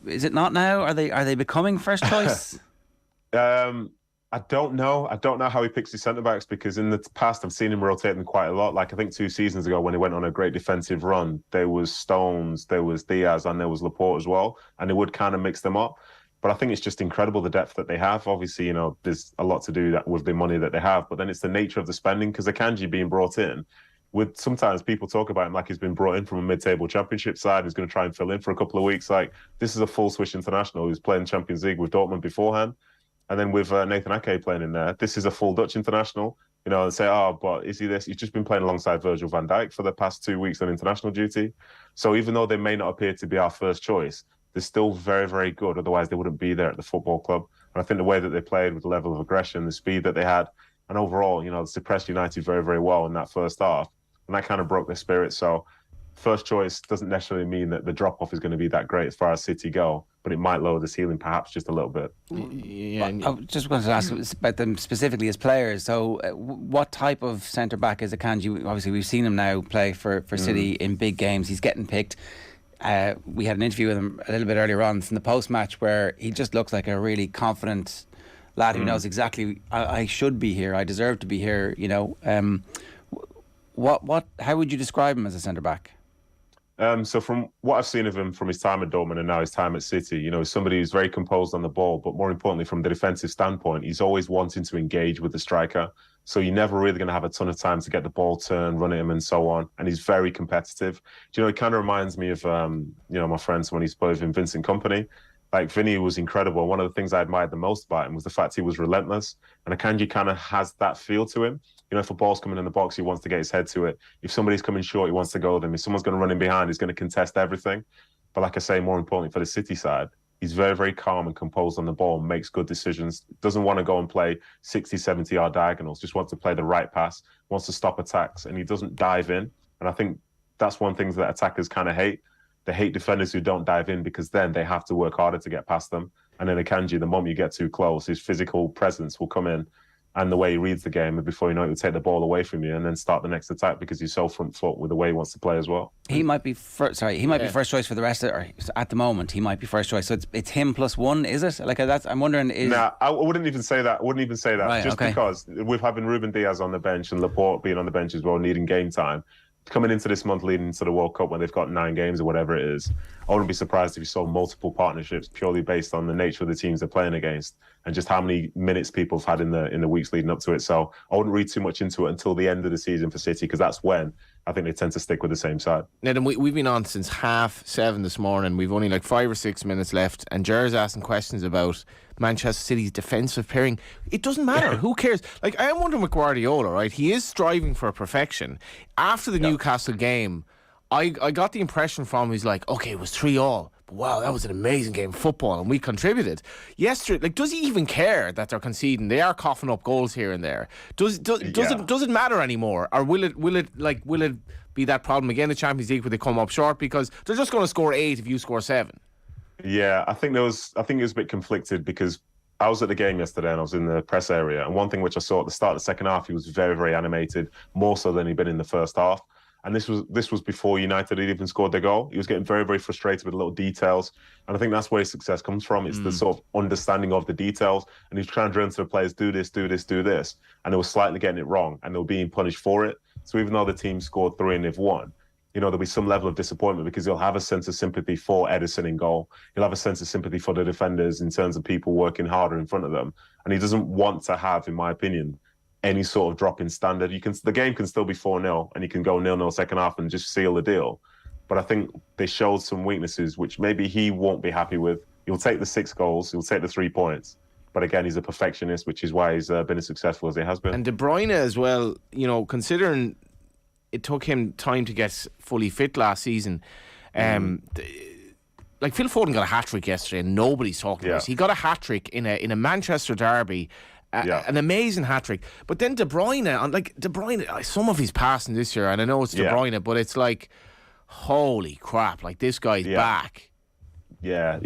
Is it not now? Are they becoming first choice? I don't know. I don't know how he picks his centre-backs, because in the past I've seen him rotate them quite a lot. Like I think 2 seasons ago when he went on a great defensive run, there was Stones, there was Diaz, and there was Laporte as well, and they would kind of mix them up. But I think it's just incredible the depth that they have. Obviously, you know, there's a lot to do with the money that they have, but then it's the nature of the spending, because Akanji being brought in, with sometimes people talk about him like he's been brought in from a mid-table championship side, who's going to try and fill in for a couple of weeks. Like, this is a full switch international who's playing Champions League with Dortmund beforehand. And then with Nathan Ake playing in there, this is a full Dutch international. You know, and say, oh, but is he this? He's just been playing alongside Virgil van Dijk for the past 2 weeks on international duty. So even though they may not appear to be our first choice, they're still very, very good. Otherwise, they wouldn't be there at the football club. And I think the way that they played with the level of aggression, the speed that they had, and overall, you know, they suppressed United very, very well in that first half. And that kind of broke their spirit. So first choice doesn't necessarily mean that the drop-off is going to be that great as far as City go, but it might lower the ceiling perhaps just a little bit. Yeah, I just wanted to ask about them specifically as players. So what type of centre-back is Akanji? Obviously, we've seen him now play for City in big games. He's getting picked. We had an interview with him a little bit earlier on in the post-match where he just looks like a really confident lad who knows exactly, I should be here, I deserve to be here, you know. How would you describe him as a centre-back? So from what I've seen of him from his time at Dortmund and now his time at City, you know, somebody who's very composed on the ball, but more importantly, from the defensive standpoint, he's always wanting to engage with the striker. So you're never really going to have a ton of time to get the ball turned, run at him and so on. And he's very competitive. Do you know, it kind of reminds me of, you know, my friend, when he spoke with Vincent Kompany. Like, Vinny was incredible. One of the things I admired the most about him was the fact he was relentless. And Akanji kind of has that feel to him. You know, if a ball's coming in the box, he wants to get his head to it. If somebody's coming short, he wants to go with them. If someone's going to run in behind, he's going to contest everything. But like I say, more importantly for the City side, he's very, very calm and composed on the ball, makes good decisions, doesn't want to go and play 60, 70-yard diagonals, just wants to play the right pass, wants to stop attacks, and he doesn't dive in. And I think that's one thing that attackers kind of hate. They hate defenders who don't dive in, because then they have to work harder to get past them. And then Akanji, the moment you get too close, his physical presence will come in, and the way he reads the game, and before you know it, he'll take the ball away from you and then start the next attack, because he's so front foot with the way he wants to play as well. He might be first choice for the rest of, or at the moment he might be first choice. So it's him plus one, is it? Like, that's, I'm wondering. Nah, I wouldn't even say that. Right, just okay. Because with having Ruben Diaz on the bench and Laporte being on the bench as well, needing game time, coming into this month leading into the World Cup when they've got 9 games or whatever it is, I wouldn't be surprised if you saw multiple partnerships purely based on the nature of the teams they're playing against and just how many minutes people have had in the weeks leading up to it. So I wouldn't read too much into it until the end of the season for City, because that's when I think they tend to stick with the same side. Nedum, we've been on since 7:30 this morning. We've only like 5 or 6 minutes left, and Ger's asking questions about Manchester City's defensive pairing. It doesn't matter. Who cares? Like, I'm wondering with Guardiola, right? He is striving for perfection. After the Newcastle game, I got the impression from him, he's like, okay, it was 3-3. But wow, that was an amazing game of football, and we contributed. Yesterday, like, does he even care that they're conceding? They are coughing up goals here and there. Does it matter anymore, or will it be that problem again in the Champions League where they come up short because they're just going to score 8 if you score 7? Yeah, I think it was a bit conflicted, because I was at the game yesterday and I was in the press area, and one thing which I saw at the start of the second half, he was very, very animated, more so than he'd been in the first half. And this was before United had even scored their goal. He was getting very, very frustrated with little details. And I think that's where his success comes from. It's the sort of understanding of the details. And he's trying to drill into the players, do this, do this, do this. And they were slightly getting it wrong, and they were being punished for it. So even though the team scored 3 and they've won, you know, there'll be some level of disappointment, because he'll have a sense of sympathy for Ederson in goal. He'll have a sense of sympathy for the defenders in terms of people working harder in front of them. And he doesn't want to have, in my opinion, any sort of drop in standard. The game can still be 4-0, and you can go 0-0 second half and just seal the deal. But I think they showed some weaknesses which maybe he won't be happy with. He'll take the 6 goals, he'll take the 3 points. But again, he's a perfectionist, which is why he's been as successful as he has been. And De Bruyne as well, you know, considering it took him time to get fully fit last season. Like, Phil Foden got a hat-trick yesterday, and nobody's talking about it. He got a hat-trick in a Manchester derby. An amazing hat-trick. But then De Bruyne, some of his passing this year, and I know it's De Bruyne, but it's like, holy crap, like, this guy's back. Yeah,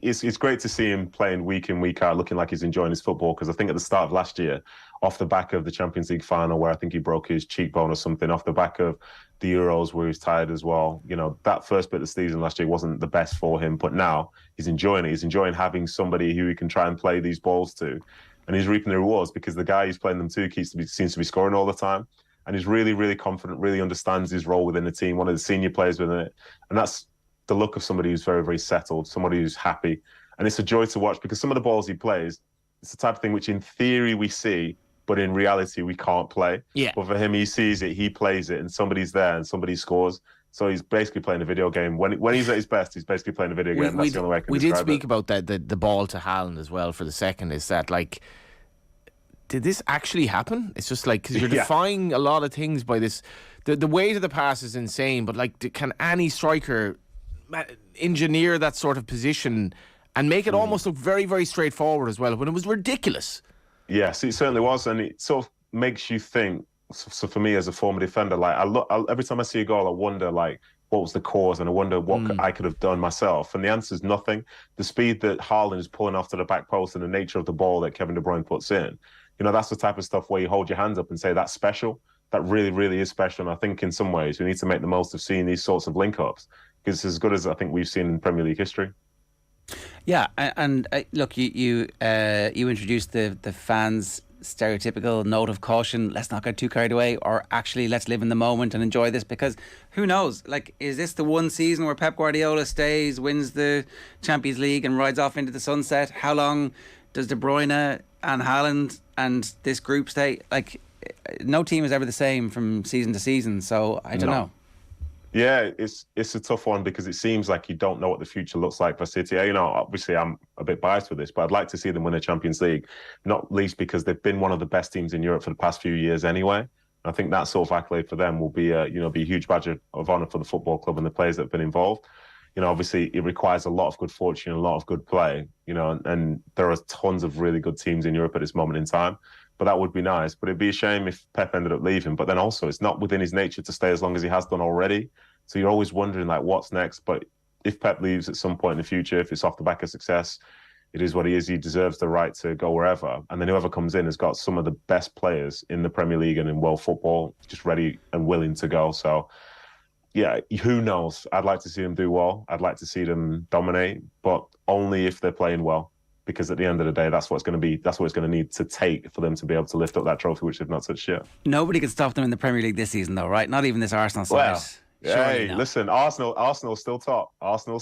it's great to see him playing week in, week out, looking like he's enjoying his football, because I think at the start of last year, off the back of the Champions League final, where I think he broke his cheekbone or something, off the back of the Euros where he was tired as well, you know, that first bit of the season last year wasn't the best for him, but now he's enjoying it. He's enjoying having somebody who he can try and play these balls to. And he's reaping the rewards, because the guy he's playing them to seems to be scoring all the time. And he's really, really confident, really understands his role within the team, one of the senior players within it. And that's the look of somebody who's very, very settled, somebody who's happy. And it's a joy to watch, because some of the balls he plays, it's the type of thing which in theory we see, but in reality we can't play. Yeah. But for him, he sees it, he plays it, and somebody's there and somebody scores. So he's basically playing a video game. When he's at his best, he's basically playing a video game. That's the only way I can describe it. We did speak about the ball to Haaland as well for the second. Is that, like, did this actually happen? It's just like, because you're defying a lot of things by this. The weight of the pass is insane, but like, can any striker engineer that sort of position and make it almost look very, very straightforward as well, when it was ridiculous? Yes, it certainly was, and it sort of makes you think. So for me, as a former defender, like, every time I see a goal, I wonder, like, what was the cause, and I wonder what I could have done myself. And the answer is nothing. The speed that Haaland is pulling off to the back post, and the nature of the ball that Kevin De Bruyne puts in, you know, that's the type of stuff where you hold your hands up and say that's special. That really, really is special. And I think in some ways we need to make the most of seeing these sorts of link-ups, because it's as good as I think we've seen in Premier League history. Yeah, and look, you introduced the fans' stereotypical note of caution. Let's not get too carried away, or actually let's live in the moment and enjoy this, because who knows, like, is this the one season where Pep Guardiola stays, wins the Champions League and rides off into the sunset? How long does De Bruyne and Haaland and this group stay? Like, no team is ever the same from season to season, so I don't know. Yeah, it's a tough one because it seems like you don't know what the future looks like for City. You know, obviously I'm a bit biased with this, but I'd like to see them win a Champions League, not least because they've been one of the best teams in Europe for the past few years anyway. I think that sort of accolade for them will be a huge badge of honour for the football club and the players that have been involved. You know, obviously it requires a lot of good fortune, a lot of good play, you know, and there are tons of really good teams in Europe at this moment in time. But that would be nice. But it'd be a shame if Pep ended up leaving. But then also, it's not within his nature to stay as long as he has done already. So you're always wondering, like, what's next? But if Pep leaves at some point in the future, if it's off the back of success, it is what he is. He deserves the right to go wherever. And then whoever comes in has got some of the best players in the Premier League and in world football, just ready and willing to go. So, yeah, who knows? I'd like to see them do well. I'd like to see them dominate, but only if they're playing well. Because at the end of the day, that's what it's going to need to take for them to be able to lift up that trophy, which they've not touched yet. Nobody can stop them in the Premier League this season, though, right? Not even this Arsenal side. Well, hey, listen, Arsenal's still top. Arsenal,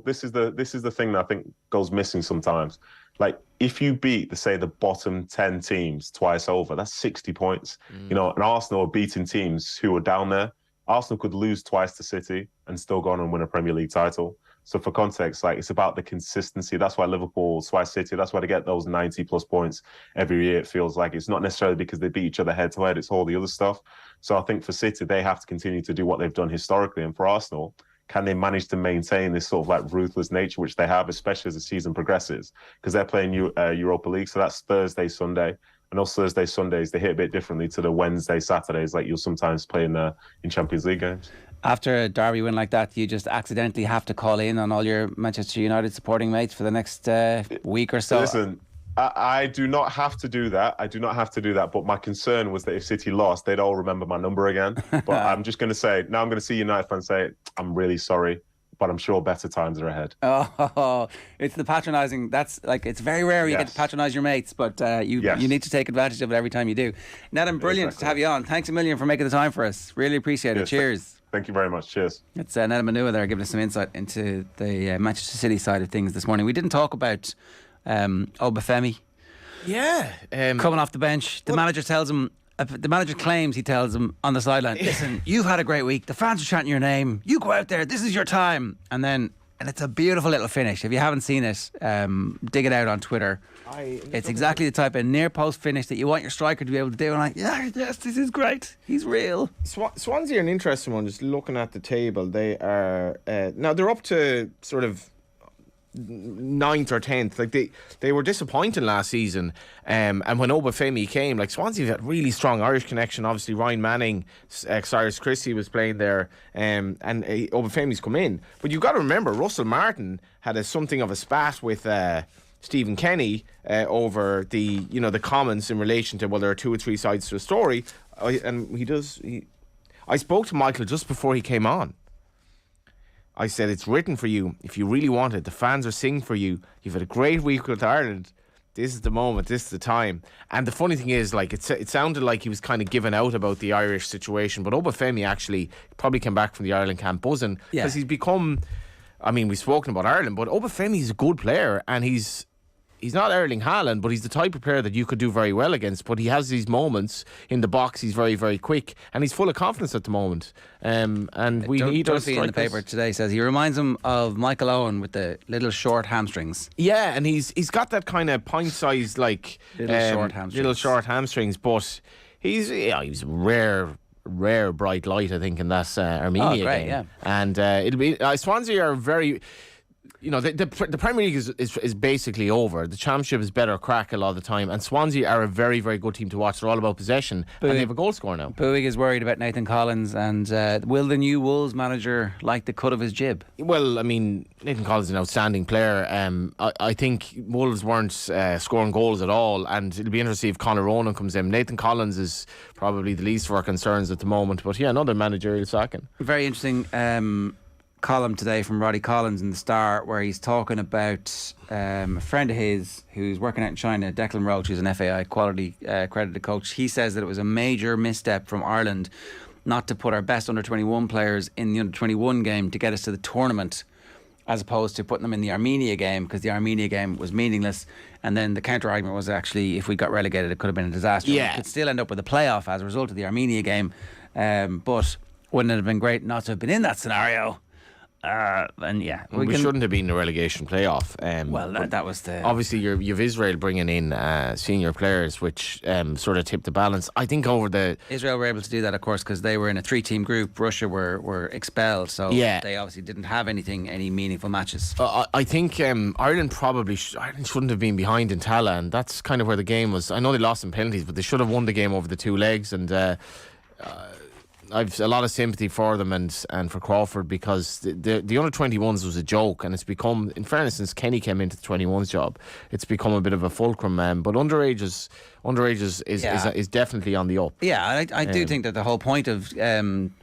this is the thing that I think goes missing sometimes. Like, if you beat, the bottom 10 teams twice over, that's 60 points. You know, and Arsenal are beating teams who are down there. Arsenal could lose twice to City and still go on and win a Premier League title. So for context, like, it's about the consistency. That's why Liverpool, that's why City, that's why they get those 90 plus points every year. It feels like it's not necessarily because they beat each other head to head. It's all the other stuff. So I think for City, they have to continue to do what they've done historically. And for Arsenal, can they manage to maintain this sort of like ruthless nature, which they have, especially as the season progresses? Because they're playing Europa League. So that's Thursday, Sunday. And those Thursday, Sundays, they hit a bit differently to the Wednesday, Saturdays, like you'll sometimes play in Champions League games. After a derby win like that, you just accidentally have to call in on all your Manchester United supporting mates for the next week or so. Listen, I do not have to do that. But my concern was that if City lost, they'd all remember my number again. But I'm just going to say, now I'm going to see United fans say, I'm really sorry, but I'm sure better times are ahead. Oh, it's the patronising. That's like, it's very rare you get to patronise your mates, but you need to take advantage of it every time you do. Nedum, brilliant to have you on. Thanks a million for making the time for us. Really appreciate it. Cheers. Thank you very much. Cheers. It's Nedum Onuoha there giving us some insight into the Manchester City side of things this morning. We didn't talk about Obafemi. Yeah. Coming off the bench. The manager tells him, the manager claims he tells him on the sideline, listen, you've had a great week. The fans are chanting your name. You go out there. This is your time. And it's a beautiful little finish. If you haven't seen it, dig it out on Twitter. It's exactly the type of near post finish that you want your striker to be able to do. And yes, this is great. He's real. Swansea are an interesting one. Just looking at the table, they are now they're up to sort of 9th or 10th. Like they were disappointing last season, and when Obafemi came, like, Swansea had really strong Irish connection. Obviously Ryan Manning, Cyrus Christie was playing there, and Obafemi's come in. But you've got to remember, Russell Martin had something of a spat with Stephen Kenny over the comments in relation to, well, there are 2 or 3 sides to a story, I spoke to Michael just before he came on. I said, it's written for you. If you really want it, the fans are singing for you. You've had a great week with Ireland. This is the moment. This is the time. And the funny thing is, like, it sounded like he was kind of giving out about the Irish situation, but Obafemi actually probably came back from the Ireland camp buzzing because he's become. I mean, we've spoken about Ireland, but Obafemi's a good player, and he's not Erling Haaland, but he's the type of player that you could do very well against. But he has these moments in the box. He's very, very quick, and he's full of confidence at the moment. And we need to in the paper today says he reminds him of Michael Owen with the little short hamstrings. Yeah, and he's got that kind of pint-sized, like, little short hamstrings. But he's rare bright light, I think, in that Armenia game. Yeah. And it'll be Swansea are very. The Premier League is basically over. The Championship is better crack a lot of the time, and Swansea are a very, very good team to watch. They're all about possession, and they have a goal scorer now. Bowie is worried about Nathan Collins, and will the new Wolves manager like the cut of his jib? Well, I mean, Nathan Collins is an outstanding player. I think Wolves weren't scoring goals at all, and it'll be interesting if Conor Ronan comes in. Nathan Collins is probably the least of our concerns at the moment, but yeah, another managerial sacking. Very interesting column today from Roddy Collins in the Star, where he's talking about a friend of his who's working out in China, Declan Roach, who's an FAI quality accredited coach. He says that it was a major misstep from Ireland not to put our best under-21 players in the under-21 game to get us to the tournament, as opposed to putting them in the Armenia game, because the Armenia game was meaningless. And then the counter-argument was, actually, if we got relegated, it could have been a disaster. Yeah. We could still end up with a playoff as a result of the Armenia game. But Wouldn't it have been great not to have been in that scenario? And yeah, we shouldn't have been in the relegation playoff. Well, that was the... Obviously, you've Israel bringing in senior players, which sort of tipped the balance. I think over the... Israel were able to do that, of course, because they were in a 3-team group. Russia were expelled, so they obviously didn't have any meaningful matches. I think Ireland probably Ireland shouldn't have been behind in Tala, and that's kind of where the game was. I know they lost in penalties, but they should have won the game over the 2 legs, and... I've a lot of sympathy for them and for Crawford, because the under 21s was a joke, and it's become, in fairness, since Kenny came into the 21s job, it's become a bit of a fulcrum. But underages is definitely on the up. Yeah, I do think that the whole point of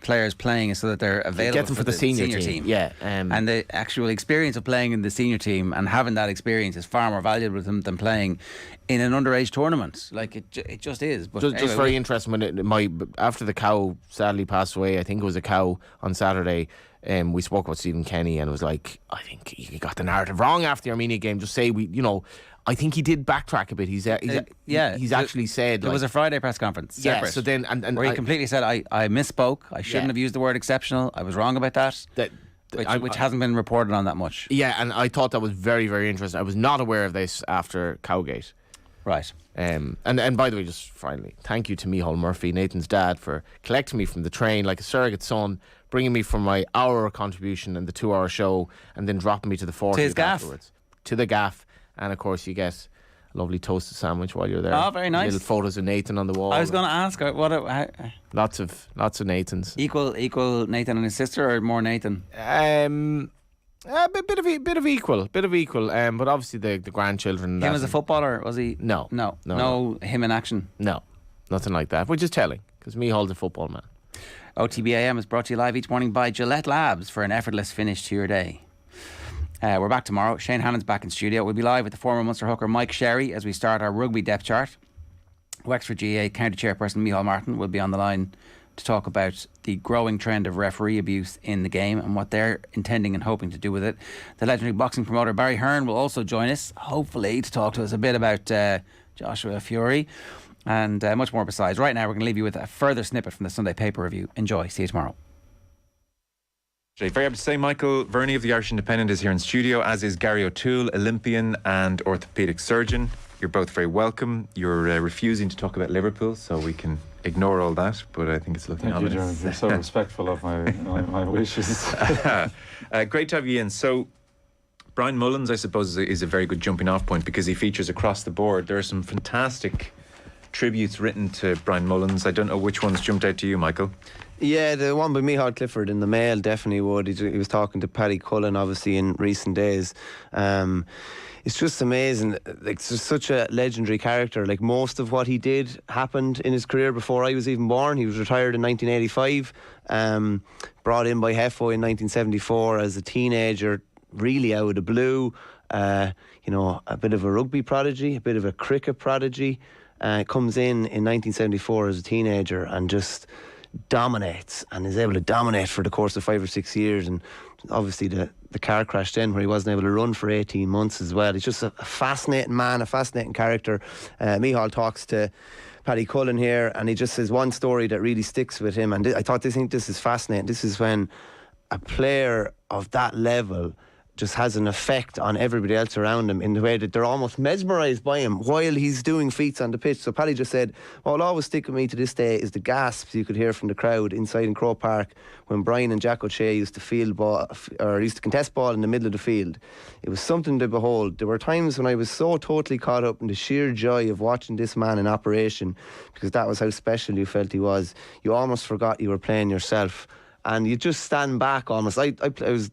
players playing is so that they're available get them for the senior team. Yeah, and the actual experience of playing in the senior team and having that experience is far more valuable than playing in an underage tournament. Like it just is. But just very interesting when after the cow sadly passed away. I think it was a cow on Saturday. We spoke about Stephen Kenny, and it was like, I think he got the narrative wrong after the Armenia game. Just say I think he did backtrack a bit. He's actually said there was a Friday press conference. Yeah, so then where he completely said I misspoke. I shouldn't have used the word exceptional. I was wrong about that. Which hasn't been reported on that much. Yeah, and I thought that was very, very interesting. I was not aware of this after Cowgate. Right. And by the way, just finally, thank you to Micheál Murphy, Nathan's dad, for collecting me from the train like a surrogate son, bringing me from my hour contribution and the 2-hour show, and then dropping me to the 40th to his gaff. Afterwards. To the gaff. And of course, you get a lovely toasted sandwich while you're there. Oh, very nice. Little photos of Nathan on the wall. I was going to ask lots of Nathans. Equal Nathan and his sister, or more Nathan? A bit of equal. But obviously the grandchildren. Him as a footballer, was he? No, him in action. No, nothing like that. Which is telling, because Micheál's a football man. OTB AM is brought to you live each morning by Gillette Labs for an effortless finish to your day. We're back tomorrow. Shane Hannon's back in studio. We'll be live with the former Munster hooker Mike Sherry as we start our rugby depth chart. Wexford GA County Chairperson Micheál Martin will be on the line to talk about the growing trend of referee abuse in the game and what they're intending and hoping to do with it. The legendary boxing promoter Barry Hearn will also join us, hopefully, to talk to us a bit about Joshua Fury and much more besides. Right now, we're going to leave you with a further snippet from the Sunday paper review. Enjoy. See you tomorrow. Very happy to say Michael Verney of the Irish Independent is here in studio, as is Gary O'Toole, Olympian and orthopaedic surgeon. You're both very welcome. You're refusing to talk about Liverpool, so we can ignore all that, but I think it's looking ominous. Thank you, You're so respectful of my wishes. Great to have you in. So, Brian Mullins, I suppose, is a very good jumping off point because he features across the board. There are some fantastic tributes written to Brian Mullins. I don't know which ones jumped out to you, Michael. Yeah, the one by Micheál Clifford in the Mail definitely would. He was talking to Paddy Cullen, obviously, in recent days. It's just amazing. Like, it's just such a legendary character. Like, most of what he did happened in his career before I was even born. He was retired in 1985, brought in by Hefo in 1974 as a teenager, really out of the blue. A bit of a rugby prodigy, a bit of a cricket prodigy. Comes in 1974 as a teenager and just dominates, and is able to dominate for the course of 5 or 6 years. And obviously the car crash then, where he wasn't able to run for 18 months as well. He's just a fascinating man, a fascinating character. Micheál talks to Paddy Cullen here, and he just says one story that really sticks with him, and I think this is fascinating. This is when a player of that level just has an effect on everybody else around him in the way that they're almost mesmerised by him while he's doing feats on the pitch. So Paddy just said, what will always stick with me to this day is the gasps you could hear from the crowd inside in Croke Park when Brian and Jack O'Shea used to field ball, or used to contest ball in the middle of the field. It was something to behold. There were times when I was so totally caught up in the sheer joy of watching this man in operation, because that was how special you felt he was. You almost forgot you were playing yourself, and you just stand back almost. I was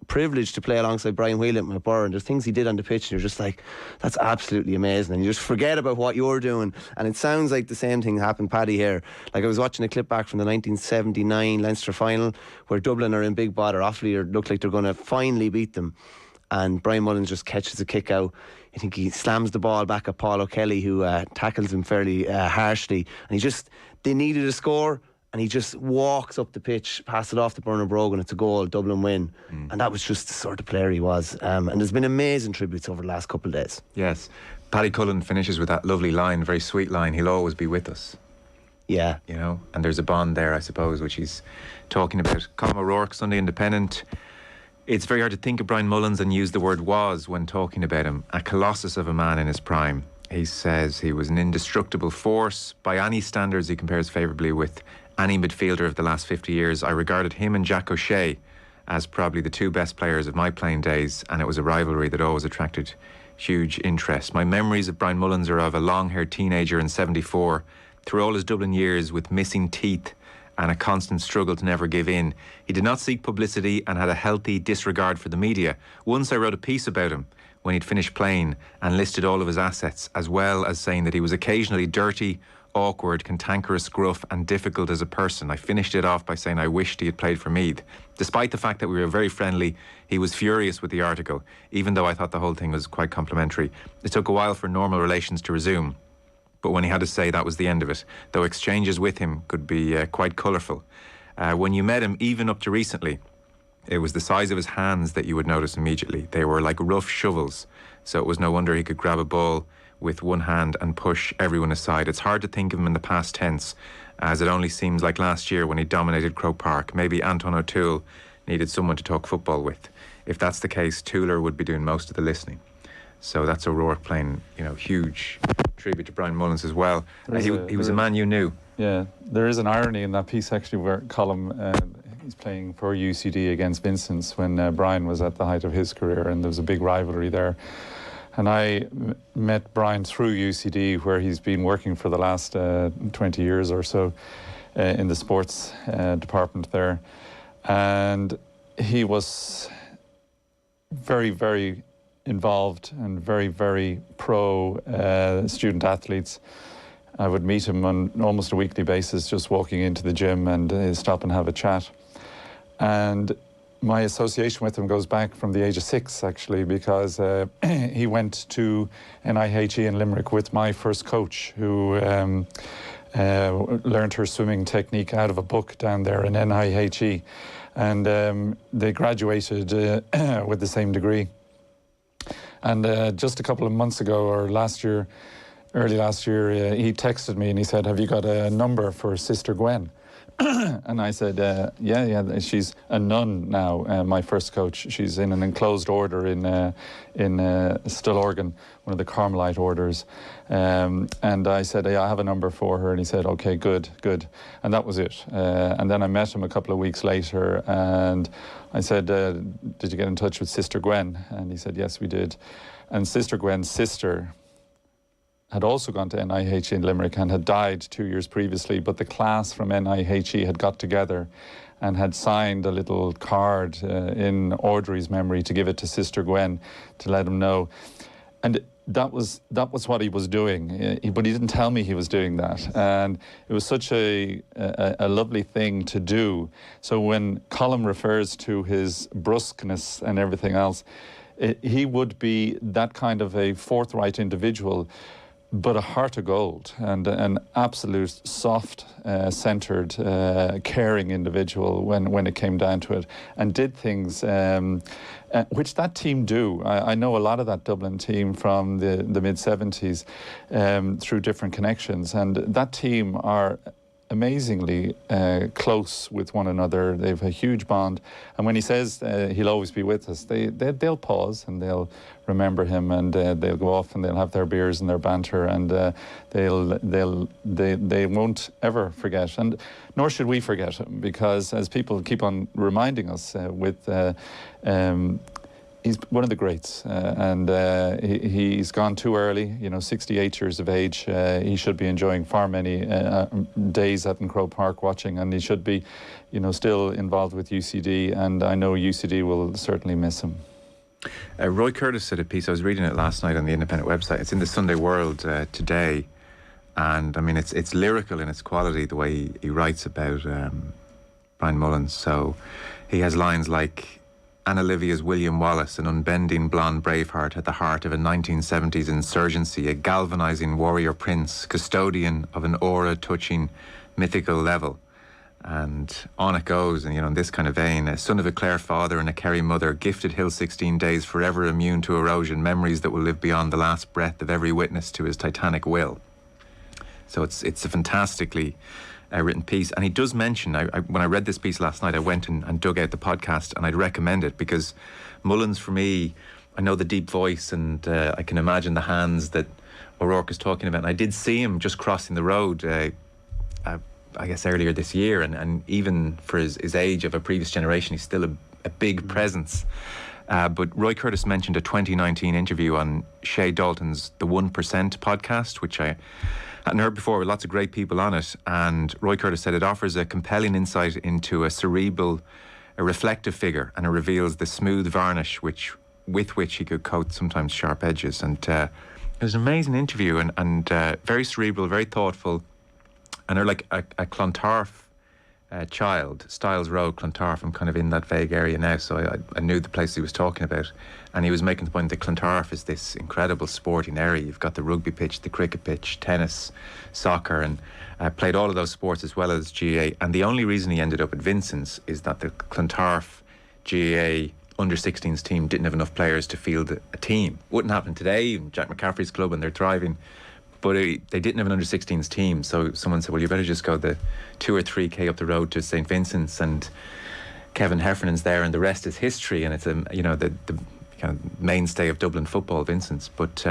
privileged to play alongside Brian Whelan at Burr, and there's things he did on the pitch and you're just like, that's absolutely amazing, and you just forget about what you're doing. And it sounds like the same thing happened Paddy here. Like, I was watching a clip back from the 1979 Leinster final where Dublin are in big bother. Offaly look like they're going to finally beat them, and Brian Mullins just catches a kick out. I think he slams the ball back at Paul O'Kelly, who tackles him fairly harshly, and they needed a score, and he just walks up the pitch, passes it off to Bernard Brogan. It's a goal, Dublin win. And that was just the sort of player he was. And there's been amazing tributes over the last couple of days. Yes. Paddy Cullen finishes with that lovely line, very sweet line, he'll always be with us. Yeah. You know, and there's a bond there, I suppose, which he's talking about. Colm O'Rourke, Sunday Independent. It's very hard to think of Brian Mullins and use the word was when talking about him. A colossus of a man in his prime. He says he was an indestructible force. By any standards, he compares favourably with any midfielder of the last 50 years. I regarded him and Jack O'Shea as probably the two best players of my playing days, and it was a rivalry that always attracted huge interest. My memories of Brian Mullins are of a long-haired teenager in 74, through all his Dublin years with missing teeth and a constant struggle to never give in. He did not seek publicity and had a healthy disregard for the media. Once I wrote a piece about him when he'd finished playing and listed all of his assets, as well as saying that he was occasionally dirty, awkward, cantankerous, gruff and difficult as a person. I finished it off by saying I wished he had played for Meath. Despite the fact that we were very friendly, he was furious with the article, even though I thought the whole thing was quite complimentary. It took a while for normal relations to resume, but when he had to say that was the end of it, though exchanges with him could be quite colourful. When you met him, even up to recently, it was the size of his hands that you would notice immediately. They were like rough shovels, so it was no wonder he could grab a ball with one hand and push everyone aside. It's hard to think of him in the past tense, as it only seems like last year when he dominated Croke Park. Maybe Anton O'Toole needed someone to talk football with. If that's the case, Tooler would be doing most of the listening. So that's O'Rourke playing, you know, huge tribute to Brian Mullins as well. He was a man you knew. Yeah, there is an irony in that piece actually where Colm, he's playing for UCD against Vincent's when Brian was at the height of his career, and there was a big rivalry there. And I met Brian through UCD, where he's been working for the last 20 years or so in the sports department there. And he was very, very involved and very, very pro student athletes. I would meet him on almost a weekly basis, just walking into the gym and stop and have a chat. And my association with him goes back from the age of 6, actually, because he went to NIHE in Limerick with my first coach, who learned her swimming technique out of a book down there in NIHE. And they graduated with the same degree. And just a couple of months ago, or early last year, he texted me and he said, "Have you got a number for Sister Gwen?" And I said, yeah, she's a nun now, my first coach. She's in an enclosed order in Stillorgan, one of the Carmelite orders. And I said, I have a number for her. And he said, okay, good. And that was it. And then I met him a couple of weeks later and I said, did you get in touch with Sister Gwen? And he said, yes, we did. And Sister Gwen's sister had also gone to NIHE in Limerick and had died 2 years previously, but the class from NIHE had got together and had signed a little card in Audrey's memory to give it to Sister Gwen to let him know. And that was what he was doing, but he didn't tell me he was doing that. And it was such a lovely thing to do. So when Colm refers to his brusqueness and everything else, he would be that kind of a forthright individual, but a heart of gold and an absolute soft, centred, caring individual when it came down to it, and did things which that team do. I know a lot of that Dublin team from the mid-70s through different connections, and that team are amazingly close with one another. They have a huge bond, and when he says he'll always be with us, they'll pause and they'll remember him, and they'll go off and they'll have their beers and their banter, and they won't ever forget, and nor should we forget him, because as people keep on reminding us he's one of the greats, and he's gone too early, 68 years of age. He should be enjoying far many days at Croke Park watching, and he should be, still involved with UCD, and I know UCD will certainly miss him. Roy Curtis said a piece, I was reading it last night on the Independent website. It's in the Sunday World today, and I mean it's lyrical in its quality, the way he writes about Brian Mullins. So he has lines like, Anna Livia's William Wallace, an unbending blonde braveheart at the heart of a 1970s insurgency, a galvanising warrior prince, custodian of an aura-touching mythical level. And on it goes, and in this kind of vein, a son of a Clare father and a Kerry mother, gifted Hill 16 days, forever immune to erosion, memories that will live beyond the last breath of every witness to his titanic will. So it's a fantastically written piece. And he does mention, when I read this piece last night, I went and dug out the podcast, and I'd recommend it because Mullins, for me, I know the deep voice, and I can imagine the hands that O'Rourke is talking about. And I did see him just crossing the road, I guess earlier this year, and even for his age of a previous generation, he's still a big presence. But Roy Curtis mentioned a 2019 interview on Shay Dalton's The 1% podcast, which I hadn't heard before, with lots of great people on it. And Roy Curtis said it offers a compelling insight into a cerebral, a reflective figure, and it reveals the smooth varnish with which he could coat sometimes sharp edges. And it was an amazing interview, and very cerebral, very thoughtful. And they're like a Clontarf child, Styles Road, Clontarf. I'm kind of in that vague area now, so I knew the place he was talking about. And he was making the point that Clontarf is this incredible sporting area. You've got the rugby pitch, the cricket pitch, tennis, soccer, and played all of those sports as well as GAA. And the only reason he ended up at Vincent's is that the Clontarf GAA under-16s team didn't have enough players to field a team. Wouldn't happen today, Jack McCaffrey's club, and they're thriving. But they didn't have an under-16s team, so someone said, well, you better just go the 2 or 3k up the road to St. Vincent's, and Kevin Heffernan's there, and the rest is history. And it's the kind of mainstay of Dublin football, Vincent's. But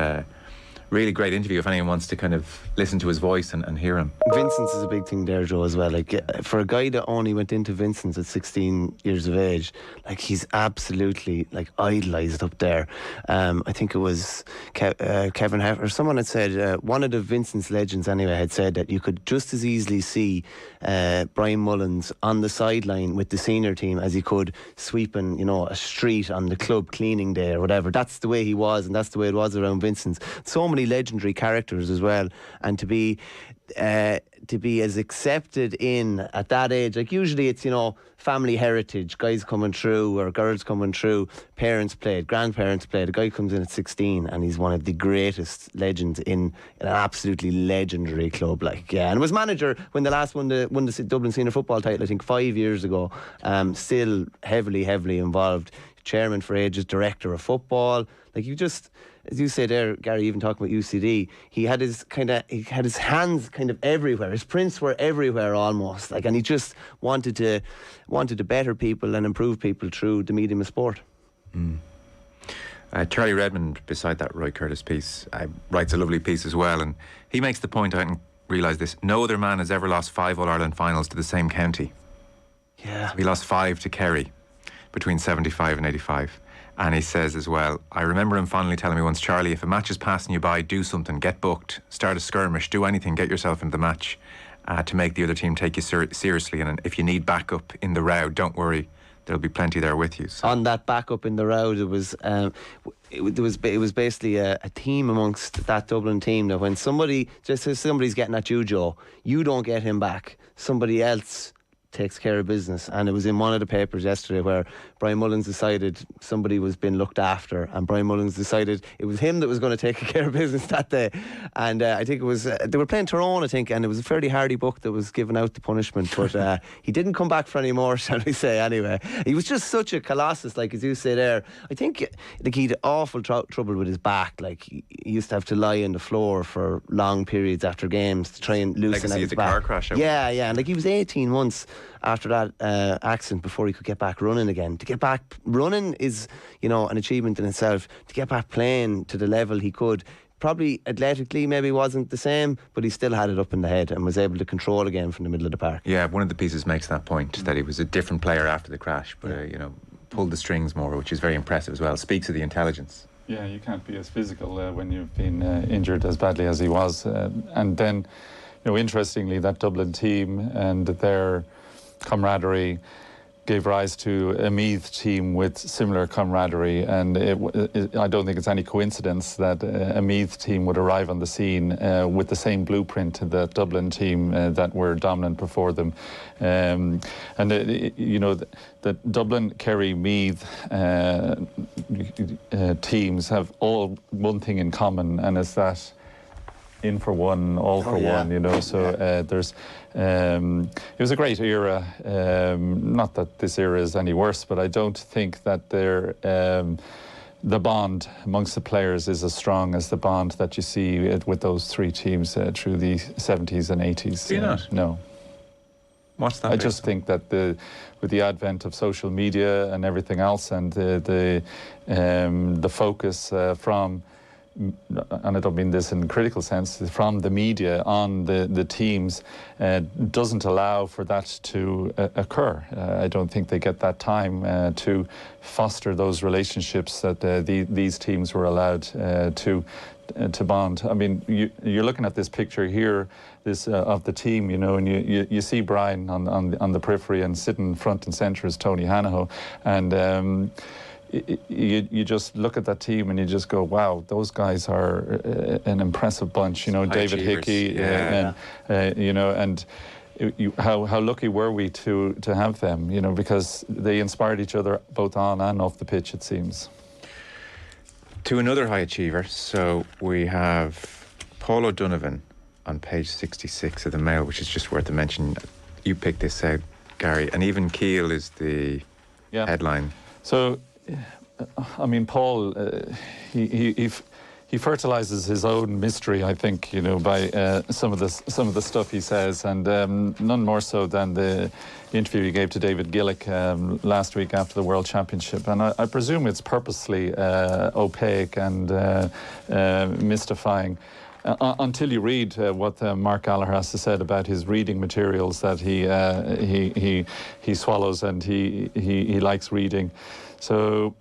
really great interview if anyone wants to kind of listen to his voice and hear him. Vincent's is a big thing there, Joe, as well. Like, for a guy that only went into Vincent's at 16 years of age, like, he's absolutely like idolised up there. I think it was Kevin Heffer, or someone had said, one of the Vincent's legends anyway, had said that you could just as easily see Brian Mullins on the sideline with the senior team as he could sweeping, a street on the club cleaning day or whatever. That's the way he was, and that's the way it was around Vincent's. So many legendary characters as well, and to be as accepted in at that age, like usually it's family heritage, guys coming through or girls coming through, parents played, grandparents played. A guy comes in at 16 and he's one of the greatest legends in an absolutely legendary club, and was manager when the last won the Dublin Senior Football title, I think 5 years ago. Still heavily involved, chairman for ages, director of football. Like, you just, as you say there, Gary, even talking about UCD, he had his hands kind of everywhere. His prints were everywhere almost. And he just wanted to better people and improve people through the medium of sport. Charlie Redmond, beside that Roy Curtis piece, writes a lovely piece as well, and he makes the point, I didn't realise this, no other man has ever lost 5 All-Ireland finals to the same county. Yeah. So he lost 5 to Kerry between 75 and 85. And he says as well, I remember him fondly telling me once, Charlie, if a match is passing you by, do something, get booked, start a skirmish, do anything, get yourself into the match to make the other team take you seriously. And if you need backup in the row, don't worry, there'll be plenty there with you. So. On that backup in the row, it was basically a team amongst that Dublin team that when somebody's getting at you, Joe, you don't get him back. Somebody else takes care of business. And it was in one of the papers yesterday where Brian Mullins decided somebody was being looked after, and Brian Mullins decided it was him that was going to take care of business that day. And I think it was they were playing Tyrone, I think, and it was a fairly hardy book that was given out the punishment, but he didn't come back for any more, shall we say. Anyway, he was just such a colossus, like as you say there. I think he had awful trouble with his back. Like, he used to have to lie on the floor for long periods after games to try and loosen out his back. Car crash. Yeah, and like, he was 18 months after that accident before he could get back running again. To get back running is, an achievement in itself. To get back playing to the level he could, probably athletically maybe wasn't the same, but he still had it up in the head and was able to control again from the middle of the park. Yeah, one of the pieces makes that point, that he was a different player after the crash, but pulled the strings more, which is very impressive as well. Speaks of the intelligence. Yeah, you can't be as physical when you've been injured as badly as he was. And then, interestingly, that Dublin team and their camaraderie gave rise to a Meath team with similar camaraderie, and I don't think it's any coincidence that a Meath team would arrive on the scene with the same blueprint to the Dublin team that were dominant before them. The Dublin, Kerry, Meath teams have all one thing in common, and it's that in for one, all for one, so there's it was a great era, not that this era is any worse, but I don't think that the bond amongst the players is as strong as the bond that you see with those three teams through the 70s and 80s. Do you not? No. What's that? I just think that with the advent of social media and everything else, and the focus from, and I don't mean this in a critical sense, from the media on the teams doesn't allow for that to occur. I don't think they get that time to foster those relationships that these teams were allowed to bond. I mean, you're looking at this picture here, of the team, and you see Brian on the periphery, and sitting front and centre is Tony Hanaho, and you just look at that team and you just go, wow, those guys are an impressive bunch. David Hickey, and how lucky were we to have them? Because they inspired each other both on and off the pitch, it seems. To another high achiever, so we have Paul O'Donovan on page 66 of the Mail, which is just worth a mention. You picked this out, Gary, and even keel is the headline. So, I mean, Paul, he fertilizes his own mystery, I think, by some of the stuff he says, and none more so than the interview he gave to David Gillick last week after the World Championship. And I presume it's purposely opaque and mystifying. Until you read what Mark Gallagher has to say about his reading materials that he swallows and he likes reading. So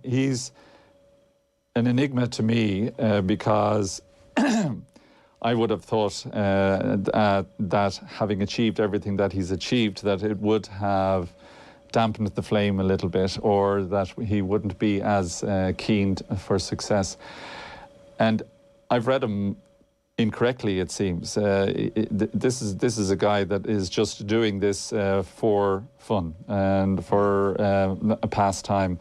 he's an enigma to me because I would have thought that having achieved everything that he's achieved, that it would have dampened the flame a little bit, or that he wouldn't be as keen for success. And I've read him incorrectly, it seems. This is a guy that is just doing this for fun and for a pastime.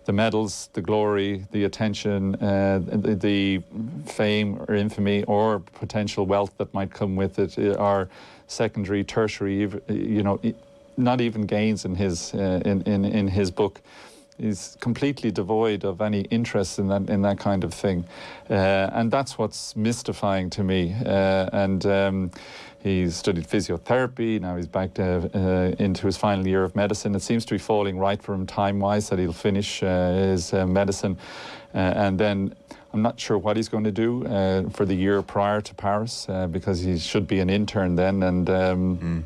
The medals, the glory, the attention, the fame or infamy or potential wealth that might come with it are secondary, tertiary, not even gains in his book. He's completely devoid of any interest in that kind of thing, and that's what's mystifying to me. He's studied physiotherapy. Now he's back into his final year of medicine. It seems to be falling right for him time-wise that he'll finish his medicine, and then I'm not sure what he's going to do for the year prior to Paris, because he should be an intern then, and.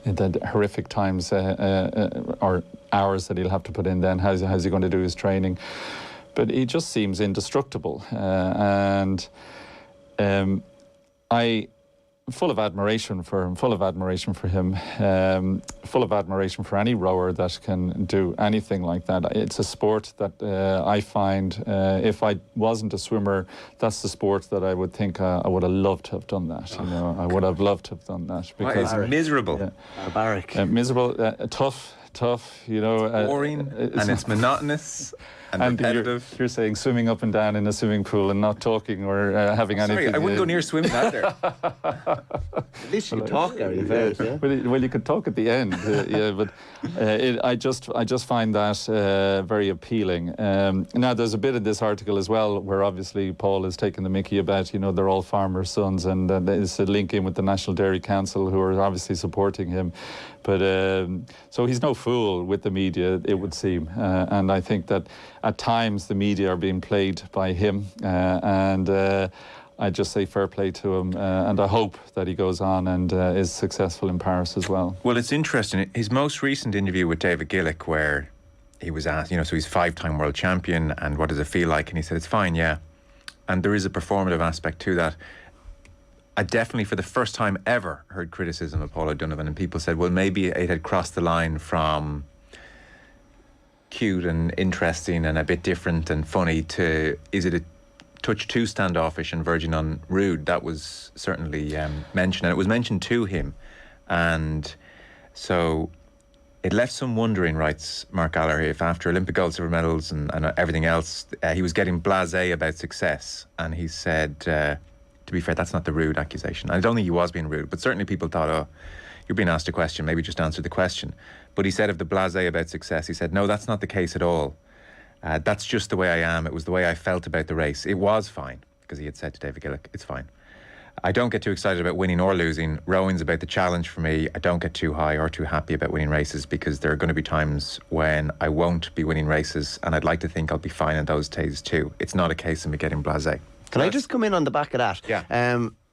The horrific times or hours that he'll have to put in then, how's he going to do his training? But he just seems indestructible, and I full of admiration for him, full of admiration for any rower that can do anything like that. It's a sport that I find, if I wasn't a swimmer, that's the sport that I would think I would have loved to have done that. I would have loved to have done that. Because it's miserable. Barbaric. Miserable, tough, boring, and it's monotonous. And you're saying swimming up and down in a swimming pool and not talking or having anything. I wouldn't go near swimming either. At least you can talk, Gary. Well, you could talk at the end, but I just find that very appealing. Now, there's a bit in this article as well where obviously Paul is taking the mickey about, they're all farmers' sons, and there's a link in with the National Dairy Council, who are obviously supporting him. But so he's no fool with the media, it would seem, and I think that at times the media are being played by him, and I just say fair play to him, and I hope that he goes on and is successful in Paris as well. Well, it's interesting. His most recent interview with David Gillick, where he was asked, so he's 5-time world champion, and what does it feel like? And he said, it's fine, yeah. And there is a performative aspect to that. I definitely, for the first time ever, heard criticism of Paul O'Donovan, and people said, well, maybe it had crossed the line from cute and interesting and a bit different and funny to, is it a touch too standoffish and verging on rude? That was certainly mentioned, and it was mentioned to him. And so it left some wondering, writes Mark Gallagher, if after Olympic gold, silver medals and everything else, he was getting blasé about success. And he said... to be fair, that's not the rude accusation. I don't think he was being rude, but certainly people thought, oh, you're being asked a question, maybe just answer the question. But he said of the blasé about success, he said, no, that's not the case at all. That's just the way I am. It was the way I felt about the race. It was fine, because he had said to David Gillick, it's fine. I don't get too excited about winning or losing. Rowing's about the challenge for me. I don't get too high or too happy about winning races, because there are going to be times when I won't be winning races, and I'd like to think I'll be fine in those days too. It's not a case of me getting blasé. Can I just come in on the back of that? Yeah.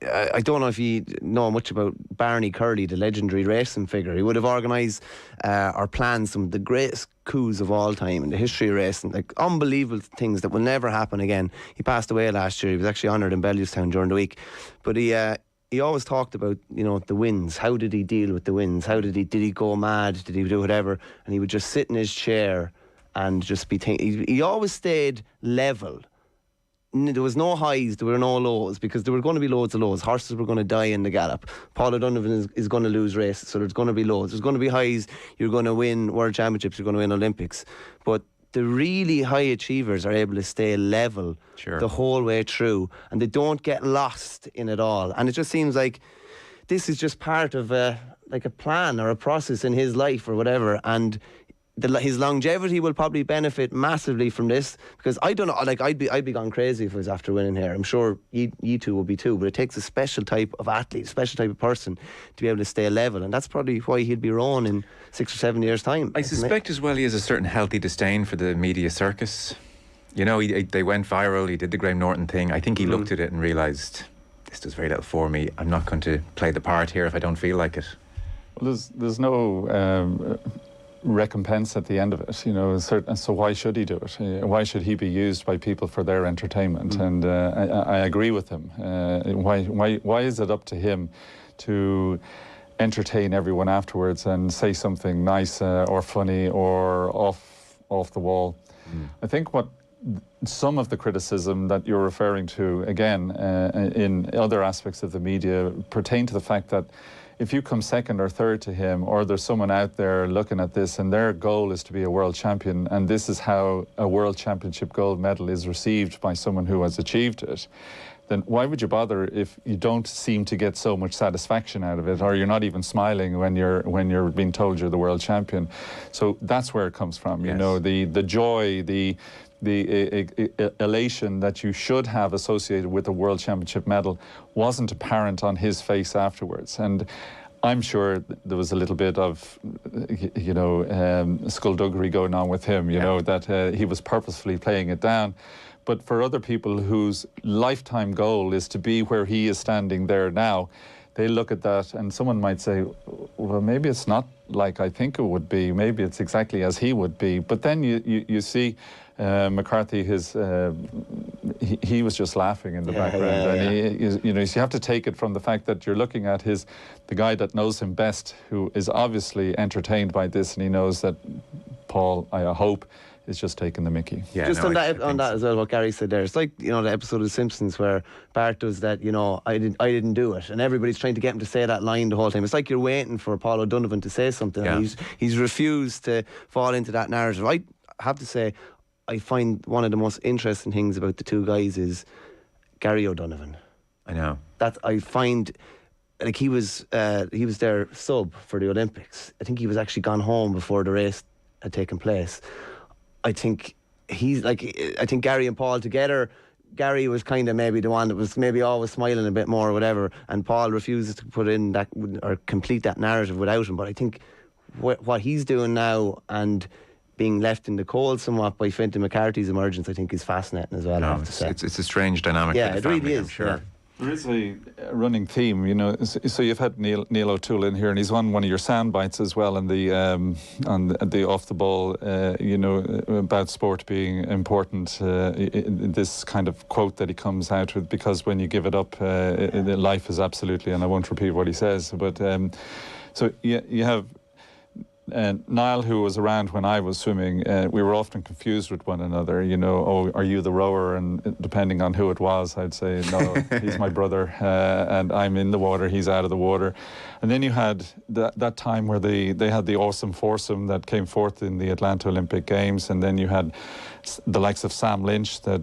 I don't know if you know much about Barney Curley, the legendary racing figure. He would have organised or planned some of the greatest coups of all time in the history of racing, like unbelievable things that will never happen again. He passed away last year. He was actually honoured in Bellewstown during the week. But he always talked about, you know, the wins. How did he deal with the wins? How did he go mad? Did he do whatever? And he would just sit in his chair and just be thinking. He always stayed level. There was no highs, there were no lows, because there were going to be loads of lows. Horses were going to die in the gallop. Paul O'Donovan is going to lose races, so there's going to be lows. There's going to be highs. You're going to win World Championships, you're going to win Olympics. But the really high achievers are able to stay level the whole way through, and they don't get lost in it all. And it just seems like this is just part of like a plan or a process in his life or whatever. And his longevity will probably benefit massively from this, because I don't know, like I'd be gone crazy if I was after winning here. I'm sure you two will be too, but it takes a special type of athlete, a special type of person to be able to stay level, and that's probably why he'd be rowing in 6 or 7 years' time. I suspect as well he has a certain healthy disdain for the media circus. You know, they went viral, he did the Graham Norton thing. I think he looked at it and realised, this does very little for me. I'm not going to play the part here if I don't feel like it. Well, there's no recompense at the end of it, you know, so why should he do it? Why should he be used by people for their entertainment? And I agree with him. Why is it up to him to entertain everyone afterwards and say something nice or funny or off the wall? I think what some of the criticism that you're referring to, again, in other aspects of the media, pertain to the fact that if you come second or third to him, or there's someone out there looking at this and their goal is to be a world champion, and this is how a world championship gold medal is received by someone who has achieved it, then why would you bother if you don't seem to get so much satisfaction out of it, or you're not even smiling when you're being told you're the world champion? So that's where it comes from. You know, the joy, the elation that you should have associated with a world championship medal wasn't apparent on his face afterwards. And I'm sure there was a little bit of, you know, skullduggery going on with him, you know, that he was purposefully playing it down. But for other people whose lifetime goal is to be where he is standing there now, they look at that and someone might say, well, maybe it's not like I think it would be. Maybe it's exactly as he would be. But then you see McCarthy, he was just laughing in the background. And you know, so you have to take it from the fact that you're looking at the guy that knows him best, who is obviously entertained by this, and he knows that Paul, I hope, is just taking the mickey. Yeah, just on that as well, what Gary said there, it's like, you know, the episode of The Simpsons where Bart does that, you know, I didn't do it, and everybody's trying to get him to say that line the whole time. It's like you're waiting for Paul O'Donovan to say something, and he's refused to fall into that narrative. I have to say, I find one of the most interesting things about the two guys is Gary O'Donovan. I know. That I find, like, he was their sub for the Olympics. I think he was actually gone home before the race had taken place. I think Gary and Paul together, Gary was kind of maybe the one that was maybe always smiling a bit more or whatever, and Paul refuses to put in that or complete that narrative without him. But I think what he's doing now and being left in the cold somewhat by Fintan McCarthy's emergence, I think is fascinating as well. No, I have to say. It's a strange dynamic. Yeah, for the it family, really is. I'm sure. Yeah. There is a running theme, you know. So you've had Neil O'Toole in here, and he's on one of your sound bites as well, on the off the ball, you know, about sport being important. This kind of quote that he comes out with, because when you give it up, life is absolutely. And I won't repeat what he says, but so you have. Niall, who was around when I was swimming, we were often confused with one another, you know, oh, are you the rower? And depending on who it was, I'd say, no, he's my brother, and I'm in the water, he's out of the water. And then you had that time where they had the awesome foursome that came forth in the Atlanta Olympic Games, and then you had the likes of Sam Lynch, that